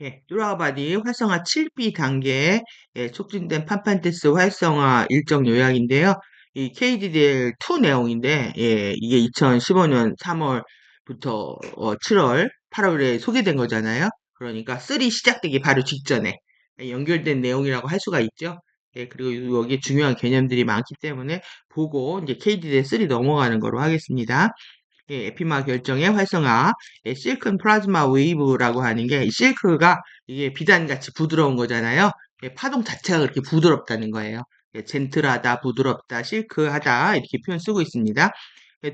예, 뚜라바디 활성화 7B 단계 촉진된 판판테스 활성화 일정 요약인데요. 이 KDDL2 내용인데, 이게 2015년 3월부터 7월, 8월에 소개된 거잖아요. 그러니까 3 시작되기 바로 직전에 연결된 내용이라고 할 수가 있죠. 예, 그리고 여기에 중요한 개념들이 많기 때문에 보고 이제 KDDL3 넘어가는 거로 하겠습니다. 에피마 결정의 활성화, 실큰 플라즈마 웨이브라고 하는 게, 이 실크가 이게 비단같이 부드러운 거잖아요. 파동 자체가 그렇게 부드럽다는 거예요. 젠틀하다, 부드럽다, 실크하다, 이렇게 표현 쓰고 있습니다.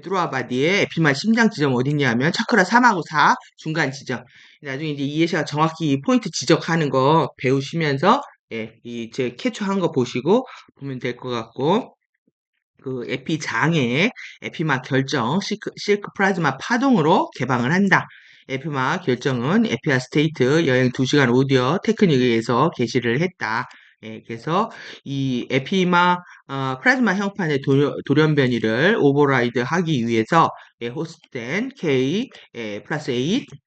뚜루아바디의 에피마 심장 지점 어디냐면, 차크라 3하고 4 중간 지점. 나중에 이제 이해샤가 정확히 이 포인트 지적하는 거 배우시면서, 제 캡처한 거 보시고, 보면 될 것 같고, 그 에피 장애, 에피마 결정, 실크 플라즈마 파동으로 개방을 한다. 에피마 결정은 에피아 스테이트 여행 2시간 오디오 테크닉에 의해서 게시를 했다. 그래서 이 에피마 플라즈마 형판의 돌연 변이를 오버라이드 하기 위해서 호스트된 K 플러스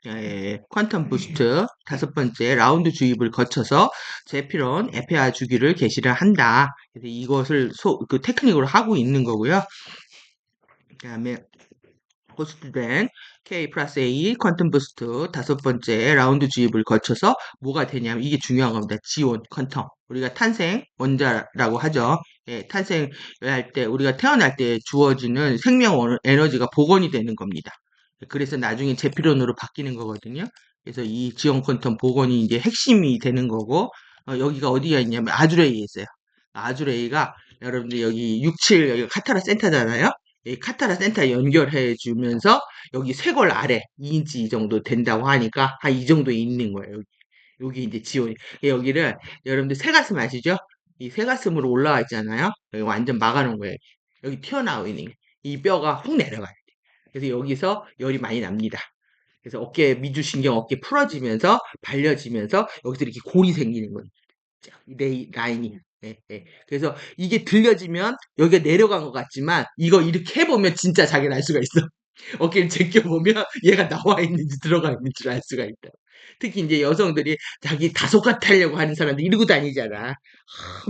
8 퀀텀 부스트 5번째 라운드 주입을 거쳐서 제피론 에페아 주기를 게시를 한다. 그래서 이것을 그 테크닉으로 하고 있는 거고요. 그 다음에 호스트된 K 플러스 A 퀀텀 부스트 5번째 라운드 주입을 거쳐서 뭐가 되냐면 이게 중요한 겁니다. 지온 퀀텀. 우리가 탄생 원자라고 하죠. 탄생을 할 때 우리가 태어날 때 주어지는 생명 에너지가 복원이 되는 겁니다. 그래서 나중에 제피론으로 바뀌는 거거든요. 그래서 이 지온 퀀텀 복원이 이제 핵심이 되는 거고 여기가 어디가 있냐면 아주레이에 있어요. 아주레이가 여러분들 여기 67 여기 카타라 센터잖아요. 이 카타라 센터 연결해 주면서 여기 쇄골 아래 2인치 정도 된다고 하니까 한 이 정도 있는 거예요. 여기 이제 지원이. 여기를 여러분들 새가슴 아시죠? 이 새가슴으로 올라와 있잖아요. 여기 완전 막아놓은 거예요. 여기 튀어나오는 이 뼈가 훅 내려가요. 그래서 여기서 열이 많이 납니다. 그래서 어깨 미주신경 어깨 풀어지면서 발려지면서 여기서 이렇게 골이 생기는 거예요. 라인이. 예, 예. 그래서 이게 들려지면 여기가 내려간 것 같지만 이거 이렇게 해보면 진짜 자기는 알 수가 있어. 어깨를 제껴보면 얘가 나와 있는지 들어가 있는지 알 수가 있다. 특히 이제 여성들이 자기 다소가 타려고 하는 사람들 이러고 다니잖아.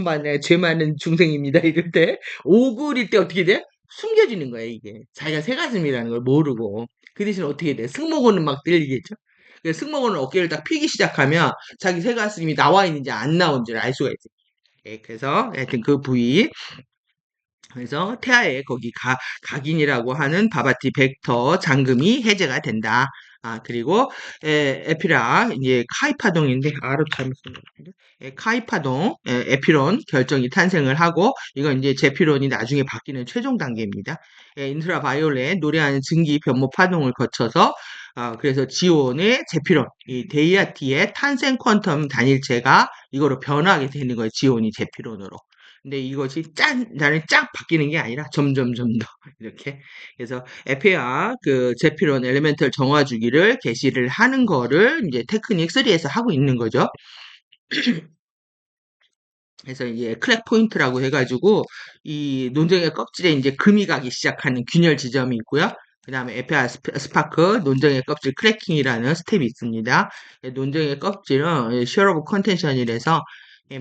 만에 죄 많은 중생입니다. 이럴 때 오글일 때 어떻게 돼? 숨겨지는 거야 이게. 자기가 새가슴이라는 걸 모르고. 그 대신 어떻게 돼? 승모근은 막 들리겠죠? 승모근은 어깨를 딱 펴기 시작하면 자기 새가슴이 나와 있는지 안 나오는지를 알 수가 있어요. 그래서 하여튼 그 부위 그래서 태아에 거기 각인이라고 하는 바바티 벡터 잠금이 해제가 된다. 그리고 에피라 이제 카이 파동인데 아로 잘못 쓴 것 같은데 카이 파동 에피론 결정이 탄생을 하고 이건 이제 제피론이 나중에 바뀌는 최종 단계입니다. 인트라 바이올렛 노래하는 증기 변모 파동을 거쳐서 그래서 지온의 제피론 이 데이아티의 탄생 퀀텀 단일체가 이거로 변하게 되는 거예요. 지온이 제피론으로. 근데 이것이 나는 쫙 바뀌는 게 아니라 점점 더 이렇게 그래서 에페아 그 제피론 엘리멘털 정화 주기를 게시를 하는 거를 이제 테크닉 3에서 하고 있는 거죠. 그래서 이제 클랙 포인트라고 해가지고 이 논쟁의 껍질에 이제 금이 가기 시작하는 균열 지점이 있고요. 그 다음에 에페아 스파크 논쟁의 껍질 크래킹이라는 스텝이 있습니다. 논쟁의 껍질은 셔러브 컨텐션이라서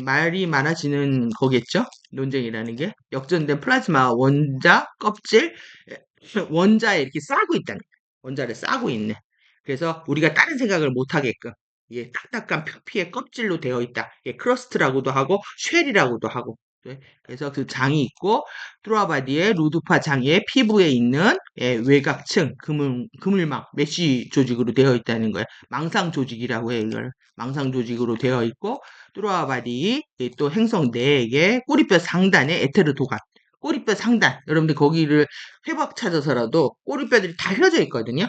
말이 많아지는 거겠죠? 논쟁이라는 게 역전된 플라즈마 원자 껍질 원자에 이렇게 싸고 있다는 거예요. 원자를 싸고 있네. 그래서 우리가 다른 생각을 못 하게끔 이게 딱딱한 표피의 껍질로 되어 있다. 이게 크러스트라고도 하고 쉘이라고도 하고. 네. 그래서 그 장이 있고 뚜라바디의 루드파 장의 피부에 있는 외곽층 그물망 메쉬 조직으로 되어 있다는 거예요. 망상 조직이라고 해요. 이걸 망상 조직으로 되어 있고 뚜라바디 또 행성 내에 꼬리뼈 상단에 에테르 도감 꼬리뼈 상단 여러분들 거기를 회박 찾아서라도 꼬리뼈들이 다 휘어져 있거든요.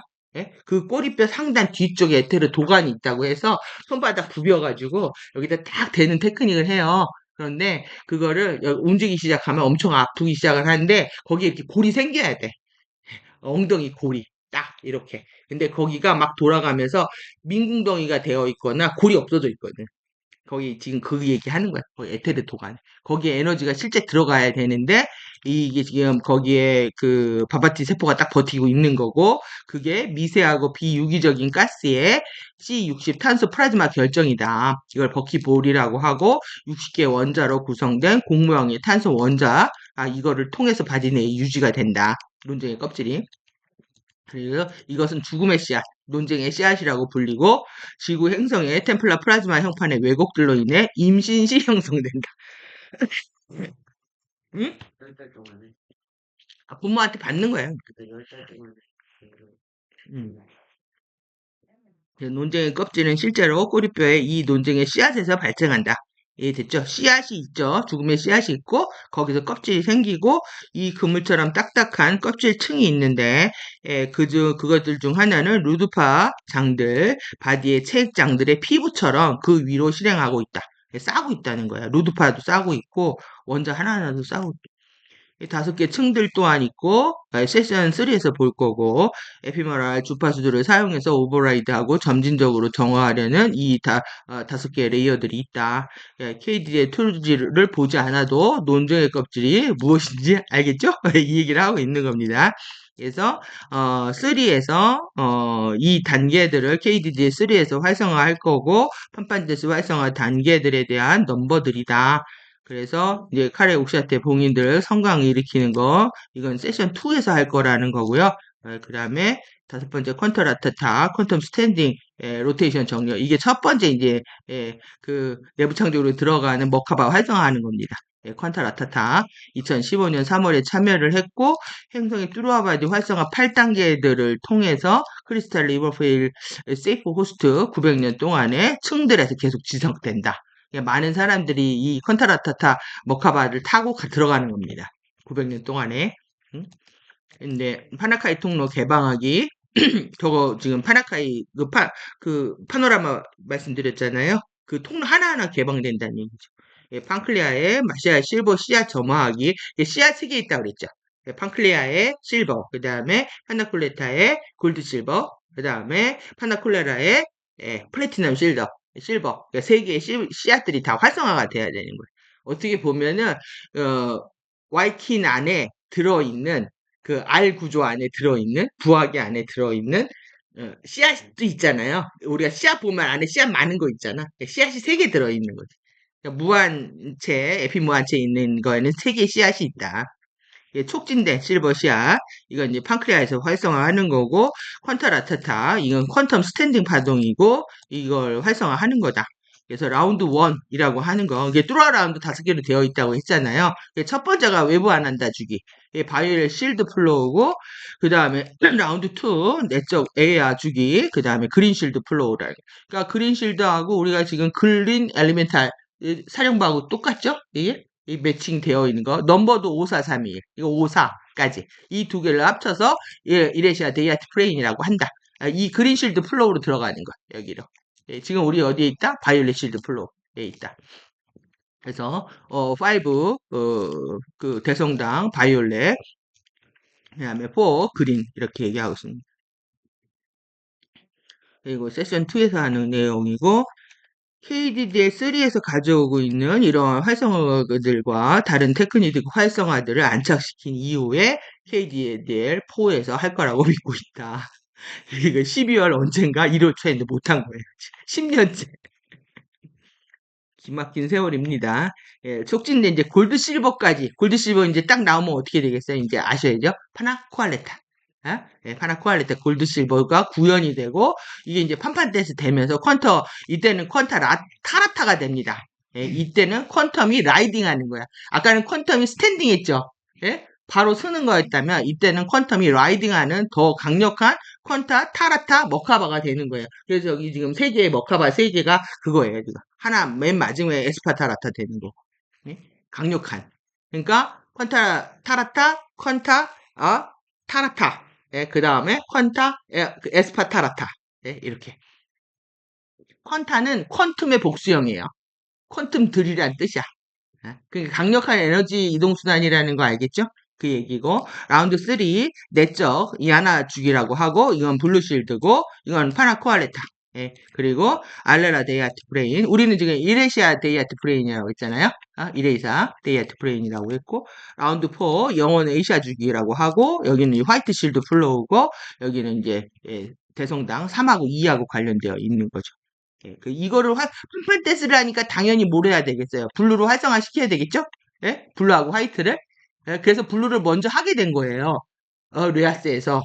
그 꼬리뼈 상단 뒤쪽에 에테르 도관이 있다고 해서 손바닥 부벼가지고 여기다 딱 대는 테크닉을 해요. 그런데 그거를 움직이기 시작하면 엄청 아프기 시작을 하는데 거기에 이렇게 골이 생겨야 돼. 엉덩이 골이 딱 이렇게. 근데 거기가 막 돌아가면서 민궁덩이가 되어 있거나 골이 없어져 있거든. 거기 지금 그 얘기하는 거야. 거기 에테르 도관. 거기에 에너지가 실제 들어가야 되는데 이게 지금 거기에 그 바바티 세포가 딱 버티고 있는 거고 그게 미세하고 비유기적인 가스의 C60 탄소 플라즈마 결정이다. 이걸 버키볼이라고 하고 60개 원자로 구성된 공모형의 탄소 원자 이거를 통해서 바디 내에 유지가 된다. 논쟁의 껍질이. 그래서 이것은 죽음의 씨앗, 논쟁의 씨앗이라고 불리고 지구 행성의 템플라 플라즈마 형판의 왜곡들로 인해 임신시 형성된다. 응? 부모한테 받는 거야. 음. 논쟁의 껍질은 실제로 꼬리뼈의 이 논쟁의 씨앗에서 발생한다. 이해됐죠? 씨앗이 있죠. 죽음의 씨앗이 있고 거기서 껍질이 생기고 이 그물처럼 딱딱한 껍질층이 있는데 그것들 중 하나는 루드파 장들, 바디의 체액장들의 피부처럼 그 위로 실행하고 있다. 싸고 있다는 거야. 루드파도 싸고 있고 원자 하나하나도 싸고 이 5개 층들 또한 있고 세션 3에서 볼 거고 에피머랄 주파수들을 사용해서 오버라이드하고 점진적으로 정화하려는 이 5개의 레이어들이 있다. KD의 툴즈를 보지 않아도 논쟁의 껍질이 무엇인지 알겠죠? 이 얘기를 하고 있는 겁니다. 그래서 3에서 이 단계들을 KDD의 3에서 활성화할 거고 판판데스 활성화 단계들에 대한 넘버들이다. 그래서 이제 카레 옥샤테 봉인들 성강 일으키는 거 이건 세션 2에서 할 거라는 거고요. 그 다음에 5번째 퀀터 라타타 퀀텀 스탠딩 로테이션 정렬 이게 첫 번째 이제 그 내부 창조로 들어가는 머카바 활성화하는 겁니다. 퀀터 라타타 2015년 3월에 참여를 했고 행성의 뚜루아바디 활성화 8단계들을 통해서 크리스탈 리버페일 세이프 호스트 900년 동안에 층들에서 계속 지속된다. 많은 사람들이 이 컨타라타타 머카바를 타고 들어가는 겁니다. 900년 동안에. 근데 파나카이 통로 개방하기 저거 지금 파나카이 그 파노라마 말씀드렸잖아요. 그 통로 하나하나 개방된다는 얘기죠. 팡클리아의 마시아 실버 씨앗 점화하기 씨앗 3개 있다고 그랬죠. 팡클리아의 실버, 그 다음에 파나콜레타의 골드 실버, 그 다음에 파나콜레라의 플래티넘 실버. 그러니까 3개의 씨앗들이 다 활성화가 돼야 되는 거예요. 어떻게 보면은 와이킨 안에 들어있는 그 알 구조 안에 들어있는 부화기 안에 들어있는 씨앗도 있잖아요. 우리가 씨앗 보면 안에 씨앗 많은 거 있잖아. 씨앗이 3개 들어있는 거지. 그러니까 무한체, 에피무한체 있는 거에는 3개의 씨앗이 있다. 촉진된 실버 씨앗, 이건 이제 판크리아에서 활성화하는 거고, 퀀터 라타타, 이건 퀀텀 스탠딩 파동이고, 이걸 활성화하는 거다. 그래서 라운드 1이라고 하는 거, 이게 뚜라 라운드 5개로 되어 있다고 했잖아요. 첫 번째가 외부 안한다 주기, 바이올 실드 플로우고, 그 다음에 라운드 2, 내적 에어 주기, 그 다음에 그린 실드 플로우라. 그러니까 그린 실드하고 우리가 지금 그린 엘리멘탈 사령부하고 똑같죠? 이게? 이 매칭되어 있는 거. 넘버도 5431. 이거 54까지. 이 2개를 합쳐서 이레시아 데이아트 프레인이라고 한다. 이 그린 실드 플로우로 들어가는 거. 여기로. 지금 우리 어디에 있다? 바이올렛 실드 플로우에 있다. 그래서 5, 그 대성당 바이올렛, 그다음에 4 그린 이렇게 얘기하고 있습니다. 그리고 세션 2에서 하는 내용이고 KDDL3에서 가져오고 있는 이런 활성화들과 다른 테크닉 활성화들을 안착시킨 이후에 KDDL4에서 할 거라고 믿고 있다. 이거 12월 언젠가 1호 초인데 못한 거예요. 10년째. 기막힌 세월입니다. 촉진된 이제 골드 실버까지. 골드 실버 이제 딱 나오면 어떻게 되겠어요? 이제 아셔야죠? 파나 코알레타. 파나 코알레타 골드 실버가 구현이 되고 이게 이제 판판댄스 되면서 이때는 타라타가 됩니다. 이때는 퀀텀이 라이딩 하는 거야. 아까는 퀀텀이 스탠딩 했죠. 바로 서는 거였다면 이때는 퀀텀이 라이딩하는 더 강력한 퀀타, 타라타, 머카바가 되는 거예요. 그래서 여기 지금 3개의 머카바 3개가 그거예요. 지금. 하나 맨 마지막에 에스파타라타 되는 거. 강력한. 그러니까 퀀타, 타라타, 퀀타, 타라타. 그 다음에 퀀타, 에스파타라타. 이렇게. 퀀타는 퀀텀의 복수형이에요. 퀀텀들이란 뜻이야. 그러니까 강력한 에너지 이동순환이라는 거 알겠죠? 그 얘기고 라운드 3 내적 이하나 주기라고 하고 이건 블루실드고 이건 파나코알레타 그리고 알레라 데이아트 프레인. 우리는 지금 이레시아 데이아트 프레인이라고 했잖아요. 이레이사 데이아트 프레인이라고 했고, 라운드 4 영원 에이샤 주기라고 하고, 여기는 이 화이트 실드 플로우고, 여기는 이제 대성당 3하고 2하고 관련되어 있는 거죠. 이거를 판판 댄스를 하니까 당연히 뭘 해야 되겠어요? 블루로 활성화 시켜야 되겠죠? 블루하고 화이트를. 그래서 블루를 먼저 하게 된 거예요. 레아스에서.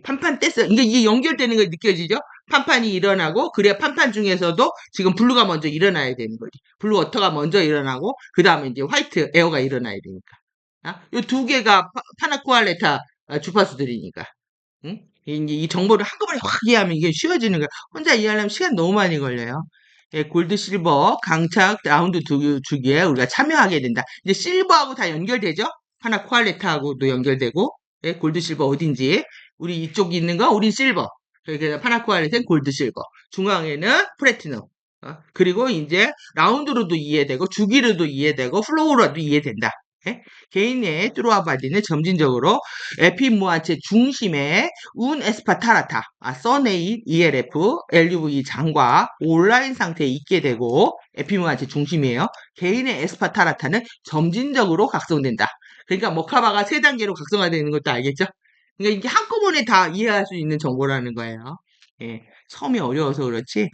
판판 댄스, 이게 연결되는 거 느껴지죠? 판판이 일어나고, 그래야 판판 중에서도 지금 블루가 먼저 일어나야 되는 거지. 블루 워터가 먼저 일어나고, 그 다음에 이제 화이트 에어가 일어나야 되니까. 이 두 개가 파나쿠알레타 주파수들이니까. 응? 이제 이 정보를 한꺼번에 확 이해하면 이게 쉬워지는 거야. 혼자 이해하려면 시간 너무 많이 걸려요. 골드, 실버, 강착, 라운드 주기에 우리가 참여하게 된다. 이제 실버하고 다 연결되죠? 하나 코알레타하고도 연결되고, 골드, 실버 어딘지. 우리 이쪽 있는 거, 우린 실버. 그래서 파나코알레타는 골드, 실버. 중앙에는 플래티넘. 그리고 이제 라운드로도 이해되고, 주기로도 이해되고, 플로우로도 이해된다. 개인의 뚜루아바디는 점진적으로 에피무아체 중심에 운 에스파타라타, 써네이, ELF, LUV 장과 온라인 상태에 있게 되고 에피무아체 중심이에요. 개인의 에스파타라타는 점진적으로 각성된다. 그러니까 모카바가 세 단계로 각성화되는 것도 알겠죠? 그러니까 이게 한꺼번에 다 이해할 수 있는 정보라는 거예요. 처음이 어려워서 그렇지.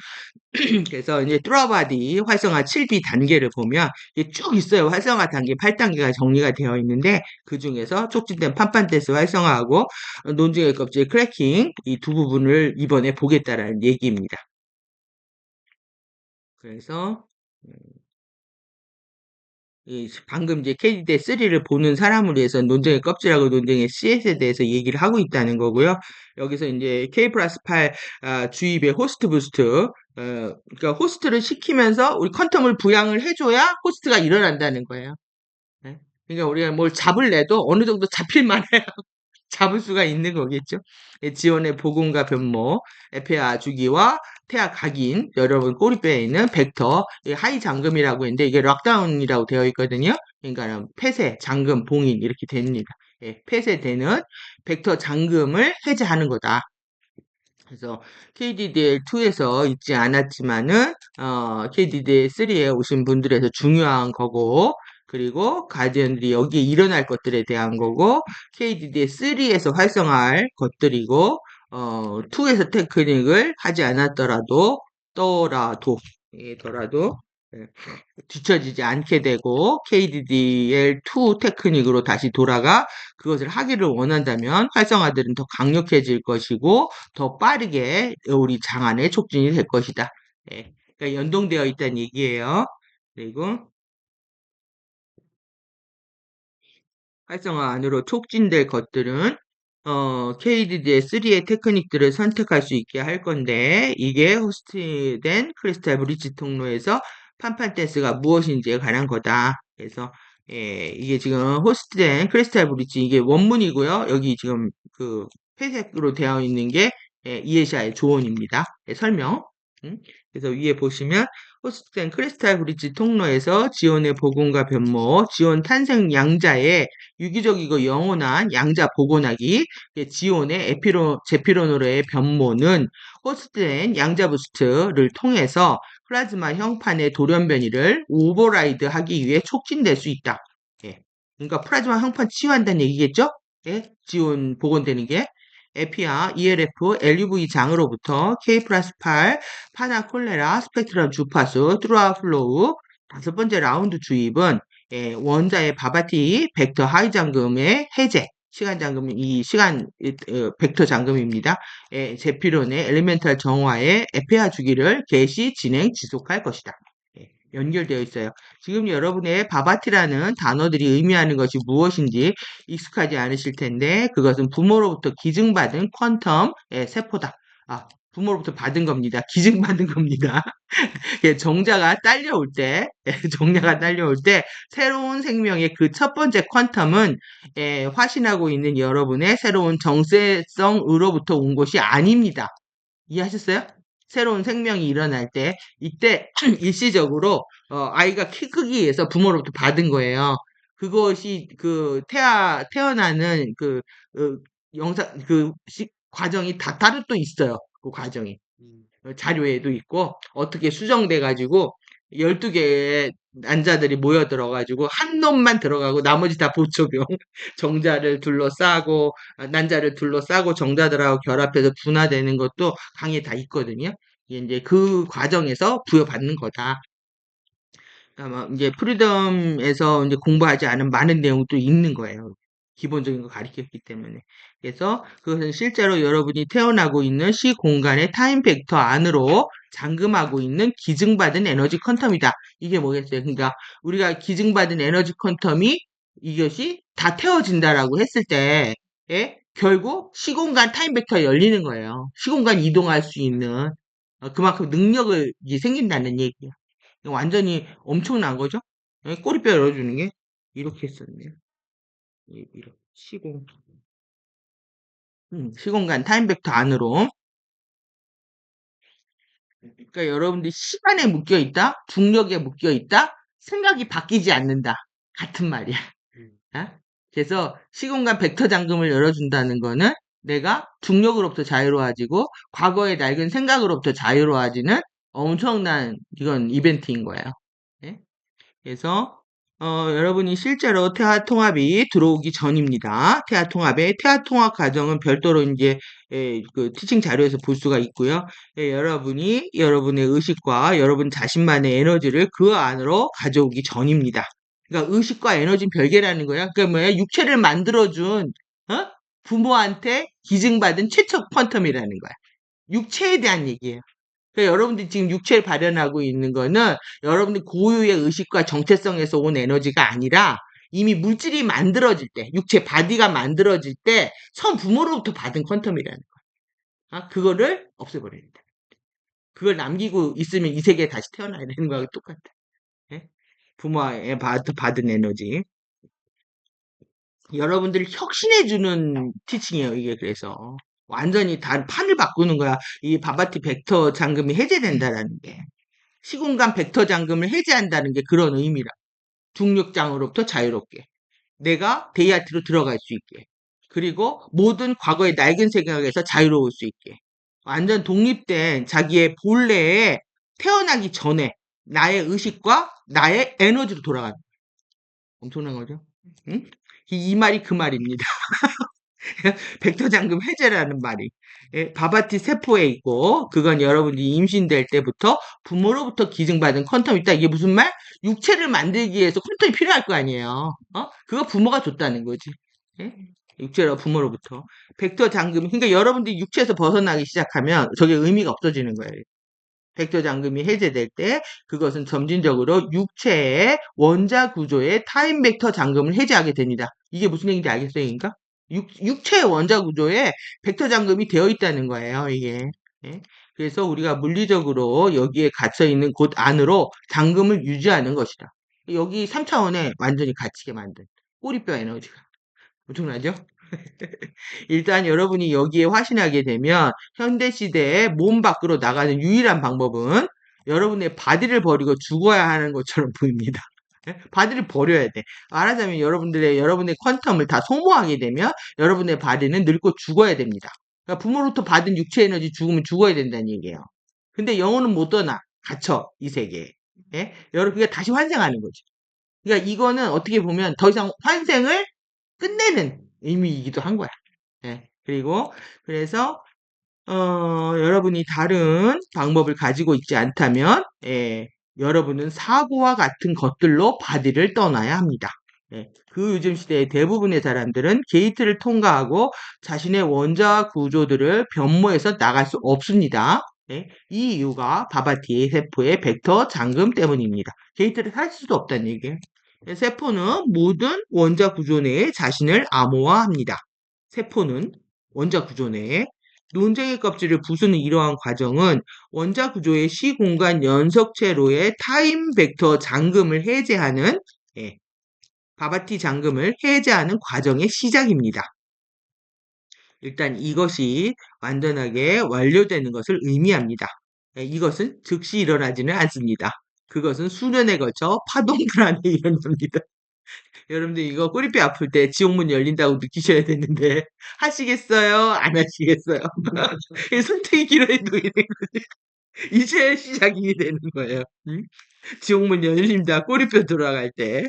그래서 이제 뚜라바디 활성화 7B 단계를 보면 이게 쭉 있어요. 활성화 단계 8단계가 정리가 되어 있는데 그 중에서 촉진된 판판테스 활성화하고 논증의 껍질 크래킹 이 두 부분을 이번에 보겠다라는 얘기입니다. 그래서 방금 이제 KDD 3를 보는 사람을 위해서 논쟁의 껍질하고 논쟁의 CS에 대해서 얘기를 하고 있다는 거고요. 여기서 이제 K 플러스 8 주입의 호스트 부스트, 그러니까 호스트를 시키면서 우리 퀀텀을 부양을 해줘야 호스트가 일어난다는 거예요. 네? 그러니까 우리가 뭘 잡을래도 어느 정도 잡힐 만해야 잡을 수가 있는 거겠죠. 지원의 복음과 변모, 에페아 주기와 태아 각인, 여러분 꼬리뼈에 있는 벡터, 하이 잠금이라고 했는데 이게 락다운이라고 되어 있거든요. 그러니까 폐쇄, 잠금, 봉인 이렇게 됩니다. 폐쇄되는 벡터 잠금을 해제하는 거다. 그래서 KDDL2에서 있지 않았지만은 KDDL3에 오신 분들에서 중요한 거고 그리고 가디언들이 여기에 일어날 것들에 대한 거고 KDDL3에서 활성화할 것들이고 2에서 테크닉을 하지 않았더라도 더라도 뒤처지지 않게 되고 KDDL2 테크닉으로 다시 돌아가 그것을 하기를 원한다면 활성화들은 더 강력해질 것이고 더 빠르게 우리 장안의 촉진이 될 것이다. 그러니까 연동되어 있다는 얘기예요. 그리고 활성화 안으로 촉진될 것들은 KDD3의 테크닉들을 선택할 수 있게 할 건데 이게 호스트된 크리스탈 브릿지 통로에서 판판 댄스가 무엇인지에 관한 거다. 그래서 이게 지금 호스트된 크리스탈 브릿지 이게 원문이고요. 여기 지금 그 회색으로 되어 있는 게 이에샤의 조언입니다. 설명. 그래서 위에 보시면 호스트된 크리스탈 브릿지 통로에서 지온의 복원과 변모, 지온 탄생 양자의 유기적이고 영원한 양자 복원하기, 지온의 제피로노르의 변모는 호스트된 양자 부스트를 통해서 플라즈마 형판의 돌연변이를 오버라이드 하기 위해 촉진될 수 있다. 그러니까 플라즈마 형판 치유한다는 얘기겠죠? 지온 복원되는 게. 에피아, ELF, LUV 장으로부터 K 플러스 8, 파나 콜레라, 스펙트럼 주파수, 트루아 플로우, 다섯 번째 라운드 주입은 원자의 바바티 벡터 하이 잠금의 해제, 시간 잠금, 벡터 잠금입니다. 제피론의 엘리멘탈 정화의 에페아 주기를 개시, 진행, 지속할 것이다. 연결되어 있어요. 지금 여러분의 바바티라는 단어들이 의미하는 것이 무엇인지 익숙하지 않으실 텐데 그것은 부모로부터 기증받은 퀀텀의 세포다. 부모로부터 받은 겁니다. 기증받은 겁니다. 정자가 딸려올 때, 정자가 딸려올 때 새로운 생명의 그 첫 번째 퀀텀은 화신하고 있는 여러분의 새로운 정체성으로부터 온 것이 아닙니다. 이해하셨어요? 새로운 생명이 일어날 때 이때 일시적으로 아이가 키 크기에서 부모로부터 받은 거예요. 그것이 그 태어나는 영상 과정이 다 따로 또 있어요. 그 과정이. 자료에도 있고 어떻게 수정돼 가지고 12개의 난자들이 모여들어 가지고 한 놈만 들어가고 나머지 다 보초병 정자를 둘러싸고 난자를 둘러싸고 정자들하고 결합해서 분화되는 것도 강의에 다 있거든요. 이게 이제 그 과정에서 부여받는 거다. 아마 이제 프리덤에서 이제 공부하지 않은 많은 내용도 있는 거예요. 기본적인 거 가르쳤기 때문에. 그래서 그것은 실제로 여러분이 태어나고 있는 시 공간의 타임 벡터 안으로 잠금하고 있는 기증받은 에너지 퀀텀이다. 이게 뭐겠어요? 그러니까 우리가 기증받은 에너지 퀀텀이 이것이 다 태워진다라고 했을 때, 예? 결국 시공간 타임 벡터가 열리는 거예요. 시공간 이동할 수 있는 그만큼 능력이 생긴다는 얘기예요. 완전히 엄청난 거죠? 예, 꼬리뼈 열어주는 게 이렇게 했었네요. 이렇게 시공간 타임 벡터 안으로. 그러니까 여러분들이 시간에 묶여 있다, 중력에 묶여 있다, 생각이 바뀌지 않는다. 같은 말이야. 어? 그래서 시공간 벡터 잠금을 열어준다는 거는 내가 중력으로부터 자유로워지고 과거의 낡은 생각으로부터 자유로워지는 엄청난 이건 이벤트인 거예요. 예? 그래서 여러분이 실제로 태아 통합이 들어오기 전입니다. 태아 통합에 태아 통합 과정은 별도로 이제 그 티칭 자료에서 볼 수가 있고요. 여러분이 여러분의 의식과 여러분 자신만의 에너지를 그 안으로 가져오기 전입니다. 그러니까 의식과 에너지는 별개라는 거야. 그러니까 뭐야? 육체를 만들어준 어? 부모한테 기증받은 최초 퀀텀이라는 거야. 육체에 대한 얘기예요. 그러니까 여러분들이 지금 육체를 발현하고 있는 거는 여러분들 고유의 의식과 정체성에서 온 에너지가 아니라 이미 물질이 만들어질 때, 육체 바디가 만들어질 때 성부모로부터 받은 퀀텀이라는 거야. 그거를 없애버려야 된다. 그걸 남기고 있으면 이 세계에 다시 태어나야 되는 거하고 똑같아. 예? 부모의 받은 에너지. 여러분들을 혁신해주는 티칭이에요, 이게 그래서. 완전히 다른 판을 바꾸는 거야. 이 바바티 벡터 잠금이 해제된다라는 게. 시공간 벡터 잠금을 해제한다는 게 그런 의미라. 중력장으로부터 자유롭게. 내가 데이아트로 들어갈 수 있게. 그리고 모든 과거의 낡은 생각에서 자유로울 수 있게. 완전 독립된 자기의 본래에 태어나기 전에 나의 의식과 나의 에너지로 돌아가는. 엄청난 거죠? 응? 이 말이 그 말입니다. 벡터 잠금 해제라는 말이 바바티 세포에 있고 그건 여러분이 임신될 때부터 부모로부터 기증받은 퀀텀이 있다. 이게 무슨 말? 육체를 만들기 위해서 퀀텀이 필요할 거 아니에요. 그거 부모가 줬다는 거지. 예? 육체로 부모로부터 벡터 잠금. 그러니까 여러분들이 육체에서 벗어나기 시작하면 저게 의미가 없어지는 거예요. 벡터 잠금이 해제될 때 그것은 점진적으로 육체의 원자 구조의 타임 벡터 잠금을 해제하게 됩니다. 이게 무슨 얘기인지 알겠어요, 그러니까? 육체의 원자 구조에 벡터 잠금이 되어 있다는 거예요, 이게. 예? 그래서 우리가 물리적으로 여기에 갇혀 있는 곳 안으로 잠금을 유지하는 것이다. 여기 3차원에 완전히 갇히게 만든 꼬리뼈 에너지가. 엄청나죠? 일단 여러분이 여기에 화신하게 되면 현대 시대에 몸 밖으로 나가는 유일한 방법은 여러분의 바디를 버리고 죽어야 하는 것처럼 보입니다. 바디를 버려야 돼. 말하자면 여러분의 퀀텀을 다 소모하게 되면 여러분의 바디는 늙고 죽어야 됩니다. 그러니까 부모로부터 받은 육체 에너지 죽으면 죽어야 된다는 얘기예요. 근데 영혼은 못 떠나. 갇혀, 이 세계에. 예? 여러분이 다시 환생하는 거죠. 그러니까 이거는 어떻게 보면 더 이상 환생을 끝내는 의미이기도 한 거야. 예. 그리고 그래서 여러분이 다른 방법을 가지고 있지 않다면 여러분은 사고와 같은 것들로 바디를 떠나야 합니다. 예. 그 요즘 시대의 대부분의 사람들은 게이트를 통과하고 자신의 원자 구조들을 변모해서 나갈 수 없습니다. 예. 이 이유가 바바티의 세포의 벡터 잠금 때문입니다. 게이트를 살 수도 없다는 얘기예요. 세포는 모든 원자 구조 내에 자신을 암호화합니다. 세포는 원자 구조 내에 논쟁의 껍질을 부수는 이러한 과정은 원자 구조의 시공간 연속체로의 타임 벡터 잠금을 해제하는 바바티 잠금을 해제하는 과정의 시작입니다. 일단 이것이 완전하게 완료되는 것을 의미합니다. 이것은 즉시 일어나지는 않습니다. 그것은 수년에 걸쳐 파동들 안에 일어납니다. 여러분들 이거 꼬리뼈 아플 때 지옥문 열린다고 느끼셔야 되는데 하시겠어요? 안 하시겠어요? 선택이 길어야 돼. 이제 시작이 되는 거예요. 지옥문 열립니다. 꼬리표 돌아갈 때.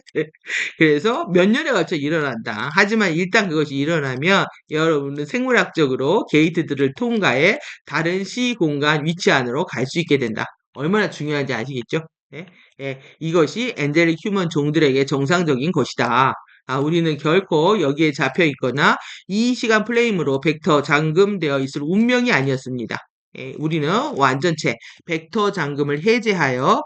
그래서 몇 년에 걸쳐 일어난다. 하지만 일단 그것이 일어나면 여러분은 생물학적으로 게이트들을 통과해 다른 시공간 위치 안으로 갈 수 있게 된다. 얼마나 중요한지 아시겠죠? 예? 예, 이것이 엔젤릭 휴먼 종들에게 정상적인 것이다. 우리는 결코 여기에 잡혀 있거나 이 시간 프레임으로 벡터 잠금되어 있을 운명이 아니었습니다. 예, 우리는 완전체 벡터 잠금을 해제하여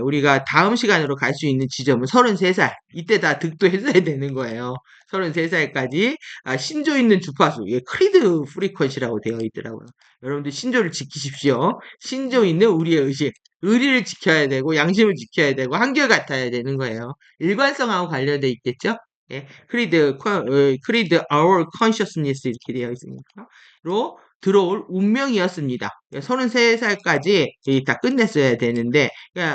우리가 다음 시간으로 갈 수 있는 지점은 33살. 이때 다 득도했어야 되는 거예요. 33살까지 신조 있는 주파수, 크리드 프리퀀시라고 되어 있더라고요. 여러분들 신조를 지키십시오. 신조 있는 우리의 의식. 의리를 지켜야 되고 양심을 지켜야 되고 한결같아야 되는 거예요. 일관성하고 관련돼 있겠죠? 예, 크리드 our consciousness 이렇게 되어 있으니까 로 들어올 운명이었습니다. 33살까지 다 끝냈어야 되는데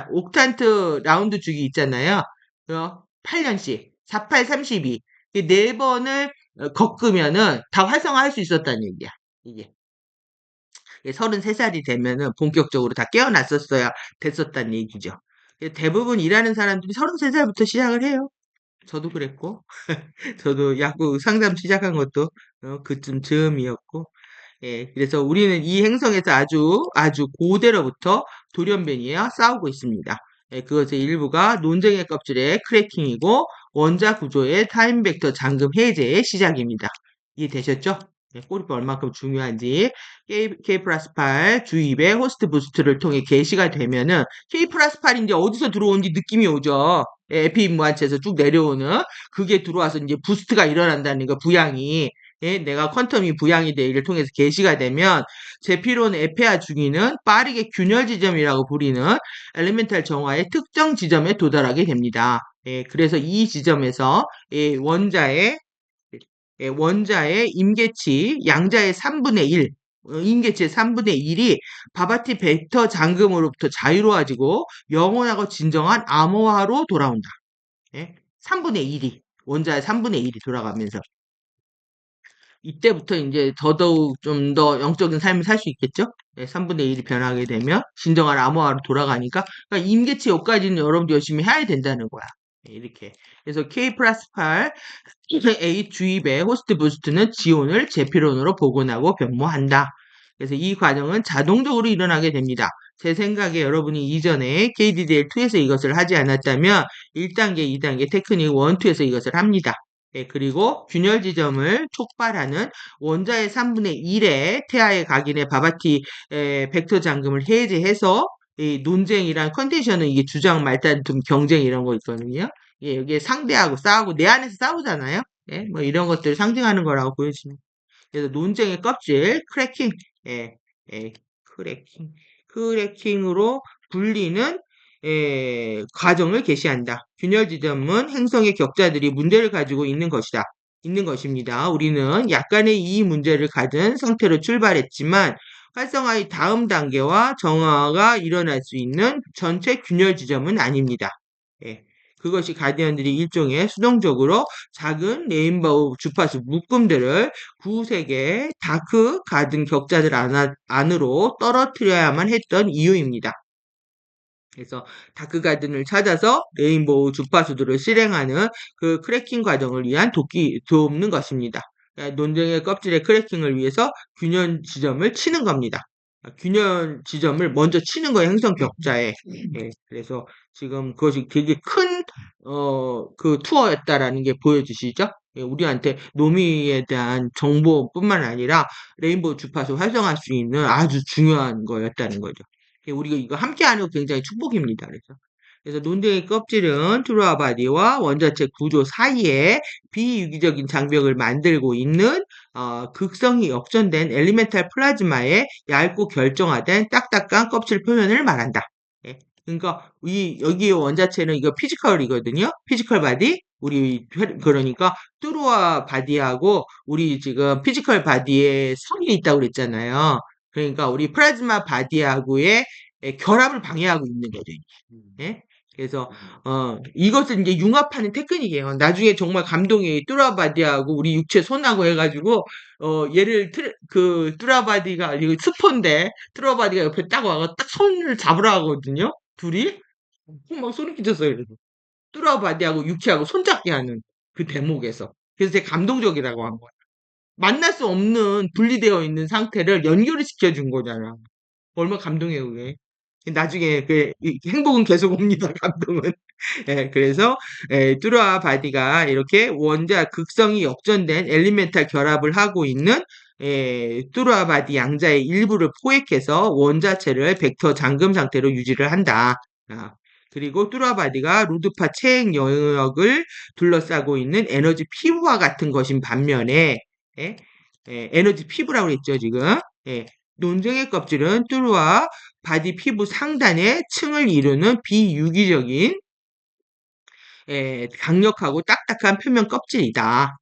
옥탄트 라운드 주기 있잖아요. 8년씩 48, 32 4번을 겪으면은 다 활성화할 수 있었다는 얘기야. 이게 33살이 되면은 본격적으로 다 깨어났었어야 됐었다는 얘기죠. 대부분 일하는 사람들이 33살부터 시작을 해요. 저도 그랬고, 저도 야구 상담 시작한 것도 그쯤 즈음이었고, 예, 그래서 우리는 이 행성에서 아주 고대로부터 돌연변이와 싸우고 있습니다. 예, 그것의 일부가 논쟁의 껍질의 크래킹이고 원자 구조의 타임 벡터 잠금 해제의 시작입니다. 이해되셨죠? 예, 꼬리뼈 얼만큼 중요한지 K 플러스 8 주입의 호스트 부스트를 통해 게시가 되면은 K 플러스 8이 이제 어디서 들어오는지 느낌이 오죠. 예, 에피 무한체에서 쭉 내려오는 그게 들어와서 이제 부스트가 일어난다는 거 부양이 예, 내가 퀀텀이 부양이 돼 이를 통해서 게시가 되면 제피론 에페아 중위는 빠르게 균열 지점이라고 부리는 엘리멘탈 정화의 특정 지점에 도달하게 됩니다. 예, 그래서 이 지점에서 예, 원자의 임계치 양자의 3분의 1 임계치의 3분의 1이 바바티 벡터 잠금으로부터 자유로워지고 영원하고 진정한 암호화로 돌아온다. 예? 3분의 1이 원자의 3분의 1이 돌아가면서 이때부터 이제 더더욱 좀 더 영적인 삶을 살 수 있겠죠? 네, 3분의 1이 변하게 되면 진정한 암호화로 돌아가니까 그러니까 임계치 여기까지는 여러분도 열심히 해야 된다는 거야. 네, 이렇게. 그래서 K 플러스 8 A 주입의 호스트 부스트는 지온을 제피론으로 복원하고 변모한다. 그래서 이 과정은 자동적으로 일어나게 됩니다. 제 생각에 여러분이 이전에 KDDL2에서 이것을 하지 않았다면 1단계, 2단계 테크닉 1, 2에서 이것을 합니다. 예, 그리고 균열 지점을 촉발하는 원자의 3분의 1의 태아의 각인의 바바티 벡터 잠금을 해제해서 이 논쟁이란 컨디션은 이게 주장 말다툼 경쟁 이런 거 있거든요. 예, 여기에 상대하고 싸우고 내 안에서 싸우잖아요. 예, 뭐 이런 것들을 상징하는 거라고 보여집니다. 그래서 논쟁의 껍질 크래킹, 예, 예, 크래킹으로 불리는 과정을 게시한다. 균열 지점은 행성의 격자들이 문제를 가지고 있는 것입니다. 우리는 약간의 이 문제를 가진 상태로 출발했지만 활성화의 다음 단계와 정화가 일어날 수 있는 전체 균열 지점은 아닙니다. 예. 그것이 가디언들이 일종의 수동적으로 작은 레인보우 주파수 묶음들을 구색의 다크 가든 격자들 안으로 떨어뜨려야만 했던 이유입니다. 그래서 다크 가든을 찾아서 레인보우 주파수들을 실행하는 그 크래킹 과정을 위한 돕는 것입니다. 논쟁의 껍질의 크래킹을 위해서 균열 지점을 치는 겁니다. 균열 지점을 먼저 치는 거예요, 행성 격자에. 예, 그래서 지금 그것이 되게 큰, 그 투어였다라는 게 보여지시죠? 예, 우리한테 노미에 대한 정보뿐만 아니라 레인보우 주파수 활성화할 수 있는 아주 중요한 거였다는 거죠. 우리가 이거 함께 하는 거 굉장히 축복입니다. 그래서 논쟁의 껍질은 트루아 바디와 원자체 구조 사이에 비유기적인 장벽을 만들고 있는 극성이 역전된 엘리멘탈 플라즈마의 얇고 결정화된 딱딱한 껍질 표면을 말한다. 예. 그러니까 여기 원자체는 이거 피지컬이거든요. 피지컬 바디. 그러니까 트루아 바디하고 우리 지금 피지컬 바디에 선이 있다고 그랬잖아요. 그러니까 우리 플라즈마 바디하고의 결합을 방해하고 있는 거죠. 예? 그래서 이것은 이제 융합하는 테크닉이에요. 나중에 정말 감동이 뚜라바디하고 우리 육체 손하고 해가지고 얘를 그 뚜라바디가 이거 스폰데 뚜라바디가 옆에 딱 와가 딱 손을 잡으라 하거든요. 둘이 막 소름 끼쳤어요. 그래서 뚜라바디하고 육체하고 손잡기 하는 그 대목에서 그래서 되게 감동적이라고 한 거예요. 만날 수 없는 분리되어 있는 상태를 연결을 시켜준 거잖아. 얼마나 감동해요, 그게. 나중에 행복은 계속 옵니다, 감동은. 예, 그래서 뚜루와 바디가 이렇게 원자 극성이 역전된 엘리멘탈 결합을 하고 있는 뚜루와 바디 양자의 일부를 포획해서 원자체를 벡터 잠금 상태로 유지를 한다. 아, 그리고 뚜루와 바디가 루드파 체행 영역을 둘러싸고 있는 에너지 피부와 같은 것인 반면에 예, 에너지 피부라고 했죠, 지금. 예, 논쟁의 껍질은 뚜루와 바디 피부 상단의 층을 이루는 비유기적인 강력하고 딱딱한 표면 껍질이다.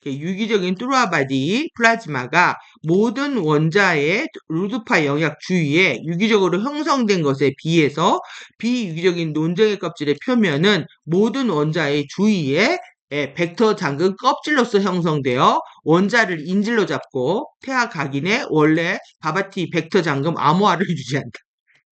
유기적인 뚜루와 바디 플라즈마가 모든 원자의 루드파 영역 주위에 유기적으로 형성된 것에 비해서 비유기적인 논쟁의 껍질의 표면은 모든 원자의 주위에 벡터 잠금 껍질로서 형성되어 원자를 인질로 잡고 태아 각인의 원래 바바티 벡터 잠금 암호화를 유지한다.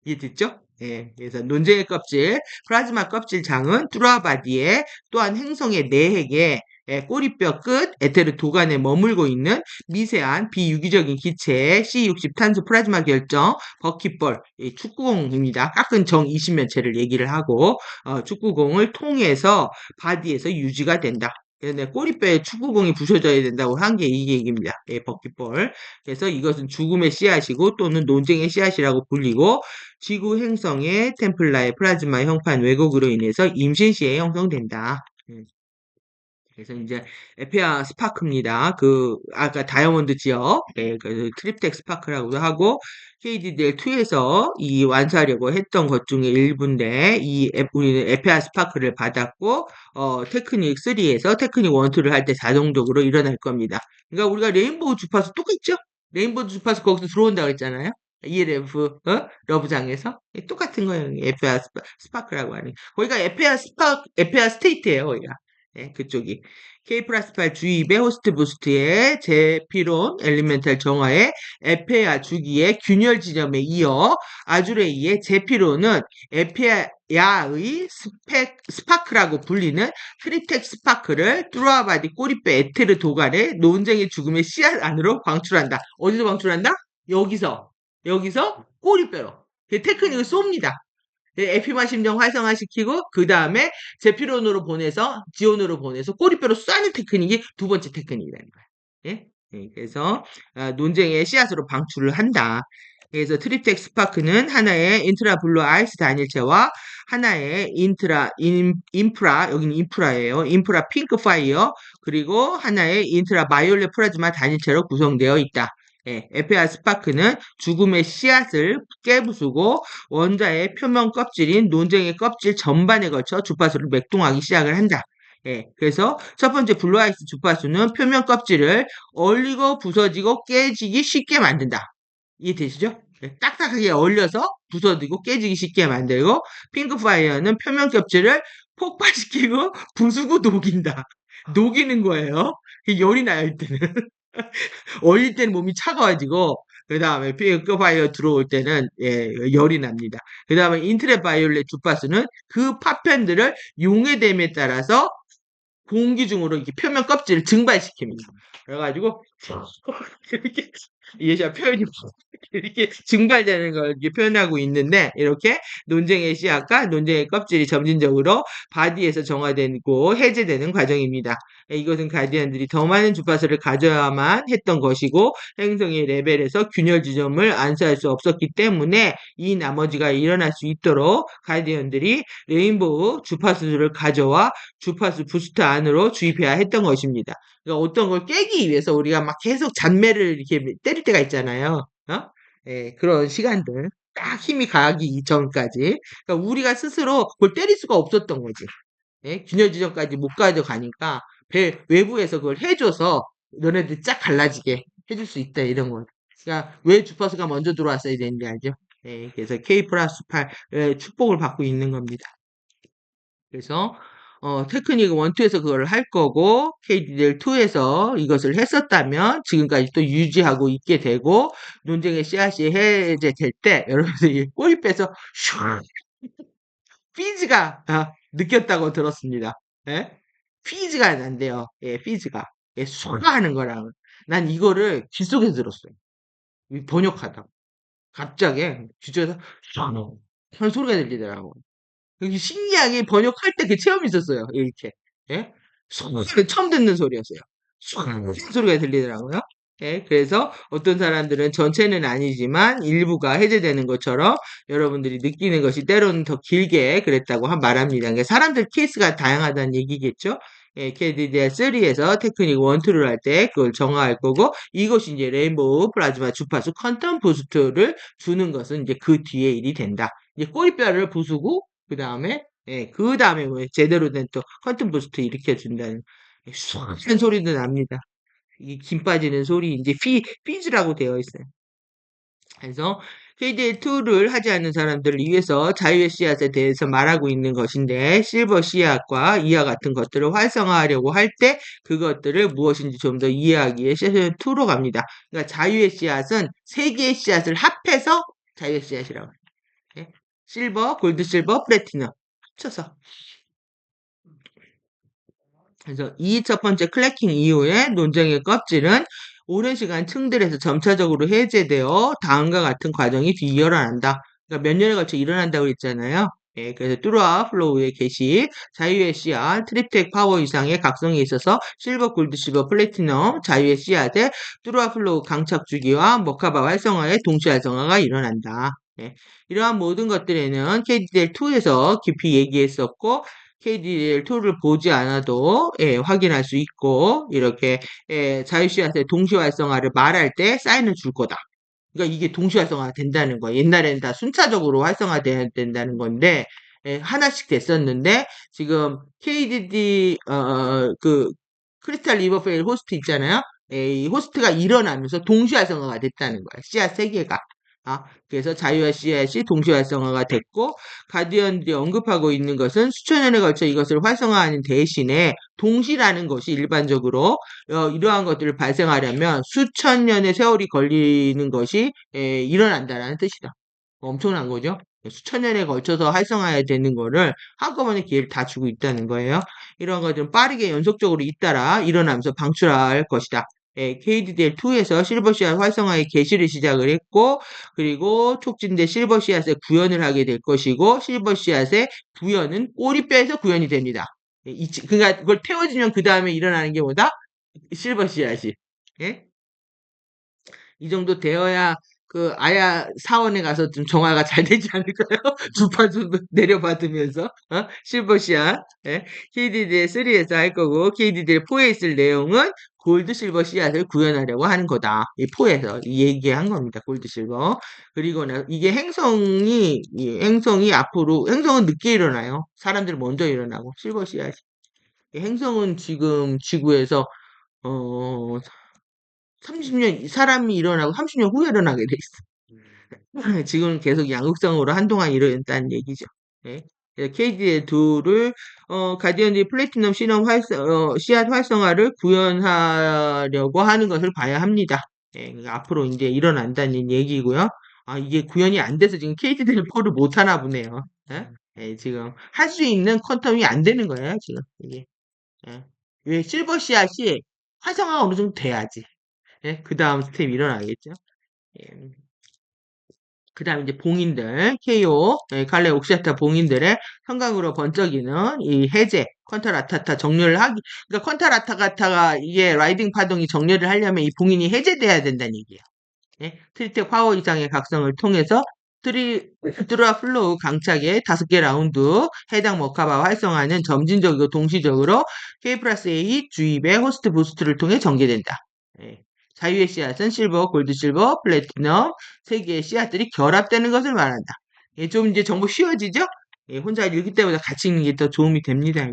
이해됐죠? 예, 그래서 논쟁의 껍질, 플라즈마 껍질 장은 뚜라바디에 또한 행성의 내핵에 꼬리뼈 끝, 에테르 도관에 머물고 있는 미세한 비유기적인 기체 C60 탄소 플라즈마 결정 버킷볼 축구공입니다. 깎은 정 20면체를 얘기를 하고 축구공을 통해서 바디에서 유지가 된다. 그래서 꼬리뼈에 축구공이 부서져야 된다고 한 게 이 얘기입니다. 예, 버킷볼. 그래서 이것은 죽음의 씨앗이고 또는 논쟁의 씨앗이라고 불리고 지구 행성의 템플라의 플라즈마 형판 왜곡으로 인해서 임신 시에 형성된다. 그래서 이제 에페아 스파크입니다. 아까 다이아몬드 지역, 그 트립텍 스파크라고도 하고, KDDL2에서 이 완수하려고 했던 것 중에 일부인데, 우리는 에페아 스파크를 받았고, 테크닉 3에서 테크닉 1, 2를 할 때 자동적으로 일어날 겁니다. 그러니까 우리가 레인보우 주파수 똑같죠? 레인보우 주파수 거기서 들어온다고 했잖아요? ELF, 러브장에서? 똑같은 거예요. 에페아 스파크라고 하는. 거기가 에페아 스테이트예요, 거기가. 네, 그쪽이. K 플러스 8 주입의 호스트 부스트의 제피론 엘리멘탈 정화의 에페아 주기의 균열 지점에 이어 아주레이의 제피론은 에페아의 스파크라고 불리는 트리텍 스파크를 뚜루아바디 꼬리뼈 에테르 도관의 논쟁의 죽음의 씨앗 안으로 방출한다. 어디서 방출한다? 여기서 꼬리뼈로. 그 테크닉을 쏩니다. 에피마 심정 활성화시키고 그 다음에 제피론으로 보내서 지온으로 보내서 꼬리뼈로 쏴는 테크닉이 두 번째 테크닉이라는 거야. 예? 그래서 논쟁의 씨앗으로 방출을 한다. 그래서 트립텍 스파크는 하나의 인트라 블루 아이스 단일체와 하나의 인프라 여기는 인프라예요. 인프라 핑크 파이어 그리고 하나의 인트라 바이올렛 플라즈마 단일체로 구성되어 있다. 에페아 스파크는 죽음의 씨앗을 깨부수고 원자의 표면 껍질인 논쟁의 껍질 전반에 걸쳐 주파수를 맥동하기 시작을 한다. 그래서 첫 번째 블루아이스 주파수는 표면 껍질을 얼리고 부서지고 깨지기 쉽게 만든다. 이해되시죠? 딱딱하게 얼려서 부서지고 깨지기 쉽게 만들고 핑크파이어는 표면 껍질을 폭발시키고 부수고 녹인다. 녹이는 거예요. 열이 나요, 이때는. 얼릴 때는 몸이 차가워지고 그 다음에 핑크파이어 들어올 때는 열이 납니다. 그 다음에 인트레 바이올렛 주파수는 그 파편들을 용해됨에 따라서 공기 중으로 이렇게 표면 껍질을 증발시킵니다. 그래가지고 이렇게 예시가 표현이 이렇게 증발되는 걸 이렇게 표현하고 있는데 이렇게 논쟁의 씨앗과 논쟁의 껍질이 점진적으로 바디에서 정화되고 해제되는 과정입니다. 이것은 가디언들이 더 많은 주파수를 가져야만 했던 것이고 행성의 레벨에서 균열 지점을 안수할 수 없었기 때문에 이 나머지가 일어날 수 있도록 가디언들이 레인보우 주파수를 가져와 주파수 부스트 안으로 주입해야 했던 것입니다. 그러니까 어떤 걸 깨기 위해서 우리가 막 계속 잔매를 이렇게 때릴 때가 있잖아요. 그런 시간들. 딱 힘이 가기 이전까지. 그러니까 우리가 스스로 그걸 때릴 수가 없었던 거지. 균열 지점까지 못 가져가니까 외부에서 그걸 해줘서 너네들 쫙 갈라지게 해줄 수 있다 이런 거. 그러니까 왜 주파수가 먼저 들어왔어야 되는지 알죠? 그래서 K 플러스 8 축복을 받고 있는 겁니다. 그래서 테크닉 1, 2에서 그걸 할 거고 KDDR 2에서 이것을 했었다면 지금까지 또 유지하고 있게 되고 논쟁의 씨앗이 해제될 때 여러분들이 꼬리빼서 슉 피즈가 느꼈다고 들었습니다. 예? 피즈가 난대요. 예, 피즈가. 예, 쏘가 하는 거랑. 난 이거를 귀 속에서 들었어요. 번역하다. 갑자기 귀쪽에서 쏘 하는 소리가 들리더라고. 여기 신기하게 번역할 때 그 체험이 있었어요. 이렇게. 예? 쏘 처음 듣는 소리였어요. 쏘 소리가 들리더라고요. 예, 그래서 어떤 사람들은 전체는 아니지만 일부가 해제되는 것처럼 여러분들이 느끼는 것이 때로는 더 길게 그랬다고 말합니다. 그러니까 사람들 케이스가 다양하다는 얘기겠죠. 예, KDDR3에서 테크닉 1, 2를 할 때 그걸 정화할 거고 이것이 이제 레인보우 플라즈마 주파수 퀀텀 부스트를 주는 것은 이제 그 뒤에 일이 된다. 이제 꼬리뼈를 부수고 그 다음에 뭐 제대로 된 또 퀀텀 부스트 일으켜준다는 수학한 소리도 납니다. 이 김 빠지는 소리, 이제 피즈라고 되어 있어요. 그래서 KDL2를 하지 않는 사람들을 위해서 자유의 씨앗에 대해서 말하고 있는 것인데, 실버 씨앗과 이와 같은 것들을 활성화하려고 할 때, 그것들을 무엇인지 좀 더 이해하기 위해 세션 2로 갑니다. 그러니까 자유의 씨앗은 세 개의 씨앗을 합해서 자유의 씨앗이라고 해요. 예? 실버, 골드 실버, 플래티넘 합쳐서. 그래서 이 첫 번째 클래킹 이후에 논쟁의 껍질은 오랜 시간 층들에서 점차적으로 해제되어 다음과 같은 과정이 뒤이어난다. 그러니까 몇 년에 걸쳐 일어난다고 했잖아요. 예, 그래서 뚜루와 플로우의 개시, 자유의 씨앗, 트립텍 파워 이상의 각성에 있어서 실버, 골드, 실버, 플래티넘, 자유의 씨앗의 뚜루와 플로우 강착 주기와 머카바 활성화의 동시 활성화가 일어난다. 예, 이러한 모든 것들에는 KDL2에서 깊이 얘기했었고 KDL2를 보지 않아도 확인할 수 있고 이렇게 자유씨앗의 동시 활성화를 말할 때 사인을 줄 거다. 그러니까 이게 동시 활성화가 된다는 거예요. 옛날에는 다 순차적으로 활성화돼야 된다는 건데 하나씩 됐었는데 지금 KDD 그 크리스탈 리버페일 호스트 있잖아요. 이 호스트가 일어나면서 동시 활성화가 됐다는 거예요. 씨앗 3개가. 그래서 자유와 씨앗이 동시 활성화가 됐고 가디언들이 언급하고 있는 것은 수천 년에 걸쳐 이것을 활성화하는 대신에 동시라는 것이 일반적으로 이러한 것들을 발생하려면 수천 년의 세월이 걸리는 것이 일어난다는 뜻이다. 엄청난 거죠. 수천 년에 걸쳐서 활성화해야 되는 거를 한꺼번에 기회를 다 주고 있다는 거예요. 이런 것들은 빠르게 연속적으로 잇따라 일어나면서 방출할 것이다. KDDL2에서 실버씨앗 활성화의 개시를 시작을 했고 그리고 촉진된 실버씨앗의 구현을 하게 될 것이고 실버씨앗의 구현은 꼬리뼈에서 구현이 됩니다. 그러니까 그걸 태워주면 그 다음에 일어나는 게 뭐다? 실버씨앗이. 예? 이 정도 되어야 그 아야 사원에 가서 좀 정화가 잘 되지 않을까요? 주파수 내려받으면서 실버씨앗 KDDL 3에서 할 거고 KDDL 4에 있을 내용은 골드 실버 씨앗을 구현하려고 하는 거다. 이 4에서 얘기한 겁니다. 골드 실버. 그리고 이게 행성이 앞으로 행성은 늦게 일어나요. 사람들 먼저 일어나고 실버 씨앗. 행성은 지금 지구에서 어 30년 사람이 일어나고 30년 후에 일어나게 돼 있어. 지금 계속 양극성으로 한동안 이뤄냈다는 얘기죠. 네. KD의 둘을 가디언들이 플래티넘 씨앗 활성화를 구현하려고 하는 것을 봐야 합니다. 네, 그러니까 앞으로 이제 일어난다는 얘기고요. 이게 구현이 안 돼서 지금 KD들이 포를 못 하나 보네요. 네? 네, 지금 할 수 있는 퀀텀이 안 되는 거예요, 지금 이게. 네. 왜 실버 씨앗이 활성화가 어느 정도 돼야지. 예, 그 다음 스텝이 일어나겠죠. 예. 그 다음 이제 봉인들, KO, 칼레 옥시아타 봉인들의 성강으로 번쩍이는 이 해제, 컨타라타타 정렬을 그러니까 컨타라타타가 이게 라이딩 파동이 정렬을 하려면 이 봉인이 해제돼야 된다는 얘기예요. 예? 트리텍 파워 이상의 각성을 통해서 트루아 플로우 강착의 5개 라운드 해당 머카바 활성화는 점진적이고 동시적으로 K 플러스 A 주입의 호스트 부스트를 통해 전개된다. 예. 자유의 씨앗은 실버, 골드 실버, 플래티넘 3개의 씨앗들이 결합되는 것을 말한다. 예, 좀 이제 정보 쉬워지죠? 예, 혼자 읽을 때보다 같이 읽는 게 더 도움이 됩니다.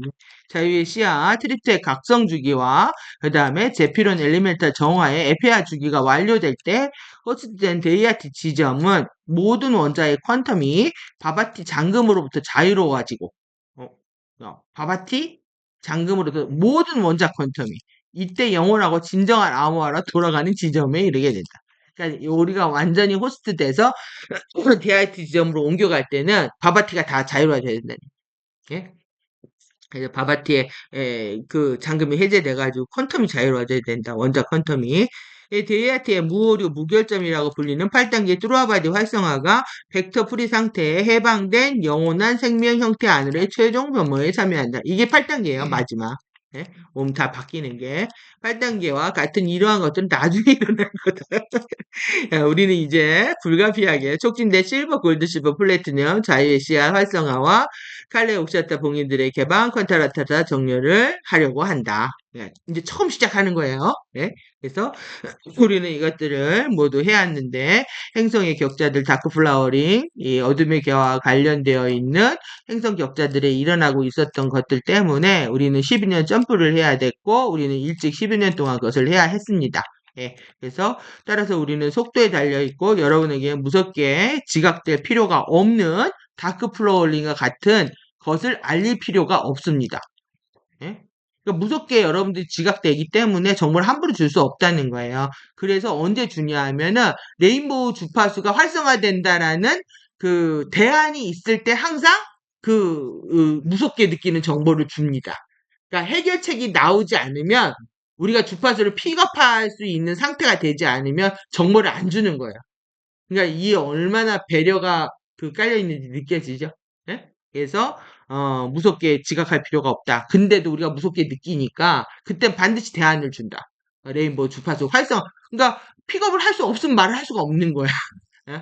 자유의 씨앗, 트리텍 각성 주기와 그 다음에 제피론 엘리멘탈 정화의 에페아 주기가 완료될 때 호스트된 데이아티 지점은 모든 원자의 퀀텀이 바바티 잠금으로부터 자유로워지고 바바티 잠금으로도 모든 원자 퀀텀이 이때 영원하고 진정한 암호화로 돌아가는 지점에 이르게 된다. 그러니까 우리가 완전히 호스트 돼서 DIT 지점으로 옮겨갈 때는 바바티가 다 자유화돼야 된다니. 예? 그래서 바바티의 그 잠금이 해제돼가지고 퀀텀이 자유로워져야 된다. 원자 퀀텀이. 이 DIT의 무오류 무결점이라고 불리는 8단계 뚜루아바디 활성화가 벡터 프리 상태에 해방된 영원한 생명 형태 안으로의 최종 변모에 참여한다. 이게 8단계예요. 마지막. 예? 몸 다 바뀌는 게 8단계와 같은 이러한 것들은 나중에 일어날 거다. 우리는 이제 불가피하게 촉진된 실버, 골드, 실버, 플래티넘, 자유의 씨앗 활성화와 칼레 옥샤타 봉인들의 개방, 컨타라타타 정렬을 하려고 한다. 이제 처음 시작하는 거예요. 네? 그래서 우리는 이것들을 모두 해왔는데 행성의 격자들 다크 플라워링, 이 어둠의 개와 관련되어 있는 행성 격자들에 일어나고 있었던 것들 때문에 우리는 12년 점프를 해야 됐고 우리는 일찍 12년 동안 그것을 해야 했습니다. 예, 그래서 따라서 우리는 속도에 달려있고 여러분에게 무섭게 지각될 필요가 없는 다크 플로어링과 같은 것을 알릴 필요가 없습니다. 예? 그러니까 무섭게 여러분들이 지각되기 때문에 정보를 함부로 줄 수 없다는 거예요. 그래서 언제 주냐 하면은 레인보우 주파수가 활성화된다라는 그 대안이 있을 때 항상 무섭게 느끼는 정보를 줍니다. 그러니까 해결책이 나오지 않으면 우리가 주파수를 픽업할 수 있는 상태가 되지 않으면 정보를 안 주는 거예요. 그러니까 이 얼마나 배려가 깔려 있는지 느껴지죠? 예? 그래서 무섭게 지각할 필요가 없다. 근데도 우리가 무섭게 느끼니까 그땐 반드시 대안을 준다. 레인보우 주파수 활성. 그러니까 픽업을 할 수 없으면 말을 할 수가 없는 거야.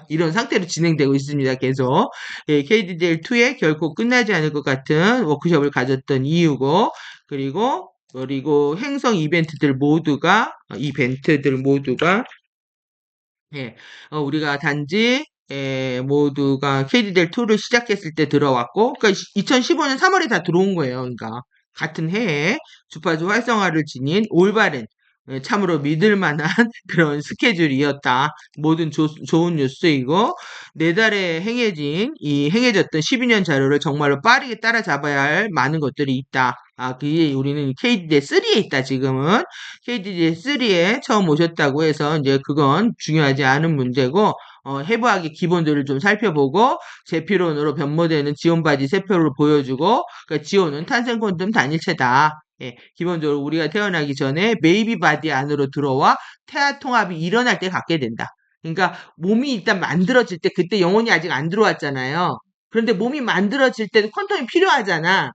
이런 상태로 진행되고 있습니다. 계속 KDDL2에 결코 끝나지 않을 것 같은 워크숍을 가졌던 이유고 그리고 행성 이벤트들 모두가 예, 우리가 단지 모두가 KDDL2를 시작했을 때 들어왔고 그러니까 2015년 3월에 다 들어온 거예요. 그러니까 같은 해에 주파수 활성화를 지닌 올바른 참으로 믿을 만한 그런 스케줄이었다. 모든 좋은 뉴스이고 네 달에 행해졌던 12년 자료를 정말로 빠르게 따라잡아야 할 많은 것들이 있다. 그게 우리는 KDD3에 있다, 지금은. KDD3에 처음 오셨다고 해서 이제 그건 중요하지 않은 문제고, 해부학의 기본들을 좀 살펴보고, 제피론으로 변모되는 지온바디 세표를 보여주고, 그러니까 지온은 탄생 퀀텀 단일체다. 예, 기본적으로 우리가 태어나기 전에 베이비 바디 안으로 들어와 태아 통합이 일어날 때 갖게 된다. 그러니까 몸이 일단 만들어질 때 그때 영혼이 아직 안 들어왔잖아요. 그런데 몸이 만들어질 때도 퀀텀이 필요하잖아.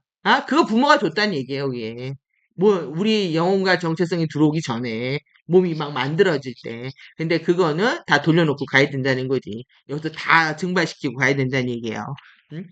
그거 부모가 줬다는 얘기예요, 이게. 우리 영혼과 정체성이 들어오기 전에 몸이 막 만들어질 때. 근데 그거는 다 돌려놓고 가야 된다는 거지. 여기서 다 증발시키고 가야 된다는 얘기예요. 응?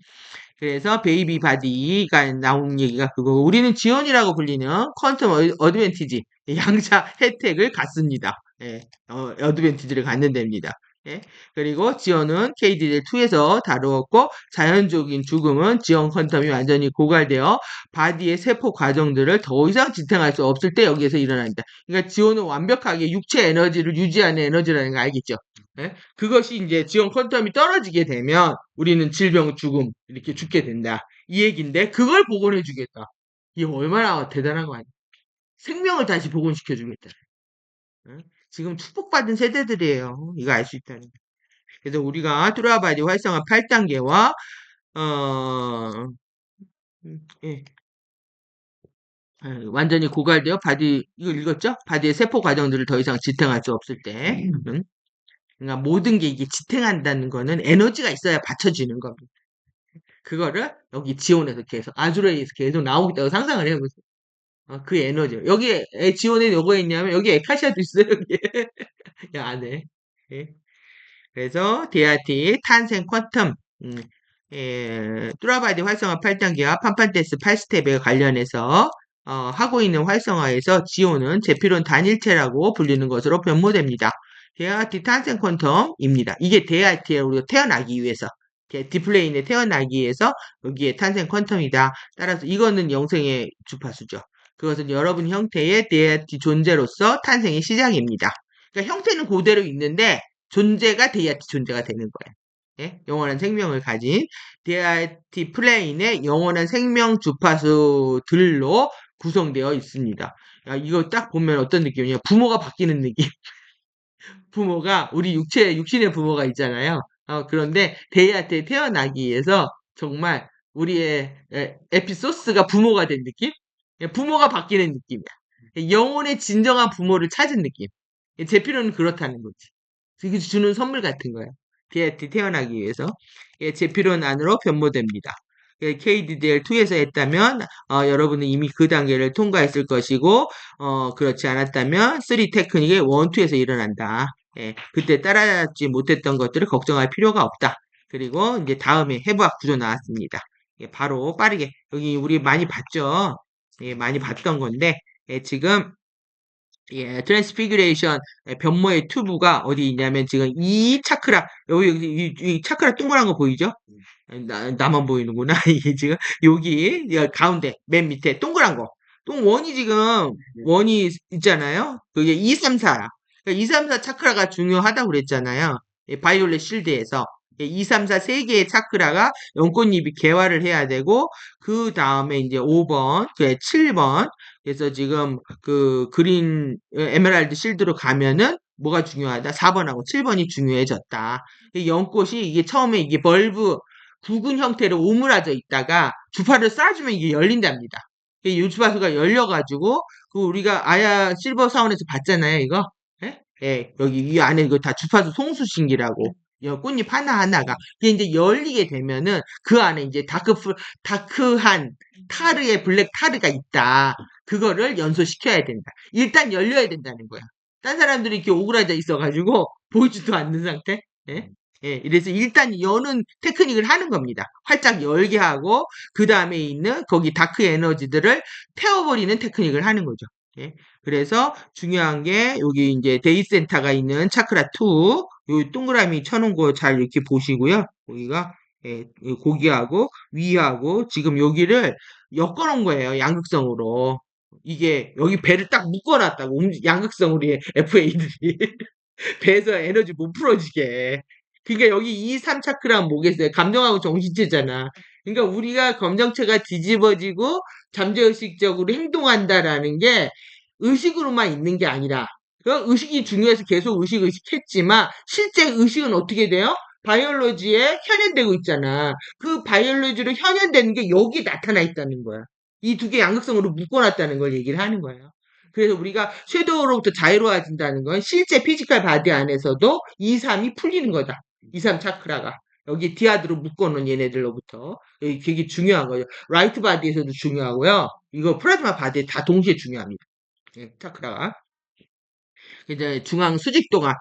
그래서 베이비 바디가 나온 얘기가 그거고 우리는 지원이라고 불리는 퀀텀 어드밴티지 양자 혜택을 갖습니다. 예, 어드밴티지를 갖는 데입니다. 예, 그리고 지원은 KDL2에서 다루었고 자연적인 죽음은 지원 퀀텀이 완전히 고갈되어 바디의 세포 과정들을 더 이상 지탱할 수 없을 때 여기에서 일어난다. 그러니까 지원은 완벽하게 육체 에너지를 유지하는 에너지라는 거 알겠죠? 예? 그것이 이제 지원 퀀텀이 떨어지게 되면 우리는 질병, 죽음 이렇게 죽게 된다. 이 얘기인데 그걸 복원해 주겠다. 이게 얼마나 대단한 거 아니야? 생명을 다시 복원시켜 주겠다. 예? 지금 축복받은 세대들이에요. 이거 알 수 있다는 거. 그래서 우리가 뚜라바디 활성화 8단계와 어, 예. 완전히 고갈되어 이거 읽었죠? 바디의 세포 과정들을 더 이상 지탱할 수 없을 때. 그러니까 모든 게 이게 지탱한다는 거는 에너지가 있어야 받쳐지는 겁니다. 그거를 여기 지온에서 계속, 아주레이에서 계속 나오겠다고 상상을 해보세요. 그 에너지. 여기에, 지온에 뭐가 있냐면, 여기 에카시아도 있어요, 여기에. 안에. 예. 그래서, DRT, 탄생 퀀텀, 뚜라바디 활성화 8단계와 판판테스 8스텝에 관련해서, 하고 있는 활성화에서 지온은 제피론 단일체라고 불리는 것으로 변모됩니다. DRT 탄생 퀀텀입니다. 이게 DRT에 우리가 태어나기 위해서, 디플레인에 태어나기 위해서 여기에 탄생 퀀텀이다. 따라서 이거는 영생의 주파수죠. 그것은 여러분 형태의 DRT 존재로서 탄생의 시작입니다. 그러니까 형태는 그대로 있는데 존재가 DRT 존재가 되는 거예요. 예? 영원한 생명을 가진 DRT 플레인의 영원한 생명 주파수들로 구성되어 있습니다. 야, 이거 딱 보면 어떤 느낌이냐? 부모가 바뀌는 느낌. 부모가 우리 육신의 부모가 있잖아요. 그런데 데이한테 태어나기 위해서 정말 우리의 에피소스가 부모가 된 느낌? 예, 부모가 바뀌는 느낌이야. 예, 영혼의 진정한 부모를 찾은 느낌. 예, 제 필요는 그렇다는 거지. 이게 주는 선물 같은 거야. 데이한테 태어나기 위해서. 예, 제 필요는 안으로 변모됩니다. KDDL2에서 했다면 여러분은 이미 그 단계를 통과했을 것이고 그렇지 않았다면 3 테크닉의 1, 2에서 일어난다. 예, 그때 따라잡지 못했던 것들을 걱정할 필요가 없다. 그리고 이제 다음에 해부학 구조 나왔습니다. 예, 바로 빠르게 여기 우리 많이 봤죠. 예, 많이 봤던 건데 예, 지금 예, 트랜스피규레이션 변모의 튜브가 어디 있냐면 지금 이 차크라 여기 이 차크라 동그란 거 보이죠? 나만 보이는구나. 이게 지금 여기 가운데 맨 밑에 동그란 거. 원이 지금 원이 있잖아요. 그게 2, 3, 4야. 그러니까 2, 3, 4 차크라가 중요하다고 그랬잖아요. 바이올렛 실드에서 2, 3, 4 세 개의 차크라가 연꽃잎이 개화를 해야 되고 그 다음에 이제 5번, 그 7번. 그래서 지금 그 그린 에메랄드 실드로 가면은 뭐가 중요하다? 4번하고 7번이 중요해졌다. 연꽃이 이게 처음에 이게 벌브 굵은 형태로 오므라져 있다가 주파를 쏴주면 이게 열린답니다. 이 주파수가 열려가지고 그 우리가 아야 실버 사원에서 봤잖아요, 이거. 예? 예, 여기 이 안에 이거 다 주파수 송수신기라고. 꽃잎 하나하나가. 그게 이제 열리게 되면은 그 안에 이제 다크한 타르의 블랙 타르가 있다. 그거를 연소시켜야 된다. 일단 열려야 된다는 거야. 딴 사람들이 이렇게 오그라져 있어가지고 보이지도 않는 상태. 예? 예, 이래서 일단 여는 테크닉을 하는 겁니다. 활짝 열게 하고 그 다음에 있는 거기 다크 에너지들을 태워버리는 테크닉을 하는 거죠. 예, 그래서 중요한 게 여기 이제 데이센터가 있는 차크라 2, 요 동그라미 쳐놓은 거 잘 이렇게 보시고요. 거기가 예, 고기하고 위하고 지금 여기를 엮어놓은 거예요. 양극성으로. 이게 여기 배를 딱 묶어놨다고 양극성으로 FA들이 배에서 에너지 못 풀어지게. 그러니까 여기 2, 3 차크라는 뭐겠어요? 감정하고 정신체잖아. 그러니까 우리가 감정체가 뒤집어지고 잠재의식적으로 행동한다라는 게 의식으로만 있는 게 아니라 그 의식이 중요해서 계속 의식했지만 실제 의식은 어떻게 돼요? 바이올로지에 현현되고 있잖아. 그 바이올로지로 현현되는 게 여기 나타나 있다는 거야. 이 두 개 양극성으로 묶어놨다는 걸 얘기를 하는 거예요. 그래서 우리가 섀도우로부터 자유로워진다는 건 실제 피지컬 바디 안에서도 2, 3이 풀리는 거다. 2, 3 차크라가. 여기 디아드로 묶어놓은 얘네들로부터. 여기 되게 중요한 거예요. 라이트 바디에서도 중요하고요. 이거 플라즈마 바디에 다 동시에 중요합니다. 예, 차크라가. 이제 중앙 수직도가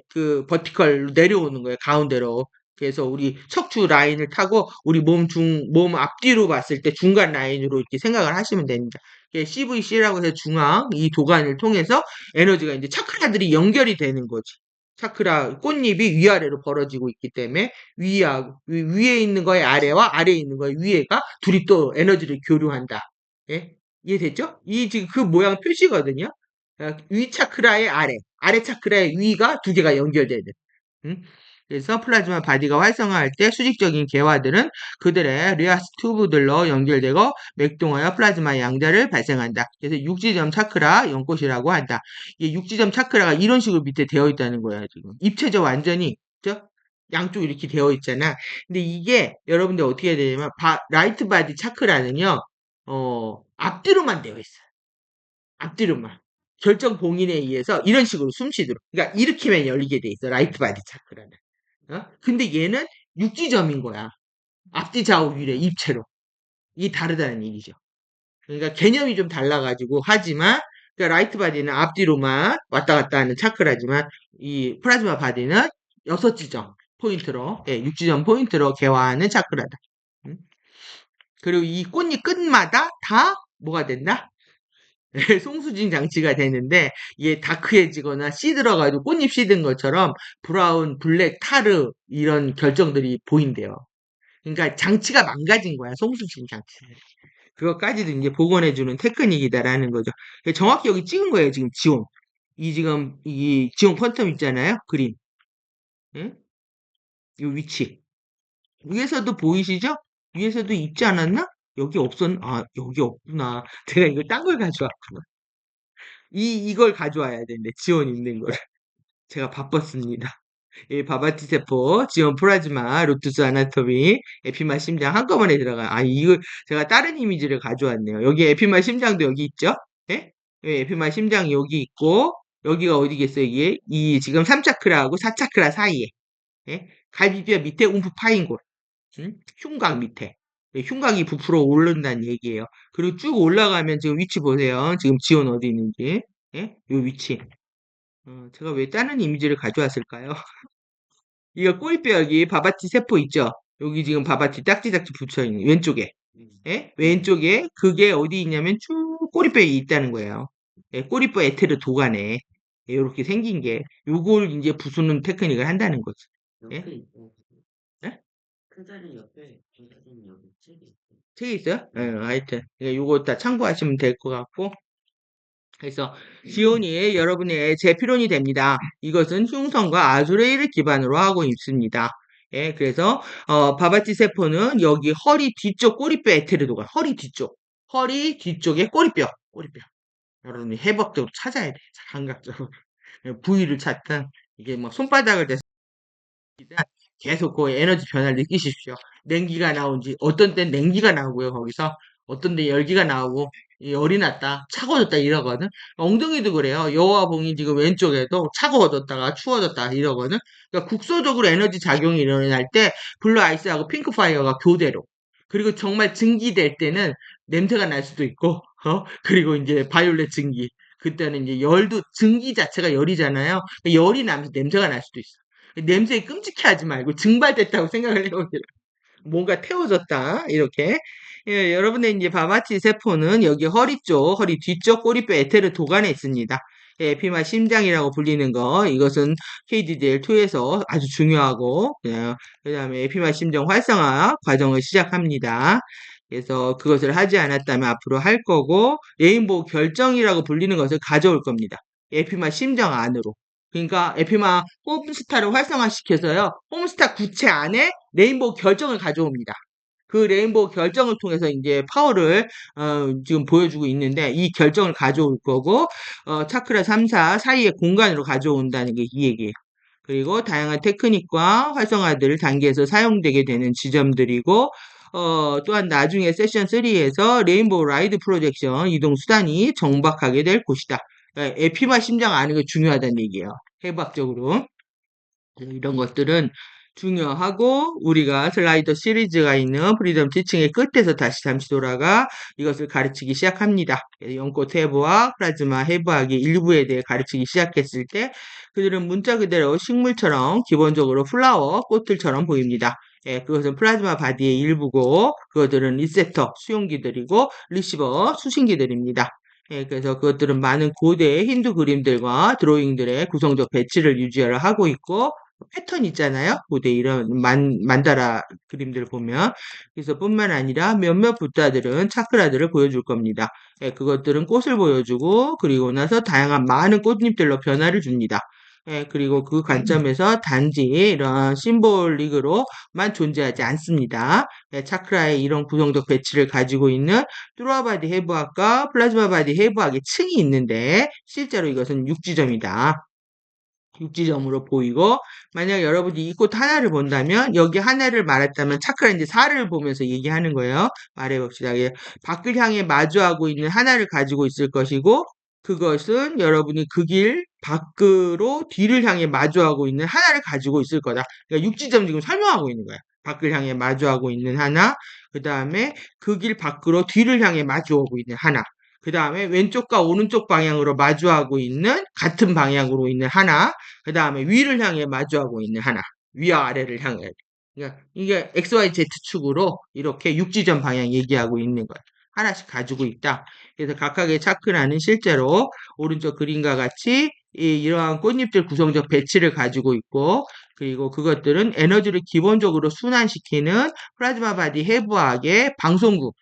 그 버티컬로 내려오는 거예요. 가운데로. 그래서 우리 척추 라인을 타고 우리 몸 앞뒤로 봤을 때 중간 라인으로 이렇게 생각을 하시면 됩니다. CVC라고 해서 중앙 이 도관을 통해서 에너지가 이제 차크라들이 연결이 되는 거지. 차크라 꽃잎이 위아래로 벌어지고 있기 때문에 위에 있는 거의 아래와 아래에 있는 거의 위에가 둘이 또 에너지를 교류한다. 예? 이해됐죠? 이 지금 그 모양 표시거든요. 위 차크라의 아래 차크라의 위가 두 개가 연결되는. 음? 그래서 플라즈마 바디가 활성화할 때 수직적인 개화들은 그들의 리아스 튜브들로 연결되고 맥동하여 플라즈마 양자를 발생한다. 그래서 육지점 차크라 연꽃이라고 한다. 이 육지점 차크라가 이런 식으로 밑에 되어 있다는 거야, 지금. 입체적 완전히, 그죠? 양쪽 이렇게 되어 있잖아. 근데 이게 여러분들 어떻게 해야 되냐면, 라이트 바디 차크라는요, 앞뒤로만 되어 있어요. 앞뒤로만. 결정 봉인에 의해서 이런 식으로 숨쉬도록. 그러니까 이렇게만 열리게 돼 있어. 라이트 바디 차크라는. 근데 얘는 육지점인 거야. 앞뒤 좌우 유래 입체로. 이게 다르다는 얘기죠. 그러니까 개념이 좀 달라가지고 하지만 그러니까 라이트 바디는 앞뒤로만 왔다 갔다 하는 차크라지만 이 플라즈마 바디는 6지점 포인트로 육지점 포인트로 개화하는 차크라다. 그리고 이 꽃잎 끝마다 다 뭐가 된다? 송수진 장치가 되는데 이게 다크해지거나 시들어가지고 꽃잎 시든 것처럼 브라운, 블랙, 타르 이런 결정들이 보인대요. 그러니까 장치가 망가진 거야, 송수진 장치는. 그것까지도 이제 복원해주는 테크닉이다라는 거죠. 정확히 여기 찍은 거예요, 지금 지온. 이 지금 이 지온 퀀텀 있잖아요, 그림. 응? 이 위치. 위에서도 보이시죠? 위에서도 있지 않았나? 여기 없구나. 제가 이걸 딴 걸 가져왔구나. 이걸 가져와야 되는데, 지원 있는 걸. 제가 바빴습니다. 이 바바티 세포, 지온 플라즈마, 로투스 아나토미, 에피마 심장 한꺼번에 들어가. 이거 제가 다른 이미지를 가져왔네요. 여기 에피마 심장도 여기 있죠? 예? 여기 에피마 심장이 여기 있고, 여기가 어디겠어요, 이게? 이 지금 3차크라하고 4차크라 사이에. 예? 갈비뼈 밑에 움푹 파인 곳. 흉곽 밑에. 예, 흉곽이 부풀어 오른다는 얘기예요. 그리고 쭉 올라가면 지금 위치 보세요. 지금 지온 어디 있는지. 예? 요 위치. 제가 왜 다른 이미지를 가져왔을까요? 이거 꼬리뼈 여기 바바티 세포 있죠? 여기 지금 바바티 딱지딱지 붙여있는 왼쪽에. 예? 왼쪽에 그게 어디 있냐면 쭉 꼬리뼈에 있다는 거예요. 예, 꼬리뼈 에테르 도가네. 이렇게 생긴 게 요걸 이제 부수는 테크닉을 한다는 거죠. 예? 예? 책이 있어요? 예, 하여튼 요거 다 참고하시면 될 것 같고 그래서 지온이 여러분의 제피론이 됩니다. 이것은 흉성과 아주레이를 기반으로 하고 있습니다. 예, 그래서 바바티 세포는 여기 허리 뒤쪽 꼬리뼈 에테르도가 허리 뒤쪽에 꼬리뼈. 여러분이 해법적으로 찾아야 돼. 감각적으로 부위를 찾든 이게 뭐 손바닥을 대서 계속 그 에너지 변화를 느끼십시오. 냉기가 나온지 어떤 땐 냉기가 나오고요 거기서 어떤 데 열기가 나오고 열이 났다 차가워졌다 이러거든. 엉덩이도 그래요. 여화봉이 지금 왼쪽에도 차가워졌다가 추워졌다 이러거든. 그러니까 국소적으로 에너지 작용이 일어날 때 블루 아이스하고 핑크 파이어가 교대로 그리고 정말 증기될 때는 냄새가 날 수도 있고 그리고 이제 바이올렛 증기 그때는 이제 열도 증기 자체가 열이잖아요. 열이 나면서 냄새가 날 수도 있어. 냄새에 끔찍해하지 말고 증발됐다고 생각을 해보세요. 뭔가 태워졌다 이렇게. 예, 여러분의 이제 바마치 세포는 여기 허리 뒤쪽 꼬리뼈 에테르 도관에 있습니다. 예, 에피마 심장이라고 불리는 거 이것은 KDDL2에서 아주 중요하고 그다음에 에피마 심장 활성화 과정을 시작합니다. 그래서 그것을 하지 않았다면 앞으로 할 거고 레인보우 결정이라고 불리는 것을 가져올 겁니다. 에피마 심장 안으로. 그러니까 에피마 홈스타를 활성화시켜서요. 홈스타 구체 안에 레인보우 결정을 가져옵니다. 그 레인보우 결정을 통해서 이제 파워를 지금 보여주고 있는데 이 결정을 가져올 거고 차크라 3, 4 사이의 공간으로 가져온다는 게 이 얘기예요. 그리고 다양한 테크닉과 활성화들 단계에서 사용되게 되는 지점들이고 또한 나중에 세션 3에서 레인보우 라이드 프로젝션 이동 수단이 정박하게 될 곳이다. 에피마 심장 아는 게 중요하다는 얘기예요. 해부학적으로. 이런 것들은 중요하고 우리가 슬라이더 시리즈가 있는 프리덤 티칭의 끝에서 다시 잠시 돌아가 이것을 가르치기 시작합니다. 연꽃 해부학, 플라즈마 해부학의 일부에 대해 가르치기 시작했을 때 그들은 문자 그대로 식물처럼 기본적으로 플라워, 꽃들처럼 보입니다. 예, 그것은 플라즈마 바디의 일부고 그것들은 리셉터, 수용기들이고 리시버, 수신기들입니다. 예, 그래서 그것들은 많은 고대 힌두 그림들과 드로잉들의 구성적 배치를 유지하고 있고 패턴 있잖아요. 고대 이런 만다라 그림들 보면 그래서 뿐만 아니라 몇몇 붓다들은 차크라들을 보여줄 겁니다. 예, 그것들은 꽃을 보여주고 그리고 나서 다양한 많은 꽃잎들로 변화를 줍니다. 예, 그리고 그 관점에서 단지 이런 심볼릭으로만 존재하지 않습니다. 예, 차크라의 이런 구성적 배치를 가지고 있는 뚜루아바디 해부학과 플라즈마 바디 해부학의 층이 있는데 실제로 이것은 육지점이다. 육지점으로 보이고 만약 여러분이 이 꽃 하나를 본다면 여기 하나를 말했다면 차크라 이제 4를 보면서 얘기하는 거예요. 말해봅시다. 예, 밖을 향해 마주하고 있는 하나를 가지고 있을 것이고 그것은 여러분이 그 길 밖으로 뒤를 향해 마주하고 있는 하나를 가지고 있을 거다. 그러니까 육지점 지금 설명하고 있는 거야. 밖을 향해 마주하고 있는 하나, 그 다음에 그 길 밖으로 뒤를 향해 마주하고 있는 하나. 그 다음에 왼쪽과 오른쪽 방향으로 마주하고 있는 같은 방향으로 있는 하나, 그 다음에 위를 향해 마주하고 있는 하나, 위와 아래를 향해. 그러니까 이게 XYZ축으로 이렇게 육지점 방향 얘기하고 있는 거야. 하나씩 가지고 있다. 그래서 각각의 차크라는 실제로 오른쪽 그림과 같이 이러한 꽃잎들 구성적 배치를 가지고 있고 그리고 그것들은 에너지를 기본적으로 순환시키는 플라즈마 바디 해부학의 방송국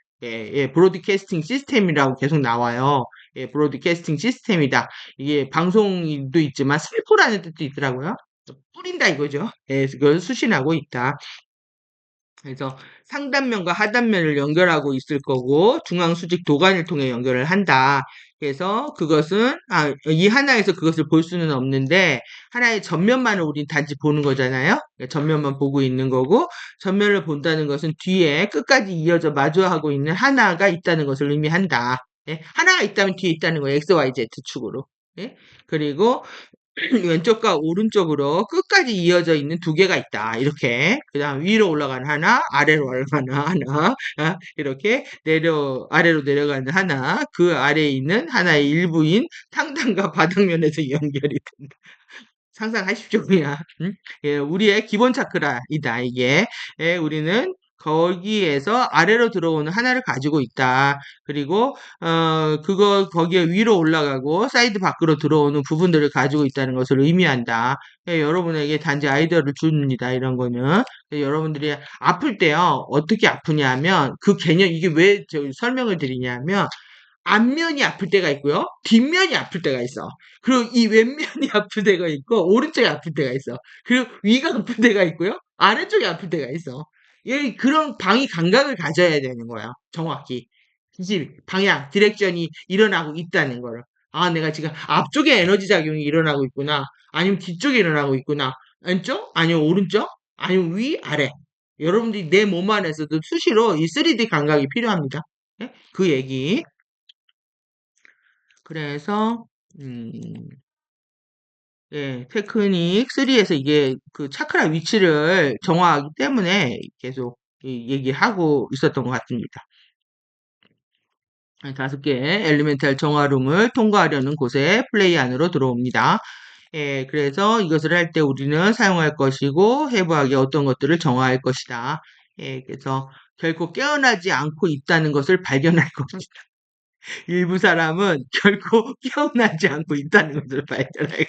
브로드캐스팅 시스템이라고 계속 나와요. 브로드캐스팅 시스템이다. 이게 방송도 있지만 슬포라는 뜻도 있더라고요. 뿌린다 이거죠. 예, 그걸 수신하고 있다. 그래서 상단면과 하단면을 연결하고 있을 거고 중앙 수직 도관을 통해 연결을 한다. 그래서 그것은 이 하나에서 그것을 볼 수는 없는데 하나의 전면만을 우린 단지 보는 거잖아요. 전면만 보고 있는 거고 전면을 본다는 것은 뒤에 끝까지 이어져 마주하고 있는 하나가 있다는 것을 의미한다. 예? 하나가 있다면 뒤에 있다는 거예요. X, Y, Z 축으로. 예? 그리고 왼쪽과 오른쪽으로 끝까지 이어져 있는 두 개가 있다. 이렇게. 그 다음 위로 올라가는 하나, 아래로 올라가는 하나, 이렇게 아래로 내려가는 하나, 그 아래에 있는 하나의 일부인 상단과 바닥면에서 연결이 된다. 상상하십시오, 그냥. 응? 예, 우리의 기본 차크라이다, 이게. 예, 우리는 거기에서 아래로 들어오는 하나를 가지고 있다. 그리고, 거기에 위로 올라가고, 사이드 밖으로 들어오는 부분들을 가지고 있다는 것을 의미한다. 예, 여러분에게 단지 아이디어를 줍니다, 이런 거는. 예, 여러분들이 아플 때요, 어떻게 아프냐면, 그 개념, 이게 왜 설명을 드리냐면, 앞면이 아플 때가 있고요. 뒷면이 아플 때가 있어. 그리고 이 왼면이 아플 때가 있고 오른쪽이 아플 때가 있어. 그리고 위가 아플 때가 있고요. 아래쪽이 아플 때가 있어. 그런 방위 감각을 가져야 되는 거야. 정확히. 이제 방향, 디렉션이 일어나고 있다는 거를. 내가 지금 앞쪽에 에너지 작용이 일어나고 있구나. 아니면 뒤쪽에 일어나고 있구나. 왼쪽? 아니면 오른쪽? 아니면 위, 아래. 여러분들이 내 몸 안에서도 수시로 이 3D 감각이 필요합니다. 예? 그 얘기. 그래서 음, 예, 테크닉 3에서 이게 그 차크라 위치를 정화하기 때문에 계속 얘기하고 있었던 것 같습니다. 5개 엘리멘탈 정화룸을 통과하려는 곳에 플레이 안으로 들어옵니다. 예, 그래서 이것을 할 때 우리는 사용할 것이고 해부하게 어떤 것들을 정화할 것이다. 예, 그래서 결코 깨어나지 않고 있다는 것을 발견할 겁니다. 일부 사람은 결코 깨어나지 않고 있다는 것을 발견할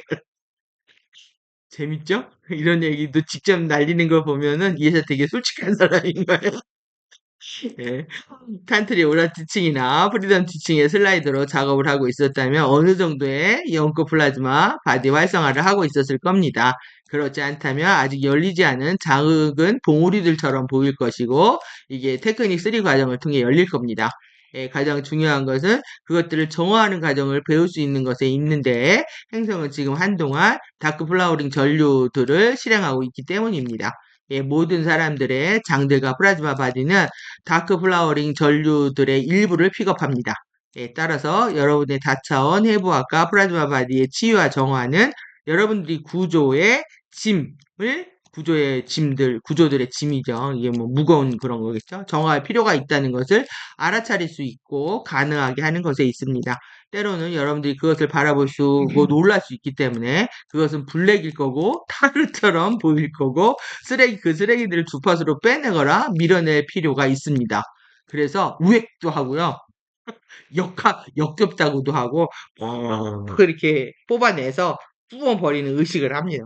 재밌죠? 이런 얘기도 직접 날리는 거 보면은 얘가 되게 솔직한 사람인 거예요. 예. 칸트리 오라 티칭이나 프리덤 티칭의 슬라이드로 작업을 하고 있었다면 어느 정도의 연구 플라즈마 바디 활성화를 하고 있었을 겁니다. 그렇지 않다면 아직 열리지 않은 작은 봉우리들처럼 보일 것이고 이게 테크닉 3 과정을 통해 열릴 겁니다. 예, 가장 중요한 것은 그것들을 정화하는 과정을 배울 수 있는 것에 있는데 행성은 지금 한동안 다크 플라워링 전류들을 실행하고 있기 때문입니다. 예, 모든 사람들의 장들과 플라즈마 바디는 다크 플라워링 전류들의 일부를 픽업합니다. 예, 따라서 여러분의 다차원 해부학과 플라즈마 바디의 치유와 정화는 여러분들이 구조들의 짐이죠. 이게 뭐 무거운 그런 거겠죠. 정화할 필요가 있다는 것을 알아차릴 수 있고 가능하게 하는 것에 있습니다. 때로는 여러분들이 그것을 바라보시고 놀랄 수 있기 때문에 그것은 블랙일 거고 타르처럼 보일 거고 그 쓰레기들을 주파수로 빼내거나 밀어낼 필요가 있습니다. 그래서 우액도 하고요. 역겹다고도 하고 그렇게 뽑아내서 뿜어버리는 의식을 합니다.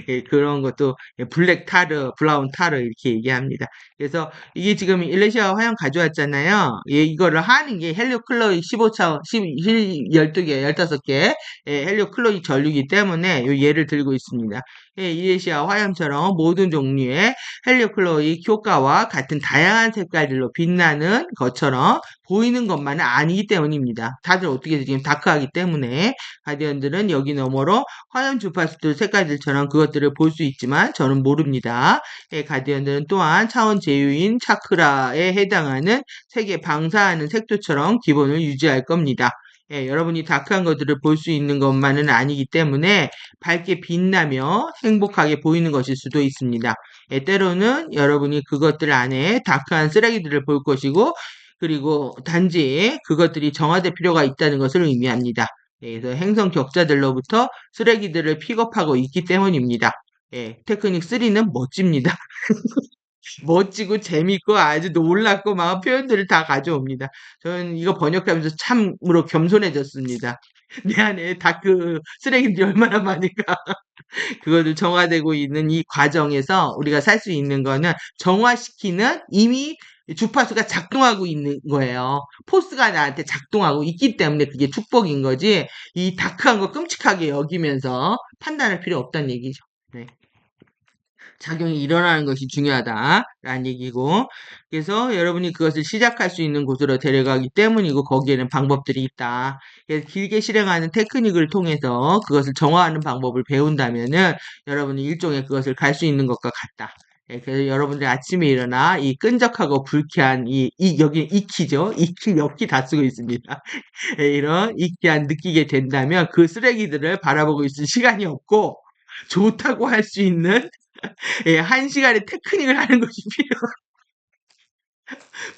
예, 그런 것도 블랙 타르, 브라운 타르 이렇게 얘기합니다. 그래서 이게 지금 일레시아 화형 가져왔잖아요. 예, 이거를 하는 게 헬리오 클로이 15차, 12개, 15개 헬리오 클로이 전류이기 때문에 이 예를 들고 있습니다. 예, 일레시아 화염처럼 모든 종류의 헬리오 클로이 효과와 같은 다양한 색깔들로 빛나는 것처럼 보이는 것만은 아니기 때문입니다. 다들 어떻게 지금 다크하기 때문에 가디언들은 여기 너머로 화염 주파수들 색깔들처럼 그것들을 볼 수 있지만 저는 모릅니다. 예, 가디언들은 또한 차원 제유인 차크라에 해당하는 색에 방사하는 색조처럼 기본을 유지할 겁니다. 예, 여러분이 다크한 것들을 볼 수 있는 것만은 아니기 때문에 밝게 빛나며 행복하게 보이는 것일 수도 있습니다. 예, 때로는 여러분이 그것들 안에 다크한 쓰레기들을 볼 것이고 그리고 단지 그것들이 정화될 필요가 있다는 것을 의미합니다. 예, 그래서 행성 격자들로부터 쓰레기들을 픽업하고 있기 때문입니다. 예, 테크닉 3는 멋집니다. 멋지고 재밌고 아주 놀랍고 막 표현들을 다 가져옵니다. 저는 이거 번역하면서 참으로 겸손해졌습니다. 내 안에 다크 쓰레기들이 얼마나 많을까. 그거를 정화되고 있는 이 과정에서 우리가 살 수 있는 거는 정화시키는 이미 주파수가 작동하고 있는 거예요. 포스가 나한테 작동하고 있기 때문에 그게 축복인 거지, 이 다크한 거 끔찍하게 여기면서 판단할 필요 없다는 얘기죠. 네. 작용이 일어나는 것이 중요하다라는 얘기고, 그래서 여러분이 그것을 시작할 수 있는 곳으로 데려가기 때문이고, 거기에는 방법들이 있다. 그래서 길게 실행하는 테크닉을 통해서 그것을 정화하는 방법을 배운다면은 여러분이 일종의 그것을 갈 수 있는 것과 같다. 예, 그래서 여러분들이 아침에 일어나 이 끈적하고 불쾌한 여기 이키죠. 이키 몇 키 다 쓰고 있습니다. 예, 이런 이키한 느끼게 된다면 그 쓰레기들을 바라보고 있을 시간이 없고, 좋다고 할 수 있는 예, 한 시간의 테크닉을 하는 것이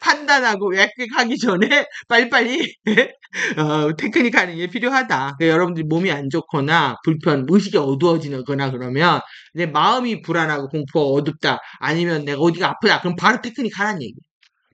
판단하고 약하기 전에 빨리빨리 테크닉 하는 게 필요하다. 그러니까 여러분들이 몸이 안 좋거나 의식이 어두워지거나 그러면 내 마음이 불안하고 공포가 어둡다. 아니면 내가 어디가 아프다. 그럼 바로 테크닉 하라는 얘기.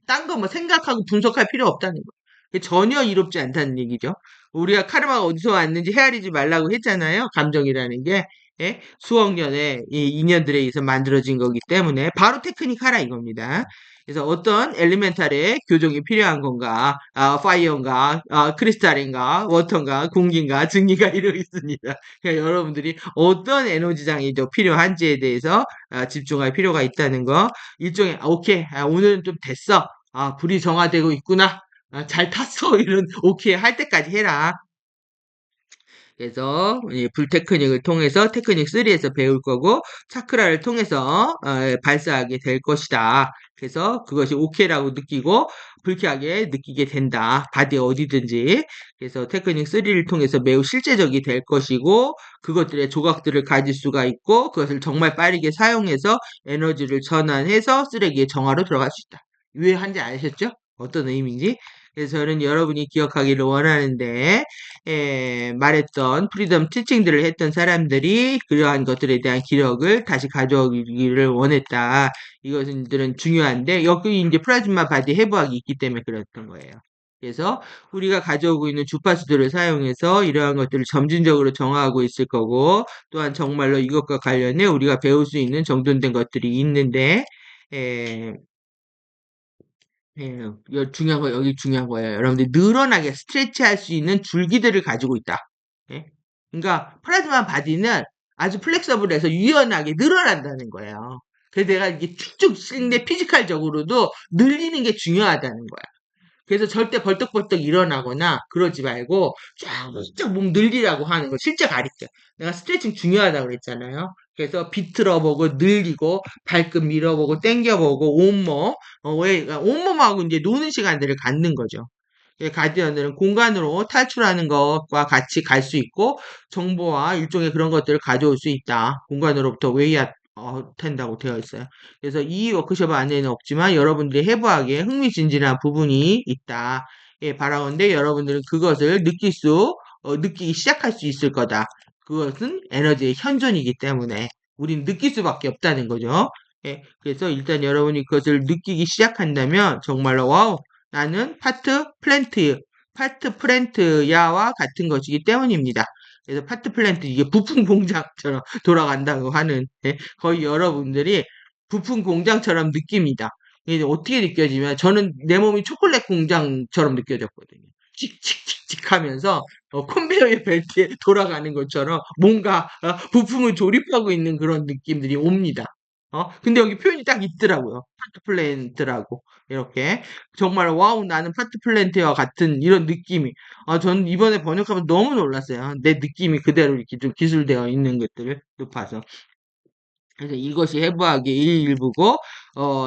딴 거 뭐 생각하고 분석할 필요 없다는 거. 전혀 이롭지 않다는 얘기죠. 우리가 카르마가 어디서 왔는지 헤아리지 말라고 했잖아요. 감정이라는 게. 예? 수억 년의 이 인연들에 의해서 만들어진 거기 때문에 바로 테크닉 하라 이겁니다. 그래서 어떤 엘리멘탈의 교정이 필요한 건가, 파이어인가, 크리스탈인가, 워터인가, 공기인가, 증기가 이러고 있습니다. 그러니까 여러분들이 어떤 에너지장이 더 필요한지에 대해서 집중할 필요가 있다는 거. 일종의, 오케이, 오늘은 좀 됐어. 불이 정화되고 있구나. 잘 탔어. 이런, 오케이 할 때까지 해라. 그래서 불 테크닉을 통해서 테크닉 3에서 배울 거고, 차크라를 통해서 발사하게 될 것이다. 그래서 그것이 오케이라고 느끼고 불쾌하게 느끼게 된다. 바디 어디든지. 그래서 테크닉 3를 통해서 매우 실제적이 될 것이고, 그것들의 조각들을 가질 수가 있고, 그것을 정말 빠르게 사용해서 에너지를 전환해서 쓰레기의 정화로 들어갈 수 있다. 왜 한지 아셨죠? 어떤 의미인지? 그래서 저는 여러분이 기억하기를 원하는데, 말했던 프리덤 티칭들을 했던 사람들이 그러한 것들에 대한 기록을 다시 가져오기를 원했다. 이것들은 중요한데, 여기 이제 플라즈마 바디 해부학이 있기 때문에 그랬던 거예요. 그래서 우리가 가져오고 있는 주파수들을 사용해서 이러한 것들을 점진적으로 정화하고 있을 거고, 또한 정말로 이것과 관련해 우리가 배울 수 있는 정돈된 것들이 있는데, 에, 중요한 거, 여기 중요한 거예요. 여러분들이 늘어나게 스트레치할 수 있는 줄기들을 가지고 있다. 예? 그러니까 플라즈마 바디는 아주 플렉서블해서 유연하게 늘어난다는 거예요. 그래서 내가 이게 쭉쭉 쓰는데 피지컬적으로도 늘리는 게 중요하다는 거야. 그래서 절대 벌떡벌떡 일어나거나 그러지 말고 쫙쫙 몸 늘리라고 하는 거 실제 가르쳐. 내가 스트레칭 중요하다고 그랬잖아요. 그래서 비틀어보고 늘리고 발끝 밀어보고 당겨보고 온몸 그러니까 온몸하고 이제 노는 시간들을 갖는 거죠. 가디언들은 공간으로 탈출하는 것과 같이 갈 수 있고 정보와 일종의 그런 것들을 가져올 수 있다. 공간으로부터 웨이아웃 된다고 되어 있어요. 그래서 이 워크숍 안에는 없지만 여러분들이 해부하기에 흥미진진한 부분이 있다. 예, 바라건대 여러분들은 그것을 느끼기 시작할 수 있을 거다. 그것은 에너지의 현존이기 때문에 우린 느낄 수밖에 없다는 거죠. 예, 그래서 일단 여러분이 그것을 느끼기 시작한다면 정말로 와우, 나는 파트 플랜트야와 같은 것이기 때문입니다. 그래서 파트 플랜트 이게 부품 공장처럼 돌아간다고 하는 거의 여러분들이 부품 공장처럼 느낍니다. 이게 어떻게 느껴지면 저는 내 몸이 초콜릿 공장처럼 느껴졌거든요. 칙칙칙칙 하면서 컨베이어 벨트에 돌아가는 것처럼 뭔가 부품을 조립하고 있는 그런 느낌들이 옵니다. 근데 여기 표현이 딱 있더라고요. 파트 플랜트라고. 이렇게. 정말, 와우, 나는 파트 플랜트와 같은 이런 느낌이. 저는 이번에 번역하면 너무 놀랐어요. 내 느낌이 그대로 이렇게 좀 기술되어 있는 것들을 높아서. 그래서 이것이 해부학의 일부고,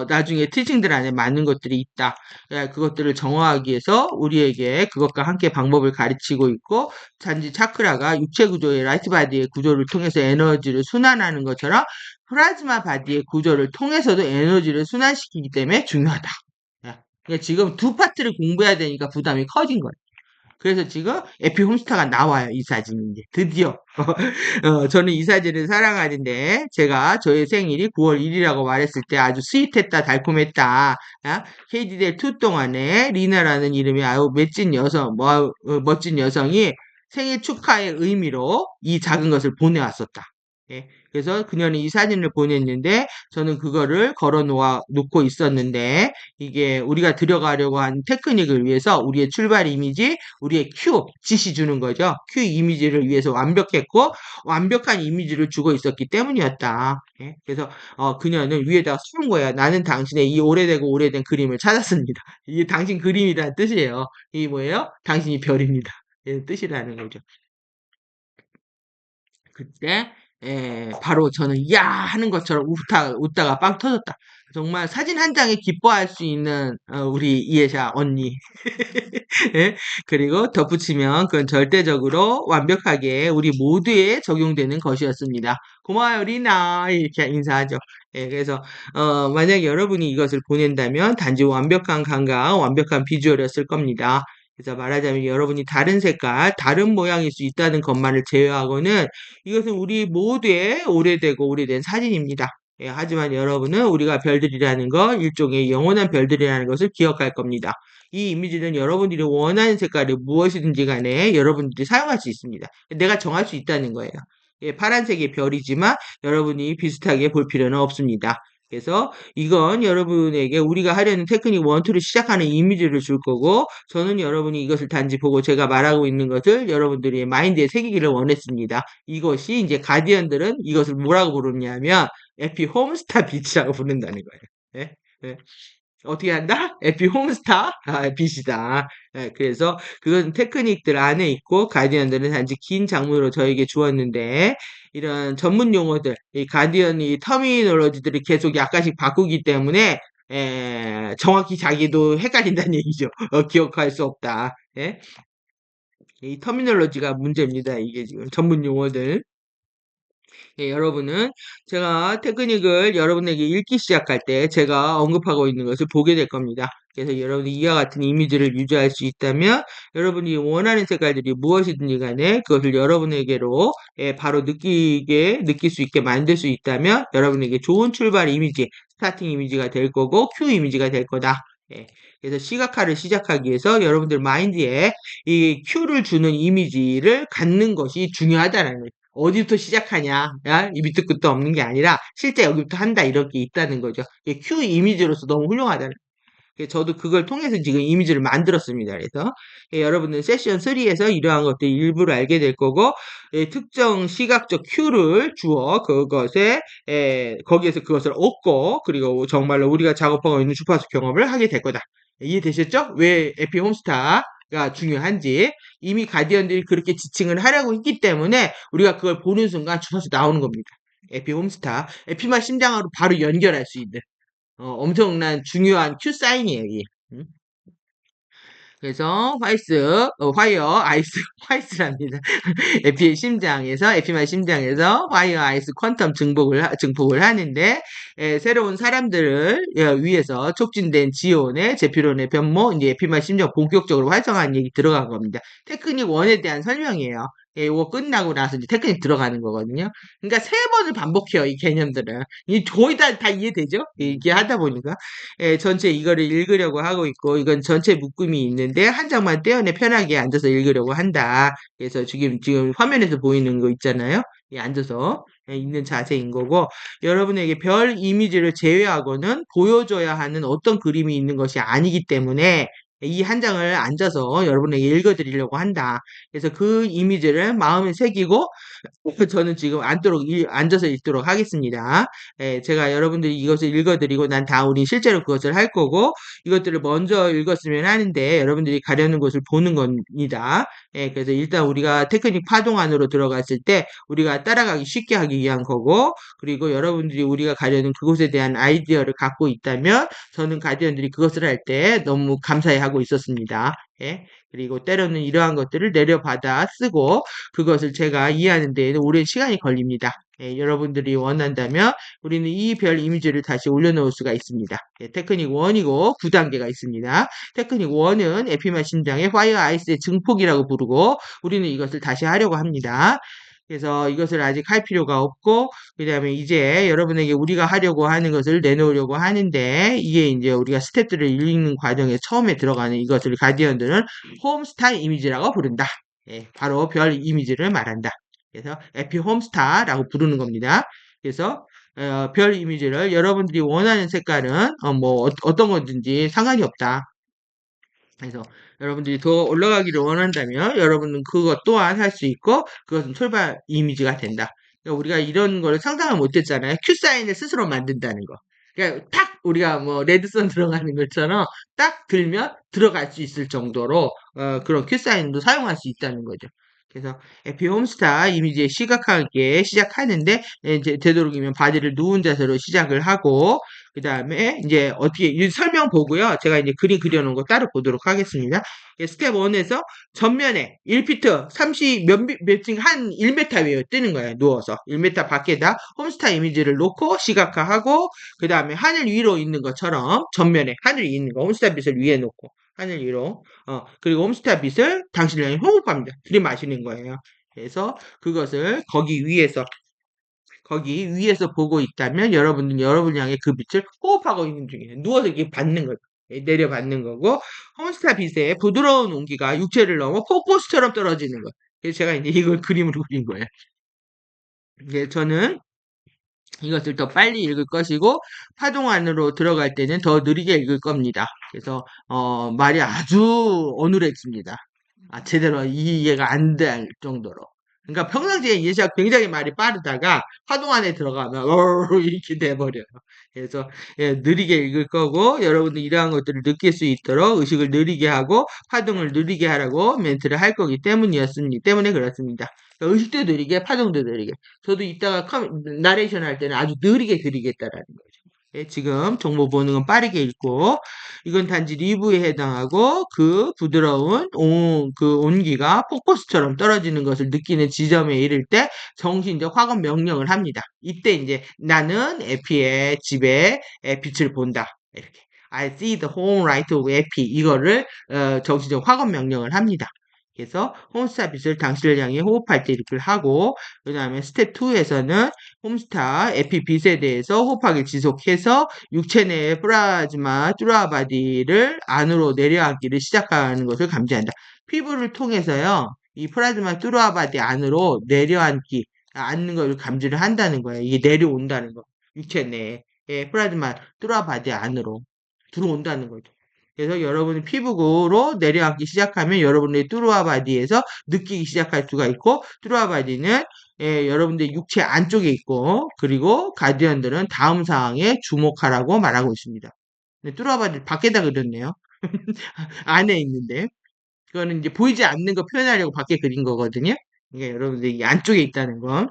나중에 티칭들 안에 맞는 것들이 있다. 그것들을 정화하기 위해서 우리에게 그것과 함께 방법을 가르치고 있고, 단지 차크라가 육체 구조의 라이트 바디의 구조를 통해서 에너지를 순환하는 것처럼 플라즈마 바디의 구조를 통해서도 에너지를 순환시키기 때문에 중요하다. 그러니까 지금 두 파트를 공부해야 되니까 부담이 커진 거예요. 그래서 지금 에피 홈스타가 나와요. 이 사진이 이제 드디어. 저는 이 사진을 사랑하는데 제가 저의 생일이 9월 1일이라고 말했을 때 아주 스윗했다, 달콤했다. KDDL2 동안에 리나라는 이름의 아주 멋진 여성, 멋진 여성이 생일 축하의 의미로 이 작은 것을 보내왔었다. 예, 그래서 그녀는 이 사진을 보냈는데 저는 그거를 놓고 있었는데 이게 우리가 들어가려고 한 테크닉을 위해서 우리의 출발 이미지, 우리의 큐, 지시 주는 거죠. 큐 이미지를 위해서 완벽했고 완벽한 이미지를 주고 있었기 때문이었다. 예, 그래서 그녀는 위에다가 쓰는 거야. 나는 당신의 이 오래되고 오래된 그림을 찾았습니다. 이게 당신 그림이라는 뜻이에요. 이게 뭐예요? 당신이 별입니다. 이런 뜻이라는 거죠. 그때 바로 저는 야 하는 것처럼 웃다가 빵 터졌다. 정말 사진 한 장에 기뻐할 수 있는 우리 이해샤 언니. 예? 그리고 덧붙이면 그건 절대적으로 완벽하게 우리 모두에 적용되는 것이었습니다. 고마워요, 리나. 이렇게 인사하죠. 예, 그래서 만약에 여러분이 이것을 보낸다면 단지 완벽한 감각, 완벽한 비주얼이었을 겁니다. 그래서 말하자면 여러분이 다른 색깔, 다른 모양일 수 있다는 것만을 제외하고는 이것은 우리 모두의 오래되고 오래된 사진입니다. 예, 하지만 여러분은 우리가 별들이라는 것, 일종의 영원한 별들이라는 것을 기억할 겁니다. 이 이미지는 여러분들이 원하는 색깔이 무엇이든지 간에 여러분들이 사용할 수 있습니다. 내가 정할 수 있다는 거예요. 예, 파란색의 별이지만 여러분이 비슷하게 볼 필요는 없습니다. 그래서 이건 여러분에게 우리가 하려는 테크닉 1, 2를 시작하는 이미지를 줄 거고 저는 여러분이 이것을 단지 보고 제가 말하고 있는 것을 여러분들이 마인드에 새기기를 원했습니다. 이것이 이제 가디언들은 이것을 뭐라고 부르냐면 에피 홈스타 빛이라고 부른다는 거예요. 예? 예. 어떻게 한다? 에피 홈스타 빛이다. 예, 그래서 그건 테크닉들 안에 있고 가디언들은 단지 긴 장문으로 저에게 주었는데 이런 전문 용어들, 이 가디언 이 터미놀로지들이 계속 약간씩 바꾸기 때문에 정확히 자기도 헷갈린다는 얘기죠. 기억할 수 없다. 예? 이 터미놀로지가 문제입니다. 이게 지금 전문 용어들. 예, 여러분은 제가 테크닉을 여러분에게 읽기 시작할 때 제가 언급하고 있는 것을 보게 될 겁니다. 그래서 여러분이 이와 같은 이미지를 유지할 수 있다면 여러분이 원하는 색깔들이 무엇이든지 간에 그것을 여러분에게로 바로 느낄 수 있게 만들 수 있다면 여러분에게 좋은 출발 이미지, 스타팅 이미지가 될 거고 큐 이미지가 될 거다. 예, 그래서 시각화를 시작하기 위해서 여러분들 마인드에 이 큐를 주는 이미지를 갖는 것이 중요하다는 거예요. 어디부터 시작하냐? 야, 이 밑도 끝도 없는 게 아니라 실제 여기부터 한다 이렇게 있다는 거죠. 큐 이미지로서 너무 훌륭하다는. 저도 그걸 통해서 지금 이미지를 만들었습니다. 그래서 여러분들 세션 3에서 이러한 것들 일부를 알게 될 거고 특정 시각적 큐를 주어 그것에 거기에서 그것을 얻고 그리고 정말로 우리가 작업하고 있는 주파수 경험을 하게 될 거다. 이해되셨죠? 왜 에피 홈스타가 중요한지 이미 가디언들이 그렇게 지칭을 하려고 했기 때문에 우리가 그걸 보는 순간 주파수 나오는 겁니다. 에피 홈스타, 에피만 심장으로 바로 연결할 수 있는 엄청난 중요한 큐 사인이에요, 이게. 그래서 화이어 아이스 화이스랍니다. 에피의 심장에서 에피만 심장에서 화이어 아이스 퀀텀 증폭을 하는데 새로운 사람들을 위해서 촉진된 지온의 제피론의 변모 이제 에피만 심장 본격적으로 활성화하는 얘기 들어간 겁니다. 테크닉 1에 대한 설명이에요. 이거 끝나고 나서 이제 테크닉 들어가는 거거든요. 그러니까 3번을 반복해요, 이 개념들은. 이 거의 다 이해되죠? 이게 하다 보니까. 전체 이거를 읽으려고 하고 있고, 이건 전체 묶음이 있는데, 한 장만 떼어내 편하게 앉아서 읽으려고 한다. 그래서 지금 화면에서 보이는 거 있잖아요? 앉아서 있는 자세인 거고, 여러분에게 별 이미지를 제외하고는 보여줘야 하는 어떤 그림이 있는 것이 아니기 때문에, 이 한 장을 앉아서 여러분에게 읽어드리려고 한다. 그래서 그 이미지를 마음에 새기고 저는 지금 앉아서 읽도록 하겠습니다. 제가 여러분들이 이것을 읽어드리고 난 다음에 실제로 그것을 할 거고 이것들을 먼저 읽었으면 하는데 여러분들이 가려는 것을 보는 겁니다. 그래서 일단 우리가 테크닉 파동 안으로 들어갔을 때 우리가 따라가기 쉽게 하기 위한 거고 그리고 여러분들이 우리가 가려는 그곳에 대한 아이디어를 갖고 있다면 저는 가디언들이 그것을 할 때 너무 감사해하고 있었습니다. 그리고 때로는 이러한 것들을 내려받아 쓰고 그것을 제가 이해하는 데에는 오랜 시간이 걸립니다. 여러분들이 원한다면 우리는 이 별 이미지를 다시 올려놓을 수가 있습니다. 테크닉 1이고 9단계가 있습니다. 테크닉 1은 에피마 심장의 화이어 아이스의 증폭이라고 부르고 우리는 이것을 다시 하려고 합니다. 그래서 이것을 아직 할 필요가 없고 그 다음에 이제 여러분에게 우리가 하려고 하는 것을 내놓으려고 하는데 이게 이제 우리가 스텝들을 읽는 과정에 처음에 들어가는 이것을 가디언들은 홈스타 이미지라고 부른다. 바로 별 이미지를 말한다. 그래서 에피 홈스타라고 부르는 겁니다. 그래서 별 이미지를 여러분들이 원하는 색깔은 뭐 어떤 거든지 상관이 없다. 그래서 여러분들이 더 올라가기를 원한다면 여러분은 그것 또한 할 수 있고 그것은 출발 이미지가 된다. 그러니까 우리가 이런 거를 상상을 못했잖아요. 큐 사인을 스스로 만든다는 거. 그러니까 탁 우리가 뭐 레드선 들어가는 것처럼 딱 들면 들어갈 수 있을 정도로 그런 큐 사인도 사용할 수 있다는 거죠. 그래서 에피 홈스타 이미지에 시각하게 시작하는데 이제 되도록이면 바디를 누운 자세로 시작을 하고 그 다음에 이제 어떻게 이 설명 보고요. 제가 이제 그림 그려놓은 거 따로 보도록 하겠습니다. 스텝 1에서 전면에 1피트 30 몇층 한 1m 위에 뜨는 거예요. 누워서 1m 밖에다 홈스타 이미지를 놓고 시각화하고 그 다음에 하늘 위로 있는 것처럼 전면에 하늘이 있는 거 홈스타 빛을 위에 놓고 하늘 위로 그리고 홈스타 빛을 당신을 향해 호흡합니다. 들이마시는 거예요. 그래서 그것을 거기 위에서 보고 있다면 여러분은 여러분 향해 그 빛을 호흡하고 있는 중이에요. 누워서 이렇게 받는 거죠. 내려받는 거고 홈스타 빛의 부드러운 온기가 육체를 넘어 폭포수처럼 떨어지는 거. 그래서 제가 이제 이걸 그림으로 그린 거예요. 이제 저는 이것을 더 빨리 읽을 것이고 파동 안으로 들어갈 때는 더 느리게 읽을 겁니다. 그래서 말이 아주 어눌해집니다. 제대로 이해가 안 될 정도로. 그러니까 평상시에 예시가 굉장히 말이 빠르다가 파동 안에 들어가면 이렇게 돼버려요. 그래서 느리게 읽을 거고 여러분들 이러한 것들을 느낄 수 있도록 의식을 느리게 하고 파동을 느리게 하라고 멘트를 할 거기 때문에 그렇습니다. 그러니까 의식도 느리게 파동도 느리게. 저도 이따가 나레이션 할 때는 아주 느리게 그리겠다라는 거죠. 지금 정보 보는 건 빠르게 읽고 이건 단지 리뷰에 해당하고 그 부드러운 그 온기가 폭포수처럼 떨어지는 것을 느끼는 지점에 이를 때 정신적 확언 명령을 합니다. 이때 이제 나는 에피의 집에 빛을 본다. 이렇게 I see the home light of 에피 이거를 정신적 확언 명령을 합니다. 그래서 홈스타 빛을 당신을 향해 호흡할 때 이렇게 하고 그 다음에 스텝 2에서는 홈스타 에피 빛에 대해서 호흡하기 지속해서 육체 내의 플라즈마 뚜라바디를 안으로 내려앉기를 시작하는 것을 감지한다. 피부를 통해서요. 이 플라즈마 뚜라바디 안으로 앉는 걸 감지를 한다는 거예요. 이게 내려온다는 거. 육체 내에 플라즈마 뚜라바디 안으로 들어온다는 거죠. 그래서 여러분이 피부로 내려앉기 시작하면 여러분의 뚜루아바디에서 느끼기 시작할 수가 있고 뚜루아바디는 여러분들 육체 안쪽에 있고 그리고 가디언들은 다음 사항에 주목하라고 말하고 있습니다. 뚜루아바디 밖에다 그렸네요. 안에 있는데 그거는 이제 보이지 않는 거 표현하려고 밖에 그린 거거든요. 그러니까 여러분들이 안쪽에 있다는 거.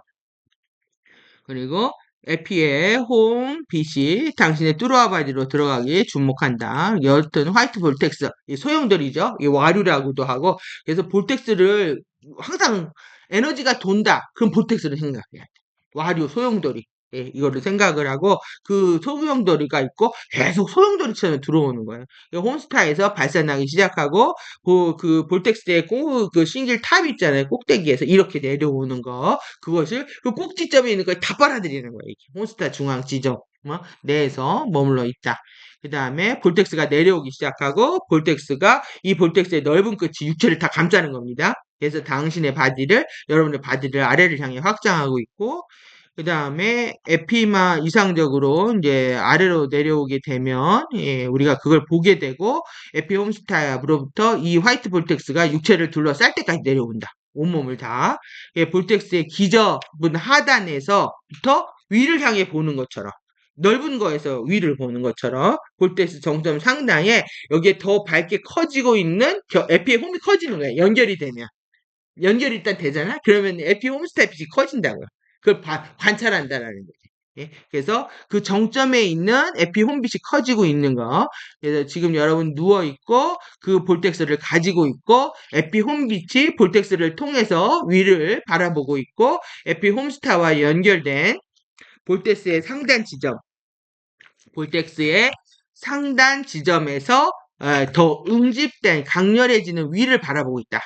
그리고 에피의 홈 빛이 당신의 뚜루아바디로 들어가기에 주목한다. 여튼 화이트 볼텍스 소용돌이죠. 이 와류라고도 하고 그래서 볼텍스를 항상 에너지가 돈다. 그럼 볼텍스를 생각해야 돼. 와류 소용돌이 이거를 생각을 하고 그 소용돌이가 있고 계속 소용돌이처럼 들어오는 거예요. 홈스타에서 발산하기 시작하고 그 볼텍스의 그 싱글 탑 있잖아요. 꼭대기에서 이렇게 내려오는 거 그것을 그 꼭지점에 있는 걸 다 빨아들이는 거예요. 홈스타 중앙 지점 내에서 머물러 있다. 그 다음에 볼텍스가 내려오기 시작하고 이 볼텍스의 넓은 끝이 육체를 다 감싸는 겁니다. 그래서 여러분의 바디를 아래를 향해 확장하고 있고 그 다음에 에피만 이상적으로 이제 아래로 내려오게 되면 우리가 그걸 보게 되고 에피 홈스타브로부터 이 화이트 볼텍스가 육체를 둘러쌀 때까지 내려온다. 온몸을 다. 볼텍스의 기저분 하단에서부터 위를 향해 보는 것처럼 넓은 거에서 위를 보는 것처럼 볼텍스 정점 상단에 여기에 더 밝게 커지고 있는 에피의 홈이 커지는 거예요. 연결이 일단 되잖아? 그러면 에피 홈스타 빛이 커진다고요. 그걸 관찰한다라는 거지. 그래서 그 정점에 있는 에피 홈빛이 커지고 있는 거. 그래서 지금 여러분 누워있고 그 볼텍스를 가지고 있고 에피 홈빛이 볼텍스를 통해서 위를 바라보고 있고 에피 홈스타와 연결된 볼텍스의 상단 지점에서 더 응집된 강렬해지는 위를 바라보고 있다.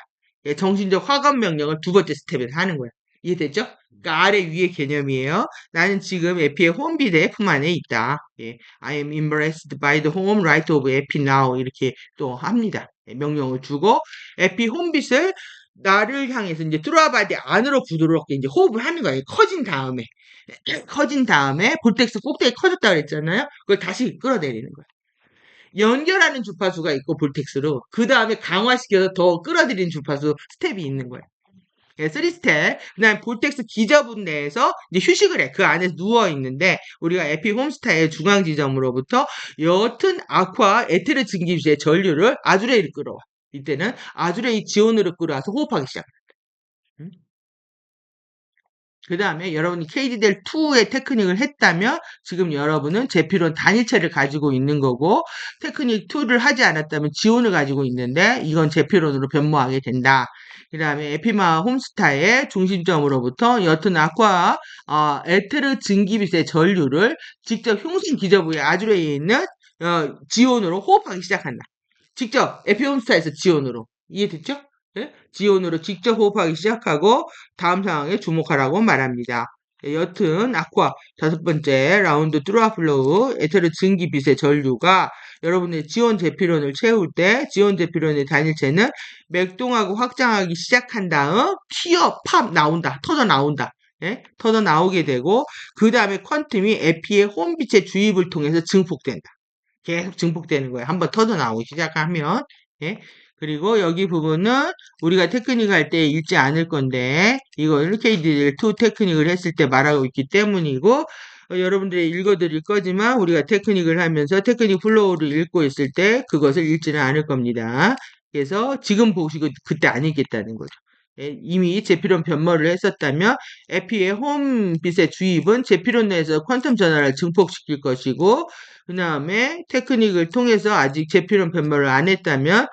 정신적 화감 명령을 두 번째 스텝에서 하는 거야. 이해됐죠? 그러니까 아래 위의 개념이에요. 나는 지금 에피의 홈빛의 품 안에 있다. I am embraced by the home right of 에피 now 이렇게 또 합니다. 명령을 주고 에피 홈빛을 나를 향해서 이제 뚜라바디 안으로 부드럽게 이제 호흡을 하는 거예요. 커진 다음에 볼텍스 꼭대기 커졌다 그랬잖아요. 그걸 다시 끌어내리는 거예요. 연결하는 주파수가 있고 볼텍스로 그 다음에 강화시켜서 더 끌어들이는 주파수 스텝이 있는 거예요. 3스텝. 그 다음에 볼텍스 기저분 내에서 이제 휴식을 해. 그 안에서 누워있는데, 우리가 에피 홈스타의 중앙 지점으로부터 옅은 아쿠아 에테르 증기주의 전류를 아주레이를 끌어와. 이때는 아주레이 지온으로 끌어와서 호흡하기 시작합니다. 그 다음에 여러분이 KDDL2의 테크닉을 했다면 지금 여러분은 제피론 단일체를 가지고 있는 거고, 테크닉 2를 하지 않았다면 지온을 가지고 있는데 이건 제피론으로 변모하게 된다. 그 다음에 에피마 홈스타의 중심점으로부터 옅은 아쿠아 에테르 증기빛의 전류를 직접 흉신 기저부의 아주레이에 있는 지온으로 호흡하기 시작한다. 직접 에피 홈스타에서 지온으로. 이해됐죠? 예? 지온으로 직접 호흡하기 시작하고 다음 상황에 주목하라고 말합니다. 예, 여튼 아쿠아 다섯 번째 라운드 뚜루아플로우 에테르 증기빛의 전류가 여러분의 지온 제피론을 채울 때 지온 제피론의 단일체는 맥동하고 확장하기 시작한 다음 팝 나온다. 터져 나온다. 예? 터져 나오게 되고 그 다음에 퀀텀이 에피의 홈빛의 주입을 통해서 증폭된다. 계속 증폭되는 거예요. 한번 터져 나오기 시작하면. 예? 그리고 여기 부분은 우리가 테크닉 할 때 읽지 않을 건데 이거는 KDDL2 테크닉을 했을 때 말하고 있기 때문이고 여러분들이 읽어드릴 거지만 우리가 테크닉을 하면서 테크닉 플로우를 읽고 있을 때 그것을 읽지는 않을 겁니다. 그래서 지금 보시고 그때 안 읽겠다는 거죠. 예, 이미 제피론 변모를 했었다면 에피의 홈빛의 주입은 제피론 내에서 퀀텀 전하를 증폭시킬 것이고 그 다음에 테크닉을 통해서 아직 제피론 변모를 안 했다면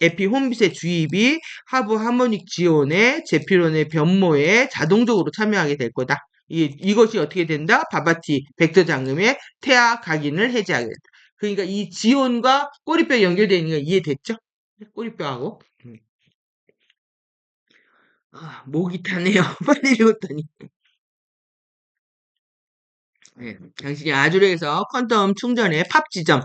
에피 홈빛의 주입이 하부 하모닉 지온의 제피론의 변모에 자동적으로 참여하게 될 거다. 이것이 어떻게 된다? 바바티 벡터 잠금의 태아 각인을 해제하게 된다. 그러니까 이 지온과 꼬리뼈 연결되어 있는 거 이해됐죠? 꼬리뼈하고. 목이 타네요. 빨리 읽었더니. 네, 당신이 아주레에서 퀀텀 충전의 팝 지점,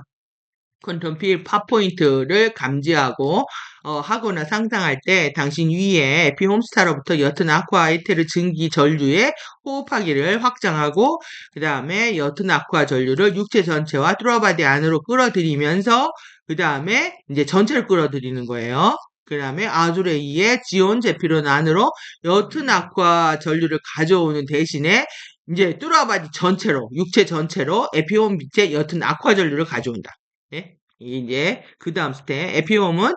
퀀텀 필 팝 포인트를 감지하고 하거나 상상할 때 당신 위에 에피 홈스타로부터 옅은 아쿠아 에테르 증기 전류의 호흡하기를 확장하고 그 다음에 옅은 아쿠아 전류를 육체 전체와 뚜러바디 안으로 끌어들이면서 그 다음에 이제 전체를 끌어들이는 거예요. 그 다음에 아주레이의 지온 제피론 안으로 옅은 아쿠아 전류를 가져오는 대신에 이제 뚜라바디 전체로 육체 전체로 에피홈 밑에 옅은 아쿠아 전류를 가져온다. 예? 이제 그 다음 스텝 에피홈은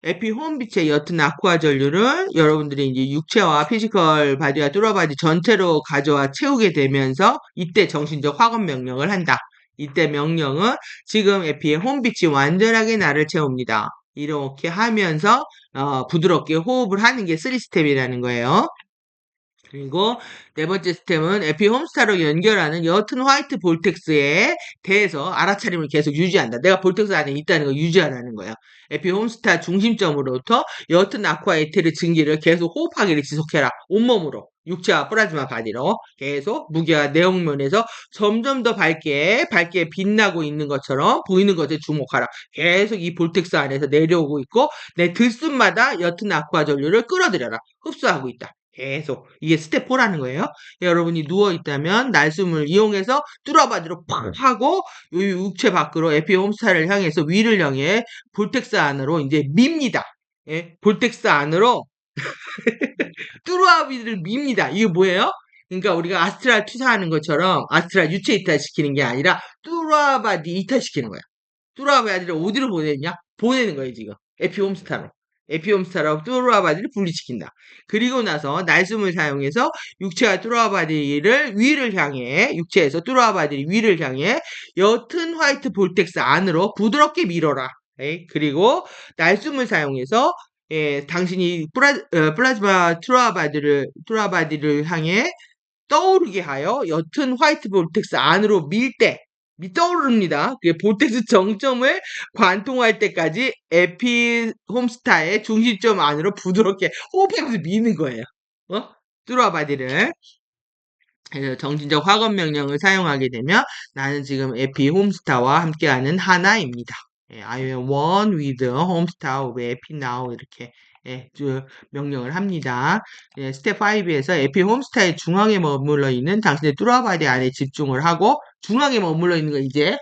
에피홈 빛의 옅은 아쿠아 전류를 여러분들이 이제 육체와 피지컬 바디와 뚜라바디 전체로 가져와 채우게 되면서 이때 정신적 확원 명령을 한다. 이때 명령은 지금 에피의 홈빛이 완전하게 나를 채웁니다. 이렇게 하면서 부드럽게 호흡을 하는 게 3스텝이라는 거예요. 그리고 네 번째 스텝은 에피 홈스타로 연결하는 옅은 화이트 볼텍스에 대해서 알아차림을 계속 유지한다. 내가 볼텍스 안에 있다는 걸 유지하라는 거야. 에피 홈스타 중심점으로부터 옅은 아쿠아 에테르 증기를 계속 호흡하기를 지속해라. 온몸으로. 육체와 플라즈마 바디로 계속 무게와 내용면에서 점점 더 밝게 빛나고 있는 것처럼 보이는 것에 주목하라. 계속 이 볼텍스 안에서 내려오고 있고 내 들숨마다 옅은 아쿠아 전류를 끌어들여라. 흡수하고 있다. 계속 이게 스텝 4라는 거예요. 여러분이 누워 있다면 날숨을 이용해서 뚜러바디로 팍 하고 이 육체 밖으로 에피홈스타를 향해서 위를 향해 볼텍스 안으로 이제 밉니다. 예? 볼텍스 안으로 뚜루아비를 밉니다. 이게 뭐예요? 그러니까 우리가 아스트랄 투사하는 것처럼 아스트랄 유체 이탈시키는 게 아니라 뚜루아바디 이탈시키는 거야. 뚜루아바디를 어디로 보내냐? 보내는 거예요, 지금. 에피홈스타로. 에피홈스타로 뚜루아바디를 분리시킨다. 그리고 나서 날숨을 사용해서 육체와 뚜루아바디를 위를 향해, 육체에서 뚜루아바디를 위를 향해 옅은 화이트 볼텍스 안으로 부드럽게 밀어라. 그리고 날숨을 사용해서 당신이 플라즈마 뚜루아바디를 향해 떠오르게 하여 옅은 화이트 볼텍스 안으로 밀 때, 떠오릅니다. 그게 볼텍스 정점을 관통할 때까지 에피 홈스타의 중심점 안으로 부드럽게 호흡하면서 미는 거예요. 뚜루아바디를. 그래서 정신적 확언 명령을 사용하게 되면 나는 지금 에피 홈스타와 함께하는 하나입니다. I am one with homestar of epi now 이렇게 명령을 합니다. 스텝 5에서 에피 홈스타의 중앙에 머물러 있는 당신의 뚜라바디 안에 집중을 하고 중앙에 머물러 있는 거 이제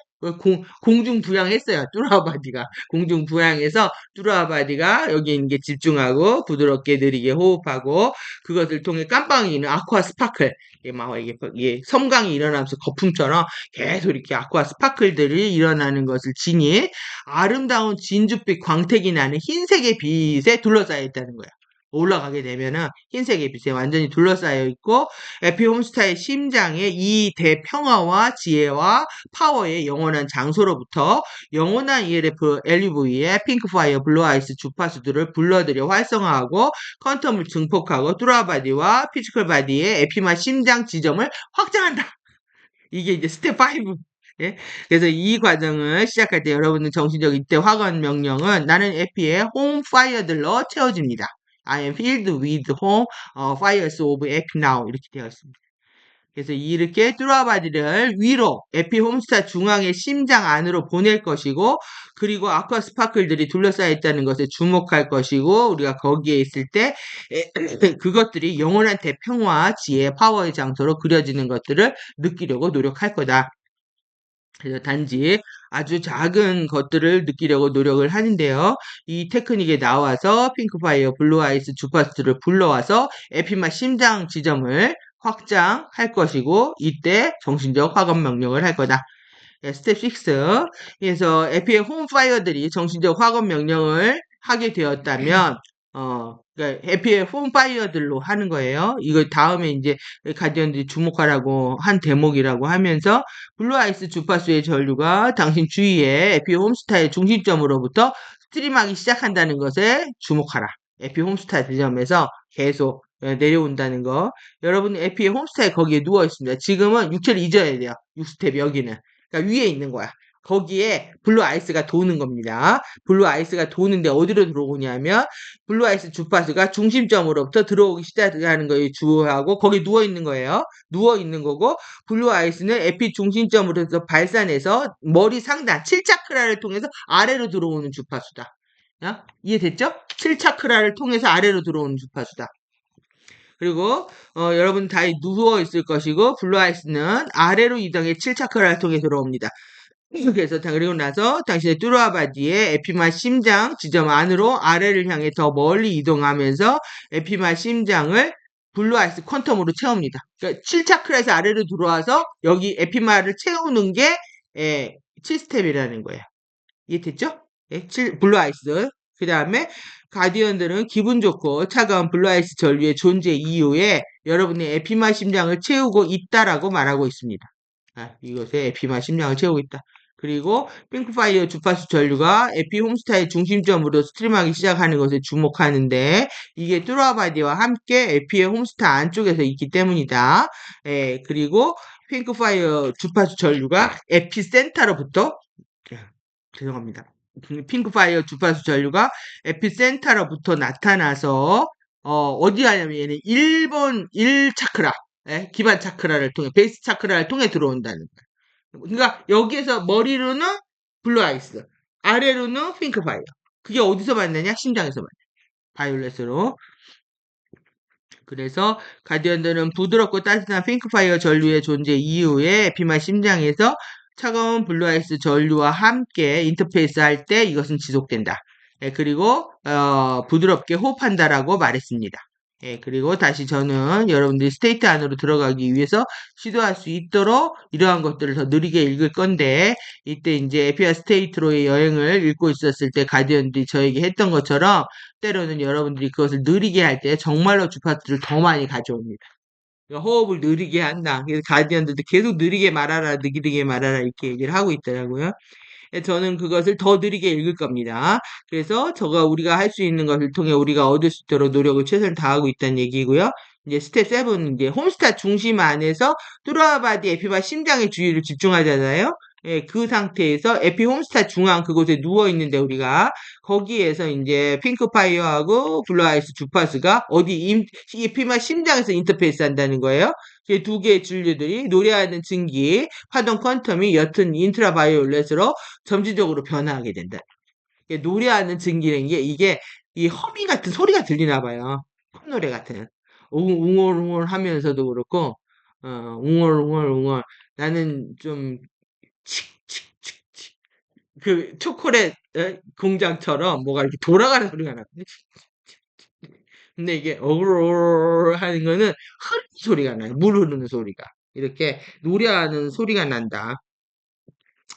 공중 부양했어요. 뚜라바디가 공중 부양해서 뚜라바디가 여기 있는 게 집중하고 부드럽게 느리게 호흡하고 그것을 통해 깜빵이는 아쿠아 스파클 이게 섬광이 일어나면서 거품처럼 계속 이렇게 아쿠아 스파클들이 일어나는 것을 지니 아름다운 진주빛 광택이 나는 흰색의 빛에 둘러싸여 있다는 거예요. 올라가게 되면은 흰색의 빛에 완전히 둘러싸여 있고 에피 홈스타의 심장에 이 대평화와 지혜와 파워의 영원한 장소로부터 영원한 ELF, LUV의 핑크파이어, 블루아이스 주파수들을 불러들여 활성화하고 퀀텀을 증폭하고 뚜라바디와 피지컬바디의 에피마 심장 지점을 확장한다. 이게 이제 스텝 5. 예? 그래서 이 과정을 시작할 때 여러분은 정신적 이때 확언 명령은 나는 에피의 홈 파이어들로 채워집니다. I am filled with home fires of epi now 이렇게 되어 있습니다. 그래서 이렇게 뚜라바디를 위로 에피 홈스타 중앙의 심장 안으로 보낼 것이고 그리고 아쿠아 스파클들이 둘러싸여 있다는 것에 주목할 것이고 우리가 거기에 있을 때 그것들이 영원한 대평화, 지혜, 파워의 장소로 그려지는 것들을 느끼려고 노력할 거다. 그래서 단지 아주 작은 것들을 느끼려고 노력을 하는데요. 이 테크닉에 나와서 핑크파이어, 블루아이스 주파수들을 불러와서 에피마 심장 지점을 확장할 것이고 이때 정신적 확언 명령을 할 거다. 스텝 6. 그래서 에피의 홈파이어들이 정신적 확언 명령을 하게 되었다면 그러니까 에피의 홈파이어들로 하는 거예요. 이거 다음에 이제 가디언들이 주목하라고 한 대목이라고 하면서 블루아이스 주파수의 전류가 당신 주위에 에피 홈스타의 중심점으로부터 스트림하기 시작한다는 것에 주목하라. 에피 홈스타 지점에서 계속 내려온다는 거. 여러분 에피의 홈스타에 거기에 누워 있습니다. 지금은 육체를 잊어야 돼요. 6스텝 여기는. 그러니까 위에 있는 거야. 거기에 블루 아이스가 도는 겁니다. 블루 아이스가 도는데 어디로 들어오냐면 블루 아이스 주파수가 중심점으로부터 들어오기 시작하는 거에 주하고 거기 누워 있는 거예요. 누워 있는 거고 블루 아이스는 에피 중심점으로서 발산해서 머리 상단 7차크라를 통해서 아래로 들어오는 주파수다. 이해됐죠? 7차크라를 통해서 아래로 들어오는 주파수다. 그리고 여러분 다 누워 있을 것이고 블루 아이스는 아래로 이동해 7차크라를 통해 들어옵니다. 그래서 그리고 나서 당신의 뚜라바디의 에피마 심장 지점 안으로 아래를 향해 더 멀리 이동하면서 에피마 심장을 블루아이스 퀀텀으로 채웁니다. 그러니까 7차크라에서 아래로 들어와서 여기 에피마를 채우는 게 7스텝이라는 거예요. 이해됐죠? 블루아이스. 그 다음에 가디언들은 기분 좋고 차가운 블루아이스 전류의 존재 이후에 여러분의 에피마 심장을 채우고 있다라고 말하고 있습니다. 이것에 에피마 심장을 채우고 있다. 그리고 핑크파이어 주파수 전류가 에피 홈스타의 중심점으로 스트림하기 시작하는 것에 주목하는데 이게 뚜라바디와 함께 에피의 홈스타 안쪽에서 있기 때문이다. 그리고 핑크파이어 주파수 전류가 에피센터로부터 죄송합니다. 핑크파이어 주파수 전류가 에피센터로부터 나타나서 어디 하냐면 얘는 1번 1차크라 기반 차크라를 통해 베이스 차크라를 통해 들어온다는 거예요. 그러니까 여기에서 머리로는 블루아이스 아래로는 핑크파이어 그게 어디서 만나냐? 심장에서 만나요. 바이올렛으로. 그래서 가디언들은 부드럽고 따뜻한 핑크파이어 전류의 존재 이후에 에피마 심장에서 차가운 블루아이스 전류와 함께 인터페이스 할 때 이것은 지속된다. 그리고 부드럽게 호흡한다라고 말했습니다. 그리고 다시 저는 여러분들이 스테이트 안으로 들어가기 위해서 시도할 수 있도록 이러한 것들을 더 느리게 읽을 건데 이때 이제 에피아 스테이트로의 여행을 읽고 있었을 때 가디언들이 저에게 했던 것처럼 때로는 여러분들이 그것을 느리게 할 때 정말로 주파수를 더 많이 가져옵니다. 호흡을 느리게 한다. 그래서 가디언들도 계속 느리게 말하라, 느리게 말하라 이렇게 얘기를 하고 있더라고요. 저는 그것을 더 느리게 읽을 겁니다. 그래서 우리가 할 수 있는 것을 통해 우리가 얻을 수 있도록 노력을 최선을 다하고 있다는 얘기고요. 이제 스텝 7, 이제 홈스타 중심 안에서 뚜라바디 에피마 심장의 주위를 집중하잖아요. 그 상태에서 에피 홈스타 중앙 그곳에 누워 있는데 우리가 거기에서 이제 핑크파이어하고 블루아이스 주파수가 어디 에피마 심장에서 인터페이스 한다는 거예요. 이 두 개의 전류들이 노래하는 증기, 파동 퀀텀이 옅은 인트라바이올렛으로 점진적으로 변화하게 된다. 노래하는 증기라는 게 이게 이 허밍 같은 소리가 들리나 봐요. 콧노래 같은. 웅얼웅얼 하면서도 그렇고, 웅얼웅얼. 나는 좀, 칙칙칙칙. 그 초콜릿 공장처럼 뭐가 이렇게 돌아가는 소리가 나거든요. 근데 이게 어그로 하는 거는 흐르는 소리가 나요. 물 흐르는 소리가. 이렇게 노래하는 소리가 난다.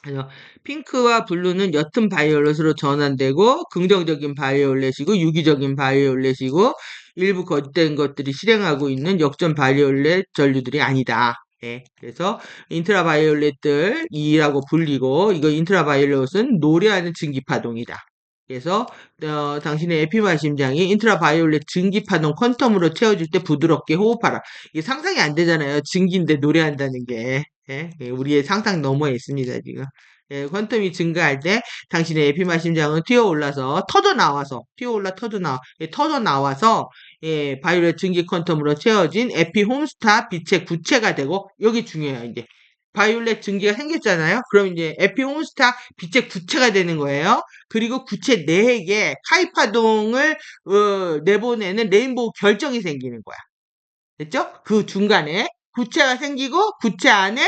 그래서 핑크와 블루는 옅은 바이올렛으로 전환되고 긍정적인 바이올렛이고 유기적인 바이올렛이고 일부 거짓된 것들이 실행하고 있는 역전 바이올렛 전류들이 아니다. 예, 그래서 인트라바이올렛들이라고 불리고 이거 인트라바이올렛은 노래하는 증기파동이다. 그래서 당신의 에피마 심장이 인트라바이올렛 증기파동 퀀텀으로 채워질 때 부드럽게 호흡하라. 이게 상상이 안 되잖아요. 증기인데 노래한다는 게. 예? 예, 우리의 상상 너머에 있습니다, 지금. 예, 퀀텀이 증가할 때 당신의 에피마 심장은 튀어올라서 터져 나와서 예, 바이올렛 증기 퀀텀으로 채워진 에피홈스타 빛의 구체가 되고 여기 중요해요, 이제. 바이올렛 증기가 생겼잖아요. 그럼 이제 에피홈스타 빛의 구체가 되는 거예요. 그리고 구체 내에게 카이 파동을 내보내는 레인보우 결정이 생기는 거야. 됐죠? 그 중간에 구체가 생기고 구체 안에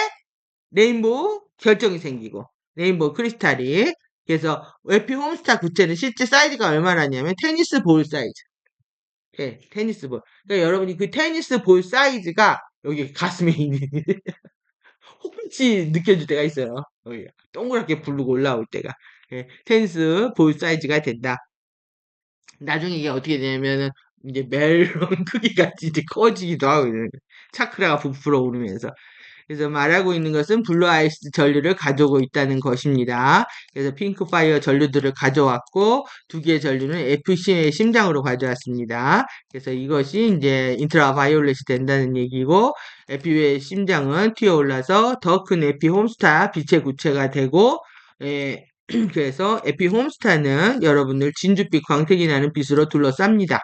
레인보우 결정이 생기고 레인보우 크리스탈이 그래서 에피 홈스타 구체는 실제 사이즈가 얼마나냐면 테니스 볼 사이즈. 예, 테니스 볼. 그러니까 여러분이 그 테니스 볼 사이즈가 여기 가슴에 있는 혹시 느껴질 때가 있어요. 여기 동그랗게 부르고 올라올 때가. 예, 테니스 볼 사이즈가 된다. 나중에 이게 어떻게 되냐면은 이제 멜론 크기같이 이제 커지기도 하고 차크라가 부풀어 오르면서 그래서 말하고 있는 것은 블루 아이스 전류를 가져오고 있다는 것입니다. 그래서 핑크 파이어 전류들을 가져왔고 두 개의 전류는 FC의 심장으로 가져왔습니다. 그래서 이것이 이제 인트라 바이올렛이 된다는 얘기고 에피의 심장은 튀어올라서 더 큰 에피 홈스타 빛의 구체가 되고 예, 그래서 에피 홈스타는 여러분들 진주빛 광택이 나는 빛으로 둘러쌉니다.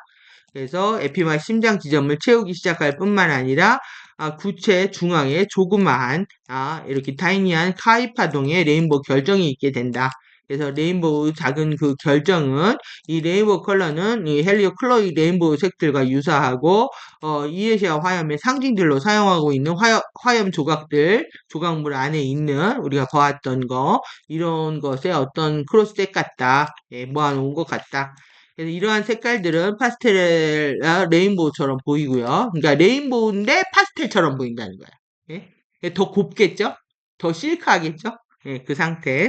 그래서 에피마 심장 지점을 채우기 시작할 뿐만 아니라 구체 중앙에 조그마한 이렇게 타이니한 카이 파동의 레인보우 결정이 있게 된다. 그래서 레인보우 작은 그 결정은 이 레인보우 컬러는 이 헬리오 클로이 레인보우 색들과 유사하고 이에시아 화염의 상징들로 사용하고 있는 화염 조각들 조각물 안에 있는 우리가 보았던 거 이런 것의 어떤 크로스색 같다. 예, 모아놓은 것 같다. 그래서 이러한 색깔들은 파스텔, 레인보우처럼 보이고요. 그러니까 레인보우인데 파스텔처럼 보인다는 거예요. 예? 더 곱겠죠? 더 실크하겠죠? 예, 그 상태.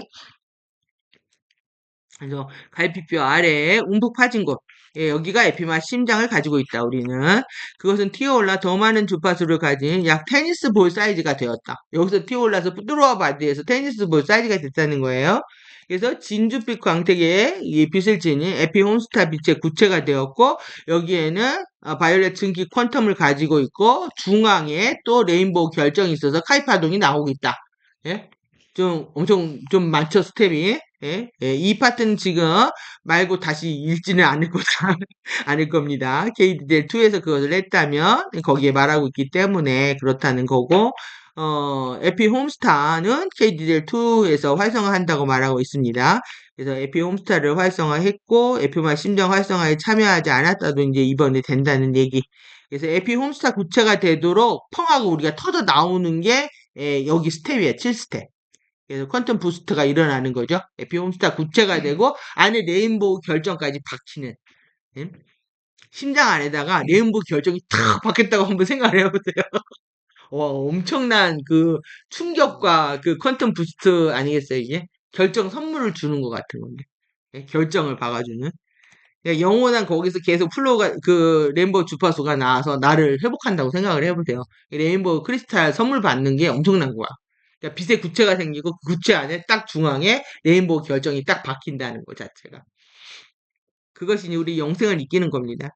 그래서 갈비뼈 아래에 움푹 파진 곳. 예, 여기가 에피마 심장을 가지고 있다, 우리는. 그것은 튀어올라 더 많은 주파수를 가진 약 테니스 볼 사이즈가 되었다. 여기서 튀어올라서 부드러워 바디에서 테니스 볼 사이즈가 됐다는 거예요. 그래서 진주빛 광택에 이 빛을 지닌 에피홈스타 빛의 구체가 되었고, 여기에는 바이올렛 증기 퀀텀을 가지고 있고, 중앙에 또 레인보우 결정이 있어서 카이 파동이 나오고 있다. 예? 좀 엄청 좀 많죠, 스텝이. 예? 예, 이 파트는 지금 말고 다시 읽지는 않을 거다. 않을 겁니다. KDDL2에서 그것을 했다면 거기에 말하고 있기 때문에 그렇다는 거고 에피 홈스타는 KDDL2에서 활성화한다고 말하고 있습니다. 그래서 에피 홈스타를 활성화했고 에피마 심정 활성화에 참여하지 않았다도 이제 이번에 된다는 얘기. 그래서 에피 홈스타 구체가 되도록 펑하고 우리가 터져 나오는 게 여기 스텝이에요. 7스텝. 그래서 퀀텀 부스트가 일어나는 거죠. 에피홈스타 구체가 되고 안에 레인보우 결정까지 박히는 심장 안에다가 레인보우 결정이 탁 박혔다고 한번 생각을 해보세요. 와, 엄청난 그 충격과 그 퀀텀 부스트 아니겠어요, 이게? 결정 선물을 주는 것 같은 건데. 결정을 박아주는. 영원한 거기서 계속 플로우가 그 레인보우 주파수가 나와서 나를 회복한다고 생각을 해보세요. 레인보우 크리스탈 선물 받는 게 엄청난 거야. 그러니까 빛의 구체가 생기고 그 구체 안에 딱 중앙에 레인보우 결정이 딱 박힌다는 것 자체가. 그것이 우리 영생을 이기는 겁니다.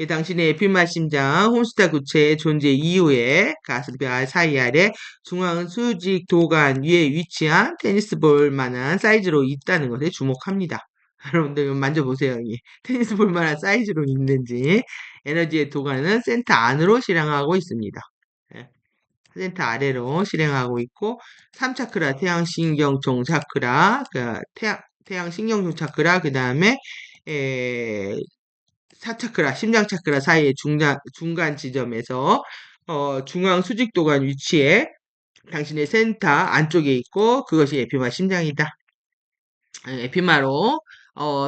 당신의 에피마 심장 홈스타 구체의 존재 이후에 가슴뼈 사이 아래 중앙 수직 도관 위에 위치한 테니스볼 만한 사이즈로 있다는 것에 주목합니다. 여러분들 만져보세요. 테니스볼 만한 사이즈로 있는지 에너지의 도관은 센터 안으로 실행하고 있습니다. 예. 센터 아래로 실행하고 있고 3차크라 태양신경종 차크라 태양신경종 차크라 그 다음에 4차크라 심장차크라 사이의 중간 지점에서 중앙 수직도관 위치에 당신의 센터 안쪽에 있고 그것이 에피마 심장이다. 에피마로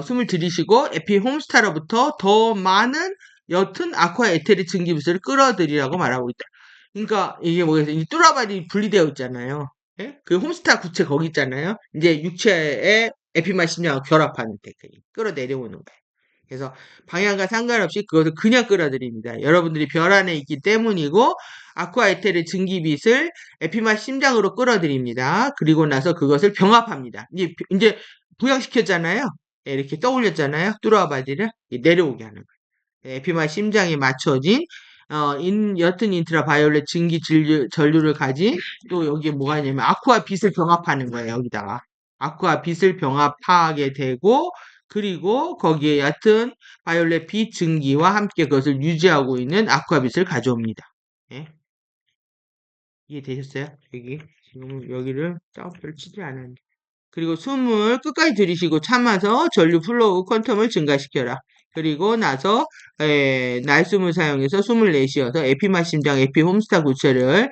숨을 들이쉬고 에피 홈스타로부터 더 많은 옅은 아쿠아 에테리 증기부스를 끌어들이라고 말하고 있다. 그러니까 이게 뭐겠어요? 이 뚜라발이 분리되어 있잖아요. 예? 그 홈스타 구체 거기 있잖아요. 이제 육체에 에피마 심장을 결합하는 테크닉 끌어내려오는 거예요. 그래서 방향과 상관없이 그것을 그냥 끌어들입니다. 여러분들이 별 안에 있기 때문이고 아쿠아 에테르 증기빛을 에피마 심장으로 끌어들입니다. 그리고 나서 그것을 병합합니다. 이제 부양시켰잖아요. 예, 이렇게 떠올렸잖아요. 뚜라바디를 내려오게 하는 거예요. 에피마 심장에 맞춰진 옅은 인트라 바이올렛 증기 전류를 가진 또 여기에 뭐가 있냐면 아쿠아 빛을 병합하는 거예요. 여기다가 아쿠아 빛을 병합하게 되고 그리고 거기에 옅은 바이올렛 빛 증기와 함께 그것을 유지하고 있는 아쿠아 빛을 가져옵니다. 예? 이해되셨어요? 지금 여기를 점프를 치지 않았는데 그리고 숨을 끝까지 들이쉬고 참아서 전류 플로우 퀀텀을 증가시켜라. 그리고 나서 날숨을 사용해서 숨을 내쉬어서 에피마 심장, 에피 홈스타 구체를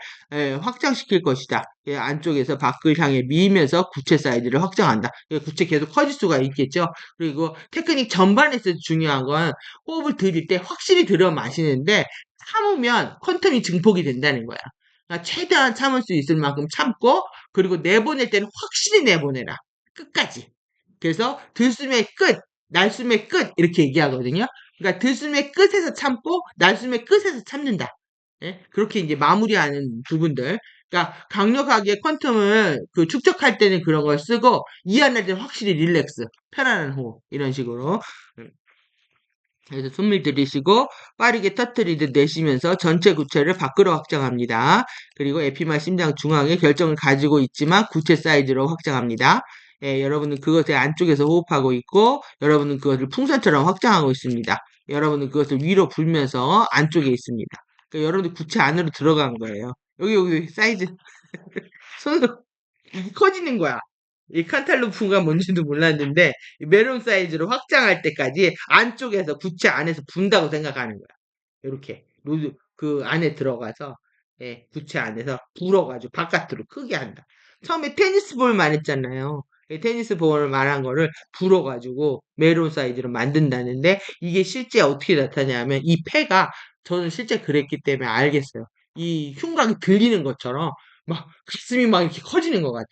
확장시킬 것이다. 안쪽에서 밖을 향해 밀면서 구체 사이즈를 확장한다. 구체 계속 커질 수가 있겠죠. 그리고 테크닉 전반에서 중요한 건 호흡을 들일 때 확실히 들여 마시는데 참으면 퀀텀이 증폭이 된다는 거야. 그러니까 최대한 참을 수 있을 만큼 참고 그리고 내보낼 때는 확실히 내보내라. 끝까지. 그래서 들숨의 끝, 날숨의 끝 이렇게 얘기하거든요. 그러니까 들숨의 끝에서 참고 날숨의 끝에서 참는다. 예? 그렇게 이제 마무리하는 부분들. 그러니까 강력하게 퀀텀을 축적할 때는 그런 걸 쓰고 이해할 때는 확실히 릴렉스, 편안한 호흡 이런 식으로. 그래서 숨을 들이쉬고 빠르게 터트리듯 내쉬면서 전체 구체를 밖으로 확장합니다. 그리고 에피마 심장 중앙에 결정을 가지고 있지만 구체 사이즈로 확장합니다. 여러분은 그것의 안쪽에서 호흡하고 있고 여러분은 그것을 풍선처럼 확장하고 있습니다. 여러분은 그것을 위로 불면서 안쪽에 있습니다. 그러니까 여러분들 구체 안으로 들어간 거예요. 여기 사이즈 손으로 커지는 거야. 이 칸탈루프가 뭔지도 몰랐는데 메론 사이즈로 확장할 때까지 안쪽에서 구체 안에서 분다고 생각하는 거야. 이렇게 로드 그 안에 들어가서 구체 안에서 불어가지고 바깥으로 크게 한다. 처음에 테니스 볼만 했잖아요. 테니스 볼을 말한 거를 불어가지고 메론 사이즈로 만든다는데 이게 실제 어떻게 나타나냐면 이 폐가 저는 실제 그랬기 때문에 알겠어요. 이 흉곽이 들리는 것처럼 막 가슴이 막 이렇게 커지는 것 같아.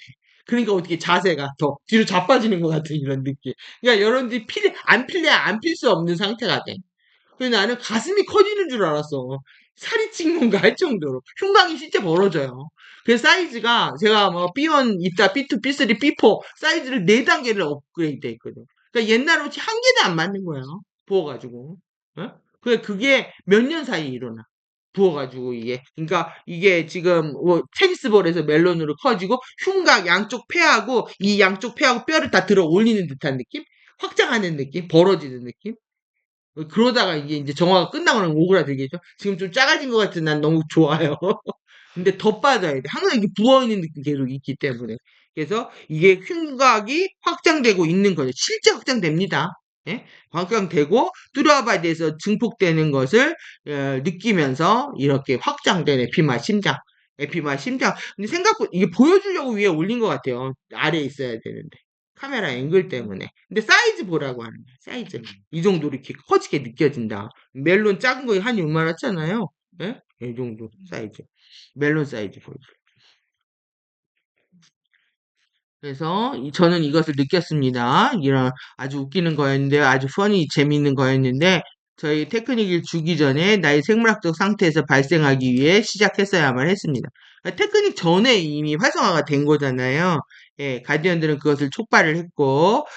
그러니까 어떻게 자세가 더 뒤로 자빠지는 것 같은 이런 느낌. 그러니까 여러분들이 안 필래야 안 필 수 없는 상태가 돼. 그래서 나는 가슴이 커지는 줄 알았어. 살이 찐 건가 할 정도로. 흉곽이 진짜 벌어져요. 그 사이즈가 제가 뭐 B1 있다, B2, B3, B4 사이즈를 4단계를 업그레이드 했거든. 그러니까 옛날로 한 개도 안 맞는 거야. 부어가지고. 어? 그게 몇 년 사이에 일어나. 부어가지고 이게. 그러니까 이게 지금 뭐 테니스볼에서 멜론으로 커지고 흉곽 양쪽 폐하고 이 양쪽 폐하고 뼈를 다 들어 올리는 듯한 느낌? 확장하는 느낌? 벌어지는 느낌? 그러다가 이제 정화가 끝나고는 오그라들겠죠? 지금 좀 작아진 것 같은 난 너무 좋아요. 근데 더 빠져야 돼. 항상 이렇게 부어있는 느낌 계속 있기 때문에. 그래서 이게 흉곽이 확장되고 있는 거죠. 실제 확장됩니다. 예? 확장되고 뚜라바디에서 증폭되는 것을 느끼면서 이렇게 확장된 에피마 심장. 에피마 심장. 근데 생각보다 이게 보여주려고 위에 올린 것 같아요. 아래에 있어야 되는데. 카메라 앵글 때문에. 근데 사이즈 보라고 하는 거야. 사이즈. 이 정도로 이렇게 커지게 느껴진다. 멜론 작은 거 한 요만하잖아요. 예? 이 정도 사이즈. 멜론 사이즈 보여줘. 그래서 저는 이것을 느꼈습니다. 이런 아주 웃기는 거였는데 아주 퍼니 재미있는 거였는데 저희 테크닉을 주기 전에 나의 생물학적 상태에서 발생하기 위해 시작했어야만 했습니다. 그러니까 테크닉 전에 이미 활성화가 된 거잖아요. 예, 가디언들은 그것을 촉발을 했고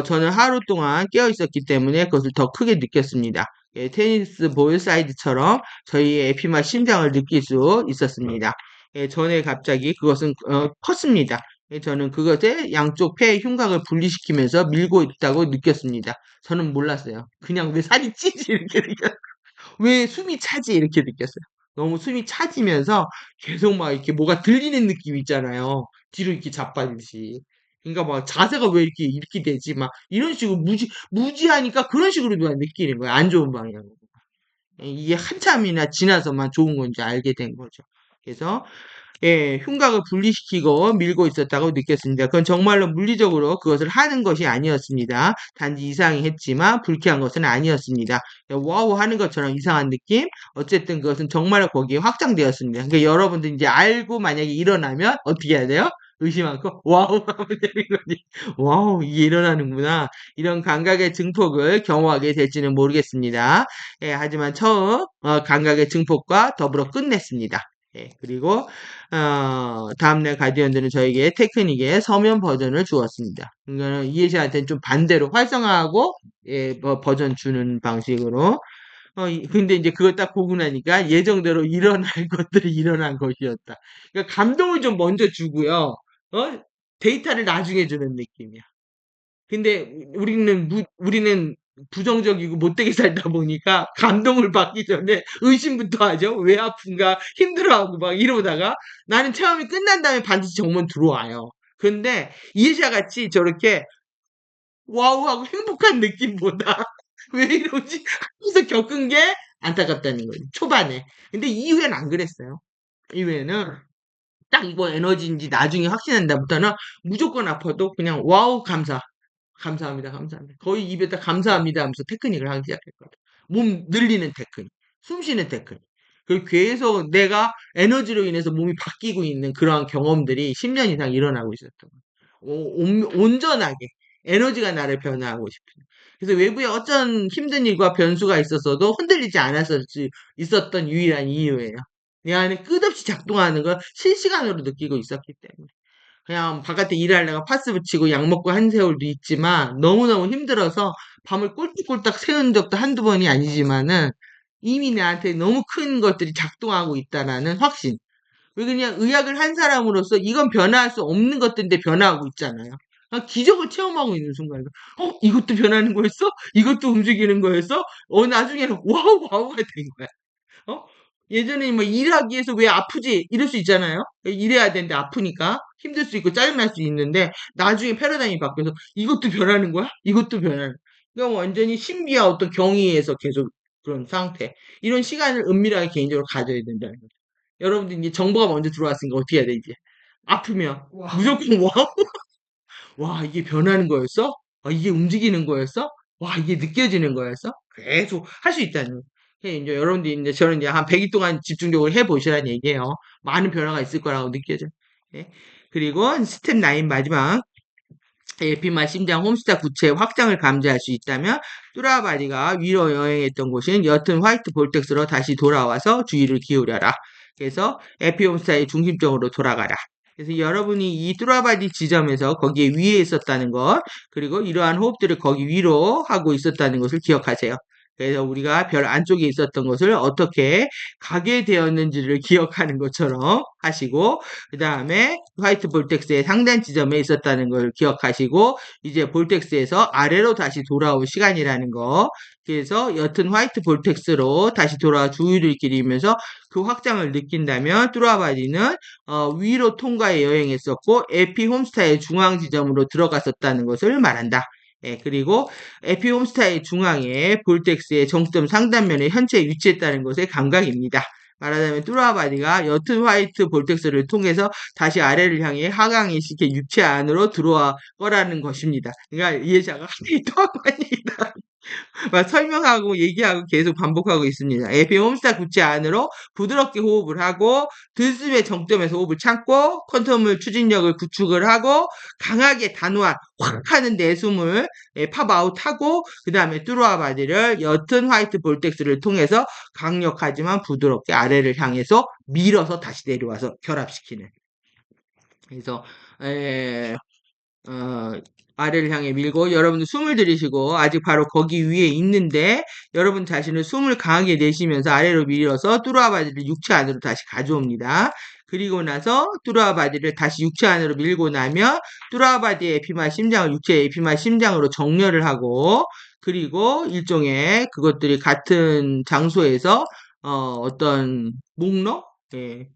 저는 하루 동안 깨어 있었기 때문에 그것을 더 크게 느꼈습니다. 예, 테니스 볼 사이즈처럼 저희의 에피마 심장을 느낄 수 있었습니다. 예, 전에 갑자기 그것은 컸습니다. 저는 그것에 양쪽 폐의 흉곽을 분리시키면서 밀고 있다고 느꼈습니다. 저는 몰랐어요. 그냥 왜 살이 찌지 이렇게 느꼈어요. 왜 숨이 차지 이렇게 느꼈어요. 너무 숨이 차지면서 계속 막 이렇게 뭐가 들리는 느낌 있잖아요. 뒤로 이렇게 자빠지듯이. 그러니까 막 자세가 왜 이렇게 되지? 막 이런 식으로 무지하니까 그런 식으로 느끼는 거야. 안 좋은 방향으로. 이게 한참이나 지나서만 좋은 건지 알게 된 거죠. 그래서 예, 흉곽을 분리시키고 밀고 있었다고 느꼈습니다. 그건 정말로 물리적으로 그것을 하는 것이 아니었습니다. 단지 이상이 했지만 불쾌한 것은 아니었습니다. 와우 하는 것처럼 이상한 느낌? 어쨌든 그것은 정말로 거기에 확장되었습니다. 그러니까 여러분들 이제 알고 만약에 일어나면 어떻게 해야 돼요? 의심 않고 와우 하면 되는 거지. 와우 이게 일어나는구나. 이런 감각의 증폭을 경험하게 될지는 모르겠습니다. 예, 하지만 처음 감각의 증폭과 더불어 끝냈습니다. 예, 그리고 다음날 가디언들은 저에게 테크닉의 서면 버전을 주었습니다. 이거는 이해시한테는 좀 반대로 활성화하고 예, 버전 주는 방식으로 근데 이제 그걸 딱 보고 나니까 예정대로 일어날 것들이 일어난 것이었다. 그러니까 감동을 좀 먼저 주고요. 데이터를 나중에 주는 느낌이야. 근데 우리는 부정적이고 못되게 살다 보니까 감동을 받기 전에 의심부터 하죠. 왜 아픈가 힘들어하고 막 이러다가 나는 체험이 끝난 다음에 반드시 정문 들어와요. 근데 이해자 같이 저렇게 와우하고 행복한 느낌보다 왜 이러지? 하면서 겪은 게 안타깝다는 거예요. 초반에. 근데 이후엔 안 그랬어요. 이후에는 딱 이거 에너지인지 나중에 확신한 다음부터는 무조건 아파도 그냥 와우 감사. 감사합니다. 감사합니다. 거의 입에다 감사합니다 하면서 테크닉을 하기 시작했거든. 몸 늘리는 테크닉, 숨 쉬는 테크닉. 그리고 계속 내가 에너지로 인해서 몸이 바뀌고 있는 그러한 경험들이 10년 이상 일어나고 있었던 거야. 온전하게 에너지가 나를 변화하고 싶은. 그래서 외부에 어떤 힘든 일과 변수가 있었어도 흔들리지 있었던 유일한 이유예요. 내 안에 끝없이 작동하는 걸 실시간으로 느끼고 있었기 때문에. 그냥 바깥에 일하려가 파스 붙이고 약 먹고 한 세월도 있지만 너무너무 힘들어서 밤을 꼴딱꼴딱 새운 적도 한두 번이 아니지만은 이미 나한테 너무 큰 것들이 작동하고 있다라는 확신. 왜 그냥 의학을 한 사람으로서 이건 변화할 수 없는 것들인데 변화하고 있잖아요. 기적을 체험하고 있는 순간에 이것도 변하는 거였어? 이것도 움직이는 거였어? 나중에는 와우 와우가 된 거야. 어? 예전에 뭐 일하기 위해서 왜 아프지? 이럴 수 있잖아요. 일해야 되는데 아프니까 힘들 수 있고 짜증날 수 있는데 나중에 패러다임이 바뀌어서 이것도 변하는 거야? 이것도 변하는. 그러니까 완전히 신비와 어떤 경이에서 계속 그런 상태. 이런 시간을 은밀하게 개인적으로 가져야 된다는 거죠. 여러분들 이제 정보가 먼저 들어왔으니까 어떻게 해야 돼 이제? 아프면 무조건 와 와, 이게 변하는 거였어? 이게 움직이는 거였어? 와, 이게 느껴지는 거였어? 계속 할 수 있다는. 이제 여러분들이 이제 저는 이제 한 100일 동안 집중적으로 해보시라는 얘기예요. 많은 변화가 있을 거라고 느껴져. 예. 그리고 스텝 9 마지막. 에피마 심장 홈스타 구체의 확장을 감지할 수 있다면 뚜라바디가 위로 여행했던 곳인 옅은 화이트 볼텍스로 다시 돌아와서 주의를 기울여라. 그래서 에피홈스타의 중심적으로 돌아가라. 그래서 여러분이 이 뚜라바디 지점에서 거기에 위에 있었다는 것, 그리고 이러한 호흡들을 거기 위로 하고 있었다는 것을 기억하세요. 그래서 우리가 별 안쪽에 있었던 것을 어떻게 가게 되었는지를 기억하는 것처럼 하시고, 그 다음에 화이트 볼텍스의 상단 지점에 있었다는 걸 기억하시고, 이제 볼텍스에서 아래로 다시 돌아올 시간이라는 거. 그래서 옅은 화이트 볼텍스로 다시 돌아와 주위를 기리면서 그 확장을 느낀다면 뚜라바디는 위로 통과에 여행했었고 에피 홈스타의 중앙 지점으로 들어갔었다는 것을 말한다. 예, 그리고 에피 홈스타의 중앙에 볼텍스의 정점 상단면에 현재 위치했다는 것의 감각입니다. 말하자면 뚜라바디가 옅은 화이트 볼텍스를 통해서 다시 아래를 향해 하강의 시계 육체 안으로 들어와 거라는 것입니다. 그러니까 이해자가 또 한 번 얘기다. 막 설명하고 얘기하고 계속 반복하고 있습니다. 에피 홈스타 구체 안으로 부드럽게 호흡을 하고 들숨의 정점에서 호흡을 참고 퀀텀을 추진력을 구축을 하고 강하게 단호한 확 하는 내숨을 팝아웃하고 그 다음에 뚜루아 바디를 옅은 화이트 볼텍스를 통해서 강력하지만 부드럽게 아래를 향해서 밀어서 다시 내려와서 결합시키는. 그래서 어, 아래를 향해 밀고 여러분들 숨을 들이시고 아직 바로 거기 위에 있는데 여러분 자신을 숨을 강하게 내쉬면서 아래로 밀어서 뚜루아 바디를 육체 안으로 다시 가져옵니다. 그리고 나서 뚜루아 바디를 다시 육체 안으로 밀고 나면 뚜루아 바디의 에피마 심장을 육체의 에피마 심장으로 정렬을 하고 그리고 일종의 그것들이 같은 장소에서 어떤 목록? 예.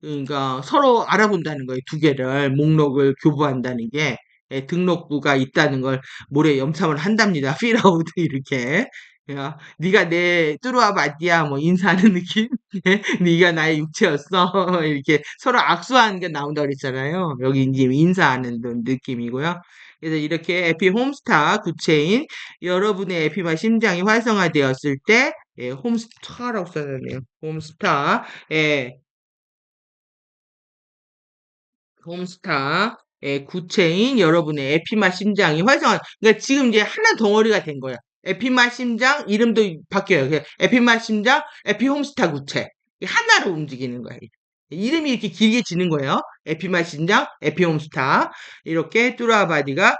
그러니까 서로 알아본다는 거예요. 두 개를 목록을 교부한다는 게 예, 등록부가 있다는 걸 모래 염참을 한답니다. 필아웃 이렇게. 야, 네가 내 뚜루와 마띠야 뭐 인사하는 느낌? 예, 네가 나의 육체였어. 이렇게 서로 악수하는 게 나온다고 그랬잖아요. 여기 이제 인사하는 느낌이고요. 그래서 이렇게 에피 홈스타 구체인 여러분의 에피마 심장이 활성화되었을 때 예, 홈스타라고 써놨네요. 홈스타. 예, 홈스타의 구체인 여러분의 에피마 심장이 활성화. 그러니까 지금 이제 하나 덩어리가 된 거야. 에피마 심장 이름도 바뀌어요. 에피마 심장, 에피홈스타 구체. 하나로 움직이는 거야. 이름이 이렇게 길게 지는 거예요. 에피마 심장, 에피홈스타. 이렇게 뚜라바디가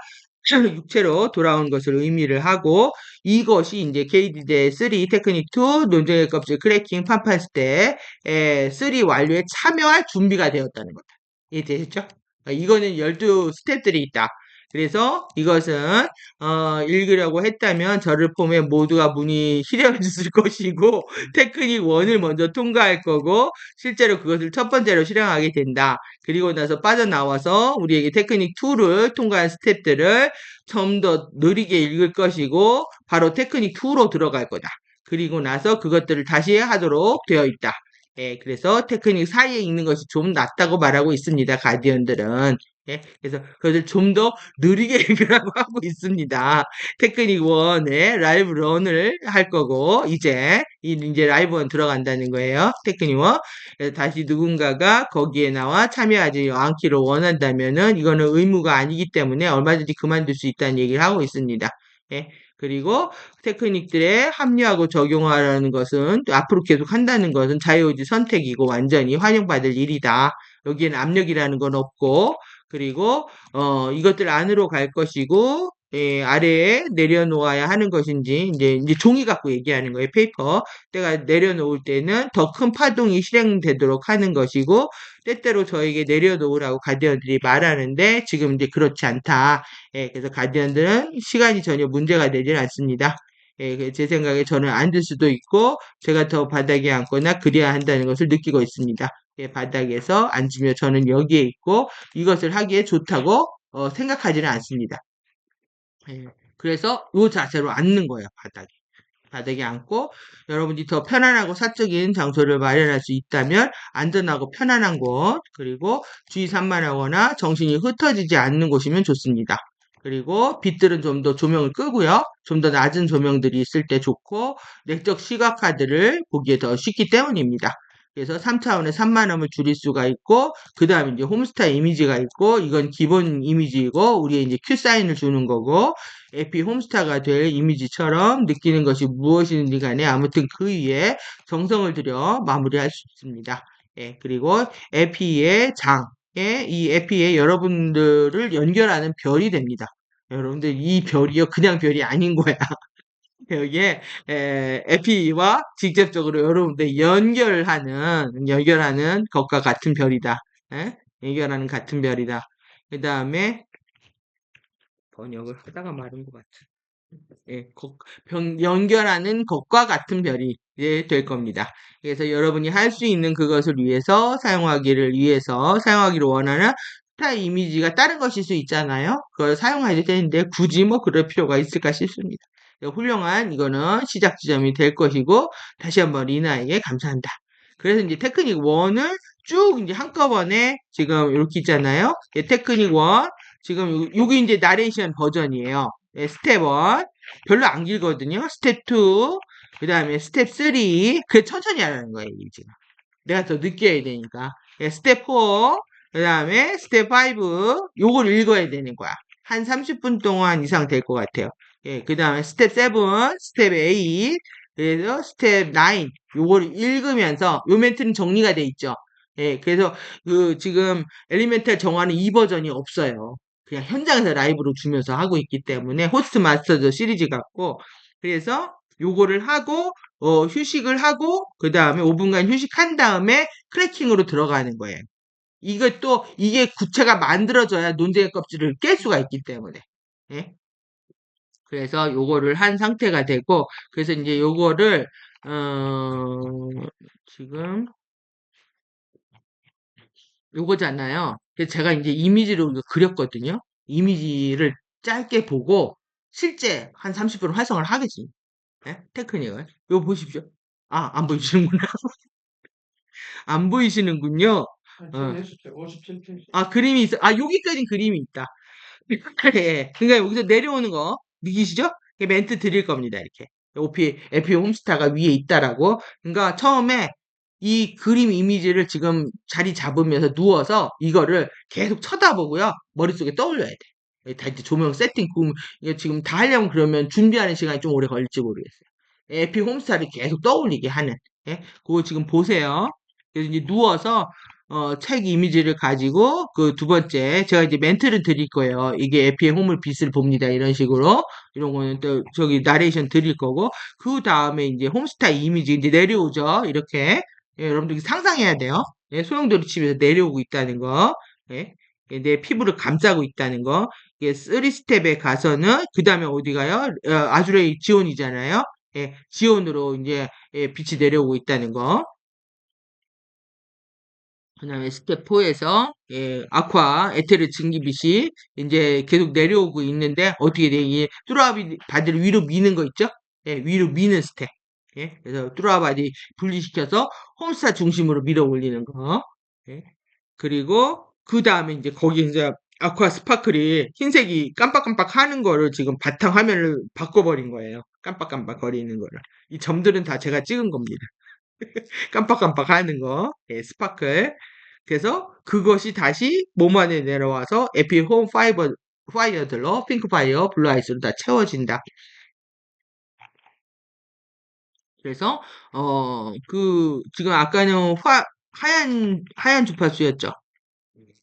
육체로 돌아온 것을 의미를 하고 이것이 이제 KD대 3 테크닉 2 논쟁의 껍질 크래킹 판판스 때 3 완료에 참여할 준비가 되었다는 거다. 이해되셨죠? 이거는 12 스텝들이 있다. 그래서 이것은 읽으려고 했다면 저를 보면 모두가 문이 희려해졌을 것이고 테크닉 1을 먼저 통과할 거고 실제로 그것을 첫 번째로 실행하게 된다. 그리고 나서 빠져나와서 우리에게 테크닉 2를 통과한 스텝들을 좀 더 느리게 읽을 것이고 바로 테크닉 2로 들어갈 거다. 그리고 나서 그것들을 다시 하도록 되어 있다. 예, 그래서 테크닉 사이에 있는 것이 좀 낫다고 말하고 있습니다. 가디언들은. 예, 그래서 그것을 좀 더 느리게 읽으라고 하고 있습니다. 테크닉 1의 라이브 런을 할 거고, 이제 라이브 런 들어간다는 거예요. 테크닉 1. 그래서 다시 누군가가 거기에 나와 참여하지 않기를 원한다면은 이거는 의무가 아니기 때문에 얼마든지 그만둘 수 있다는 얘기를 하고 있습니다. 예. 그리고 테크닉들에 합류하고 적용하라는 것은 앞으로 계속 한다는 것은 자유의지 선택이고 완전히 환영받을 일이다. 여기에는 압력이라는 건 없고 그리고 이것들 안으로 갈 것이고 예, 아래에 내려놓아야 하는 것인지 이제 종이 갖고 얘기하는 거예요. 페이퍼. 때가 내려놓을 때는 더 큰 파동이 실행되도록 하는 것이고 때때로 저에게 내려놓으라고 가디언들이 말하는데 지금 이제 그렇지 않다. 예, 그래서 가디언들은 시간이 전혀 문제가 되질 않습니다. 예, 제 생각에 저는 앉을 수도 있고 제가 더 바닥에 앉거나 그래야 한다는 것을 느끼고 있습니다. 예, 바닥에서 앉으며 저는 여기에 있고 이것을 하기에 좋다고 생각하지는 않습니다. 예, 그래서 이 자세로 앉는 거예요, 바닥에. 바닥에 앉고 여러분이 더 편안하고 사적인 장소를 마련할 수 있다면 안전하고 편안한 곳 그리고 주의 산만하거나 정신이 흩어지지 않는 곳이면 좋습니다. 그리고 빛들은 좀 더 조명을 끄고요. 좀 더 낮은 조명들이 있을 때 좋고 내적 시각화들을 보기에 더 쉽기 때문입니다. 그래서 3차원의 산만함을 줄일 수가 있고 그 다음에 이제 홈스타 이미지가 있고 이건 기본 이미지이고 우리의 이제 큐 사인을 주는 거고 에피 홈스타가 될 이미지처럼 느끼는 것이 무엇인지 간에 아무튼 그 위에 정성을 들여 마무리할 수 있습니다. 예, 그리고 에피의 이 에피에 여러분들을 연결하는 별이 됩니다. 여러분들 이 별이요 그냥 별이 아닌 거야. 여기에 에피와 직접적으로 여러분들 연결하는 것과 같은 별이다. 예? 연결하는 같은 별이다. 그 다음에 번역을 하다가 말은 것 같아. 예, 연결하는 것과 같은 별이 될 겁니다. 그래서 여러분이 할 수 있는 그것을 위해서 사용하기를 원하는 스타 이미지가 다른 것일 수 있잖아요. 그걸 사용해도 되는데 굳이 뭐 그럴 필요가 있을까 싶습니다. 훌륭한 이거는 시작 지점이 될 것이고 다시 한번 리나에게 감사한다. 그래서 이제 테크닉 1을 쭉 이제 한꺼번에 지금 이렇게 있잖아요. 테크닉 1 지금 여기 이제 나레이션 버전이에요. 스텝 1 별로 안 길거든요. 스텝 2 그 다음에 스텝 3 그게 천천히 하라는 거예요. 지금 내가 더 늦게 해야 되니까 스텝 4 그 다음에 스텝 5 요걸 읽어야 되는 거야. 한 30분 동안 이상 될 것 같아요. 예, 그 다음에 스텝 7 스텝 8 그래서 스텝 9 요걸 읽으면서 요 멘트는 정리가 돼 있죠. 예, 그래서 그 지금 엘리멘탈 정화는 이 버전이 없어요. 그냥 현장에서 라이브로 주면서 하고 있기 때문에 호스트 마스터즈 시리즈 같고 그래서 요거를 하고 휴식을 하고 그 다음에 5분간 휴식한 다음에 크래킹으로 들어가는 거예요. 이것도 이게 구체가 만들어져야 논쟁의 껍질을 깰 수가 있기 때문에 예? 그래서 요거를 한 상태가 되고 그래서 이제 요거를 어, 지금 요거잖아요. 그래서 제가 이제 이미지로 이거 그렸거든요. 이미지를 짧게 보고 실제 한 30분 활성화를 하겠지. 예? 테크닉을. 이거 보십시오. 아, 안 보이시는구나. 안 보이시는군요. 어. 아, 그림이 있어. 아, 여기까지 그림이 있다. 예. 그러니까 여기서 내려오는 거 느끼시죠? 이게 멘트 드릴 겁니다. 이렇게. FP 홈스타가 위에 있다라고. 그러니까 처음에 이 그림 이미지를 지금 자리 잡으면서 누워서 이거를 계속 쳐다보고요. 머릿속에 떠올려야 돼. 다 이제 조명 세팅, 이거 지금 다 하려면 그러면 준비하는 시간이 좀 오래 걸릴지 모르겠어요. FP 홈스타를 계속 떠올리게 하는. 예? 그거 지금 보세요. 그래서 이제 누워서 책 이미지를 가지고 그 두 번째 제가 이제 멘트를 드릴 거예요. 이게 에피의 홈을 빛을 봅니다. 이런 식으로 이런 거는 또 저기 나레이션 드릴 거고 그 다음에 이제 홈스타 이미지 이제 내려오죠. 이렇게 예, 여러분들 상상해야 돼요. 예, 소용돌이 집에서 내려오고 있다는 거. 예, 예, 내 피부를 감싸고 있다는 거. 이게 3스텝에 가서는 그 다음에 어디 가요? 아주레이 지온이잖아요. 예, 지온으로 이제 예, 빛이 내려오고 있다는 거. 그다음에 스텝 4에서 예, 아쿠아 에테르 증기빛이 이제 계속 내려오고 있는데 어떻게 돼? 이 뚜라비 바디를 위로 미는 거 있죠? 예, 위로 미는 스텝. 예, 그래서 뚜라바 바디 분리시켜서 홈스타 중심으로 밀어 올리는 거. 예, 그리고 그 다음에 이제 거기 이제 아쿠아 스파클이 흰색이 깜빡깜빡 하는 거를 지금 바탕 화면을 바꿔버린 거예요. 깜빡깜빡 거리는 거를. 이 점들은 다 제가 찍은 겁니다. 깜빡깜빡 하는 거, 예, 스파클. 그래서 그것이 다시 몸 안에 내려와서 에피 홈 파이어들로 핑크 파이어, 블루 아이스로 다 채워진다. 그래서 지금 아까는 하얀 주파수였죠.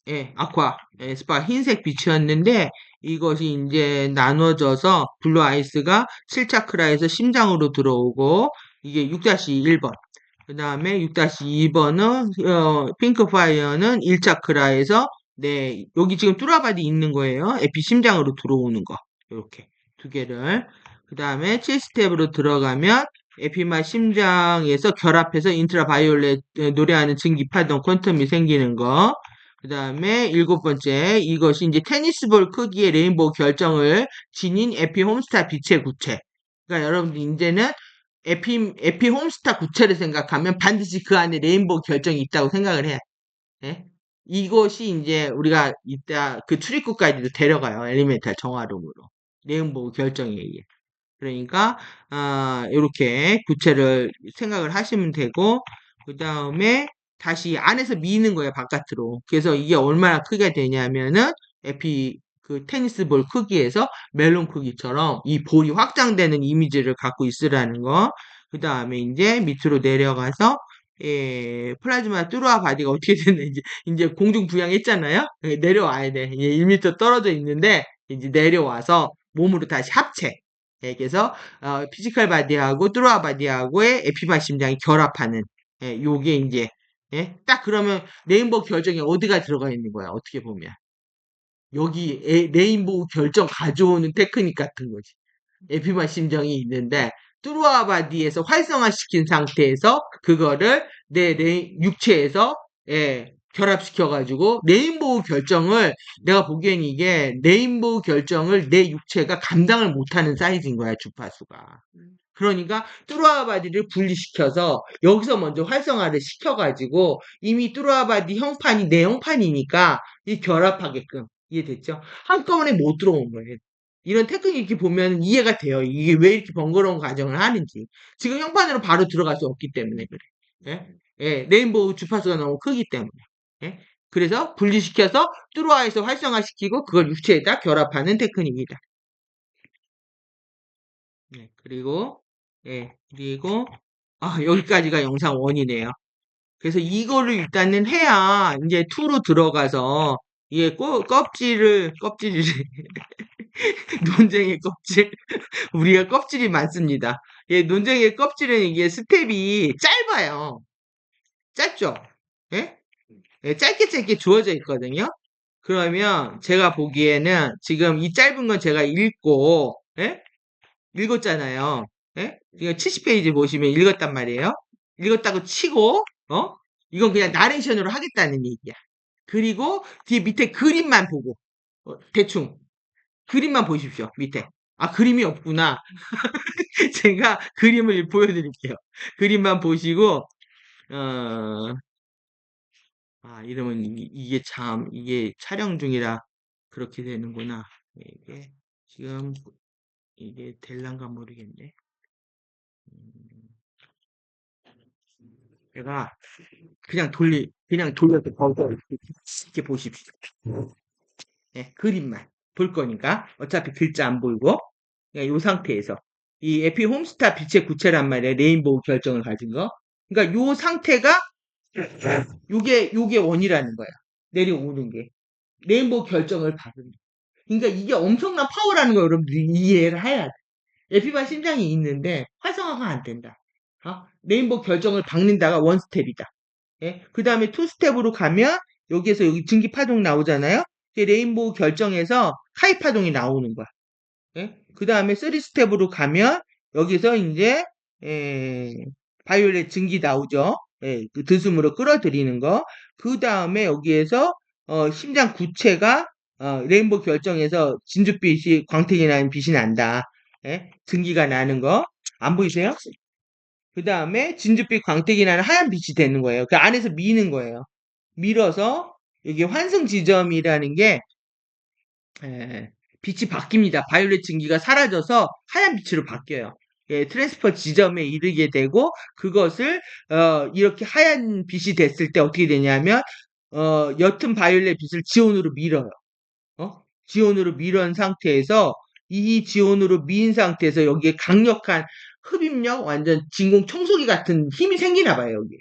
예, 아쿠아, 예, 스파 흰색 빛이었는데 이것이 이제 나눠져서 블루 아이스가 7차크라에서 심장으로 들어오고 이게 6-1번. 그 다음에 6-2번은 핑크파이어는 1차크라에서 네, 여기 지금 뚜라바디 있는 거예요. 에피 심장으로 들어오는 거. 이렇게 두 개를. 그 다음에 7스텝으로 들어가면 에피마 심장에서 결합해서 인트라바이올렛 노래하는 증기파동 퀀텀이 생기는 거. 그 다음에 일곱 번째, 이것이 이제 테니스볼 크기의 레인보우 결정을 지닌 에피 홈스타 빛의 구체. 그러니까 여러분들 이제는 에피 홈스타 구체를 생각하면 반드시 그 안에 레인보우 결정이 있다고 생각을 해야 돼. 예? 이것이 이제 우리가 이따 그 출입구까지도 데려가요. 엘리멘탈 정화룸으로. 레인보우 결정에 의해. 그러니까 이렇게 구체를 생각을 하시면 되고 그 다음에 다시 안에서 미는 거예요 바깥으로. 그래서 이게 얼마나 크게 되냐면은 에피 그 테니스 볼 크기에서 멜론 크기처럼 이 볼이 확장되는 이미지를 갖고 있으라는 거. 그 다음에 이제 밑으로 내려가서 예, 플라즈마 뚜루아 바디가 어떻게 됐는지 이제 공중 부양했잖아요. 예, 내려와야 돼. 예, 1m 떨어져 있는데 이제 내려와서 몸으로 다시 합체. 예, 그래서 피지컬 바디하고 뚜루아 바디하고의 에피바 심장이 결합하는 예, 요게 이제 예, 딱 그러면 레인보우 결정이 어디가 들어가 있는 거야 어떻게 보면 여기 레인보우 결정 가져오는 테크닉 같은 거지. 에피바 심정이 있는데 뚜루아 바디에서 활성화시킨 상태에서 그거를 내 육체에서 예, 결합시켜가지고 레인보우 결정을 내가 보기엔 이게 레인보우 결정을 내 육체가 감당을 못하는 사이즈인 거야 주파수가. 그러니까 뚜루아 바디를 분리시켜서 여기서 먼저 활성화를 시켜가지고 이미 뚜루아 바디 형판이 내 형판이니까 이 결합하게끔 이해됐죠? 한꺼번에 못 들어온 거예요. 이런 테크닉 이렇게 보면 이해가 돼요. 이게 왜 이렇게 번거로운 과정을 하는지. 지금 형판으로 바로 들어갈 수 없기 때문에 그래. 예? 예, 레인보우 주파수가 너무 크기 때문에. 예? 그래서 분리시켜서 뚜루아에서 활성화시키고 그걸 육체에다 결합하는 테크닉이다. 네, 그리고, 여기까지가 영상 1이네요. 그래서 이거를 일단은 해야 이제 2로 들어가서 이게 껍질이, 논쟁의 껍질. 우리가 껍질이 많습니다. 예, 논쟁의 껍질은 이게 스텝이 짧아요. 짧죠? 예? 예, 짧게 주어져 있거든요. 그러면 제가 보기에는 지금 이 짧은 건 제가 읽고, 예? 읽었잖아요. 예? 이거 70페이지 보시면 읽었단 말이에요. 읽었다고 치고, 이건 그냥 나레이션으로 하겠다는 얘기야. 그리고 뒤에 밑에 그림만 보고, 대충 그림만 보십시오. 밑에. 아, 그림이 없구나. 제가 그림을 보여드릴게요. 그림만 보시고, 어, 이러면 이게 참, 이게 촬영 중이라 그렇게 되는구나. 이게, 지금, 이게 될란가 모르겠네. 음, 제가 그냥 돌려서 거기서 이렇게 보십시오. 네, 그림만 볼 거니까. 어차피 글자 안 보이고. 그러니까 이 상태에서. 이 에피 홈스타 빛의 구체란 말이에요. 레인보우 결정을 가진 거. 그러니까 요 상태가, 요게 원이라는 거야. 내려오는 게. 레인보우 결정을 받은. 그러니까 이게 엄청난 파워라는 거 여러분들이 이해를 해야 돼. 에피바 심장이 있는데 활성화가 안 된다. 레인보우 결정을 박는다가 원 스텝이다. 예? 그 다음에 투 스텝으로 가면 여기에서 여기 증기 파동 나오잖아요. 레인보우 결정에서 하이 파동이 나오는 거야. 예? 그 다음에 쓰리 스텝으로 가면 여기서 이제 바이올렛 증기 나오죠. 예, 그 드숨으로 끌어들이는 거. 그 다음에 여기에서 심장 구체가 레인보우 결정에서 진주빛이 광택이 나는 빛이 난다. 예? 증기가 나는 거. 안 보이세요? 그 다음에 진주빛 광택이 나는 하얀 빛이 되는 거예요. 그 안에서 미는 거예요. 밀어서 이게 환승 지점이라는 게 빛이 바뀝니다. 바이올렛 증기가 사라져서 하얀 빛으로 바뀌어요. 트랜스퍼 지점에 이르게 되고 그것을 이렇게 하얀 빛이 됐을 때 어떻게 되냐면 옅은 바이올렛 빛을 지온으로 밀어요. 지온으로 밀은 상태에서 이 지온으로 미인 상태에서 여기에 강력한 흡입력, 완전 진공 청소기 같은 힘이 생기나 봐요, 여기에.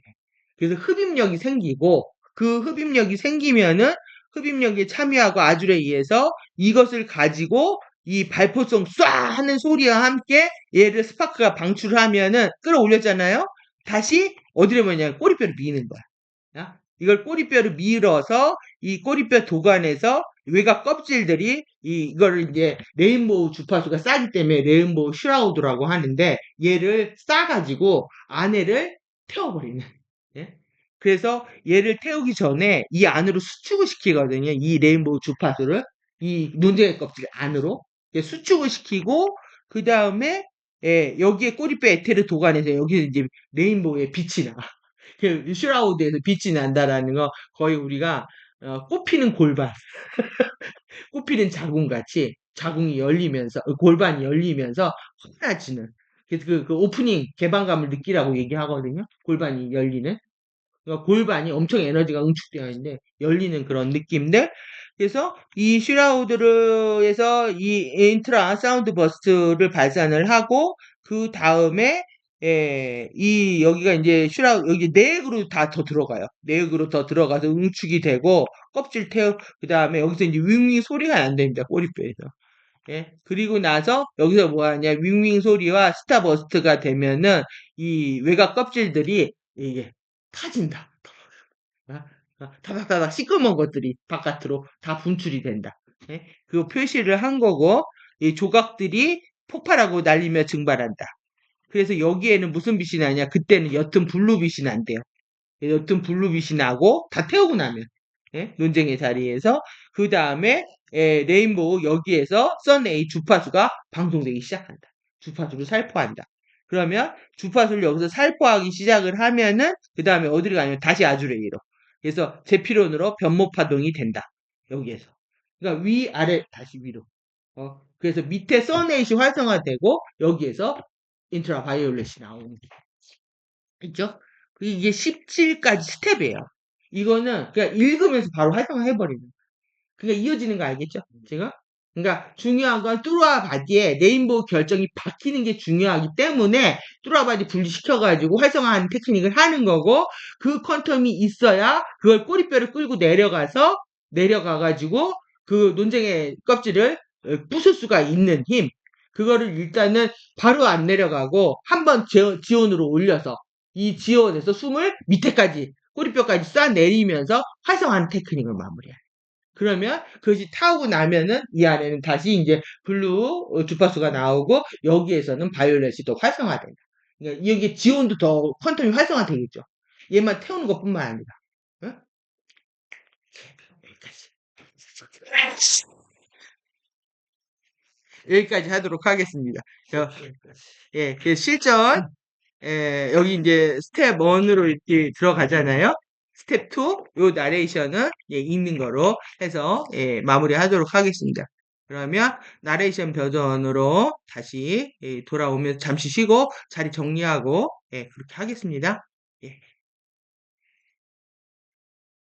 그래서 흡입력이 생기고 그 흡입력이 생기면은 흡입력에 참여하고 아줄에 의해서 이것을 가지고 이 발포성 쏴 하는 소리와 함께 얘를 스파크가 방출하면은 끌어올렸잖아요. 다시 어디로 뭐냐 꼬리뼈를 미는 거야. 이걸 꼬리뼈를 밀어서 이 꼬리뼈 도관에서 외곽 껍질들이 이거를 이제 레인보우 주파수가 싸기 때문에 레인보우 슈라우드라고 하는데 얘를 싸가지고 안에를 태워버리는. 예? 그래서 얘를 태우기 전에 이 안으로 수축을 시키거든요. 이 레인보우 주파수를 이 논쟁의 껍질 안으로 수축을 시키고 그 다음에 여기에 꼬리뼈 에테르 도관에서 여기 이제 레인보우의 빛이 나. 그 슈라우드에서 빛이 난다라는 거 거의 우리가 꽃피는 골반, 꽃피는 자궁같이 자궁이 열리면서 골반이 열리면서 환해지는 그래서 그 오프닝 개방감을 느끼라고 얘기하거든요. 골반이 열리는. 그러니까 골반이 엄청 에너지가 응축되어 있는데 열리는 그런 느낌들. 그래서 이 슈라우드에서 이 인트라 사운드 버스트를 발산을 하고 그 다음에 이 여기가 이제 여기 내역으로 다 더 들어가요. 내역으로 더 들어가서 응축이 되고 껍질 태우 그 다음에 여기서 이제 윙윙 소리가 안 됩니다. 꼬리뼈에서. 예. 그리고 나서 여기서 뭐 하냐 윙윙 소리와 스타버스트가 되면은 이 외곽 껍질들이 이게 타진다. 타닥타닥 시꺼먼 것들이 바깥으로 다 분출이 된다. 예? 그 표시를 한 거고 이 조각들이 폭발하고 날리며 증발한다. 그래서 여기에는 무슨 빛이 나냐? 그때는 옅은 블루빛이 난대요. 옅은 블루빛이 나고 다 태우고 나면 논쟁의 자리에서 그 다음에 레인보우 여기에서 선 A 주파수가 방송되기 시작한다. 주파수를 살포한다. 그러면 주파수를 여기서 살포하기 시작을 하면은 그 다음에 어디로 가냐면 다시 아주레이로. 그래서 제피론으로 변모 파동이 된다. 여기에서. 그러니까 위 아래 다시 위로. 그래서 밑에 선 A이 활성화되고 여기에서 인트라 바이올렛이 나오는 게 있죠? 이게 17까지 스텝이에요. 이거는 그냥 읽으면서 바로 활성화해버리는. 그러니까 이어지는 거 알겠죠? 제가? 그러니까 중요한 건 뚜루아 바디에 레인보우 결정이 바뀌는 게 중요하기 때문에 뚜루아 바디 분리시켜가지고 활성화하는 테크닉을 하는 거고 그 퀀텀이 있어야 그걸 꼬리뼈를 끌고 내려가가지고 그 논쟁의 껍질을 부술 수가 있는 힘. 그거를 일단은 바로 안 내려가고 한번 지온으로 올려서 이 지온에서 숨을 밑에까지 꼬리뼈까지 쏴 내리면서 활성화하는 테크닉을 마무리해요. 그러면 그것이 타오고 나면은 이 안에는 다시 이제 블루 주파수가 나오고 여기에서는 바이올렛이 더 활성화된다. 그러니까 여기 지온도 더 퀀텀이 활성화되겠죠. 얘만 태우는 것뿐만 아니라. 응? 여기까지 하도록 하겠습니다. 예, 그 실전 여기 이제 스텝 1으로 이렇게 들어가잖아요. 스텝 2, 요 나레이션은 예, 읽는 거로 해서 예, 마무리하도록 하겠습니다. 그러면 나레이션 버전으로 다시 예, 돌아오면서 잠시 쉬고 자리 정리하고 예, 그렇게 하겠습니다. 예.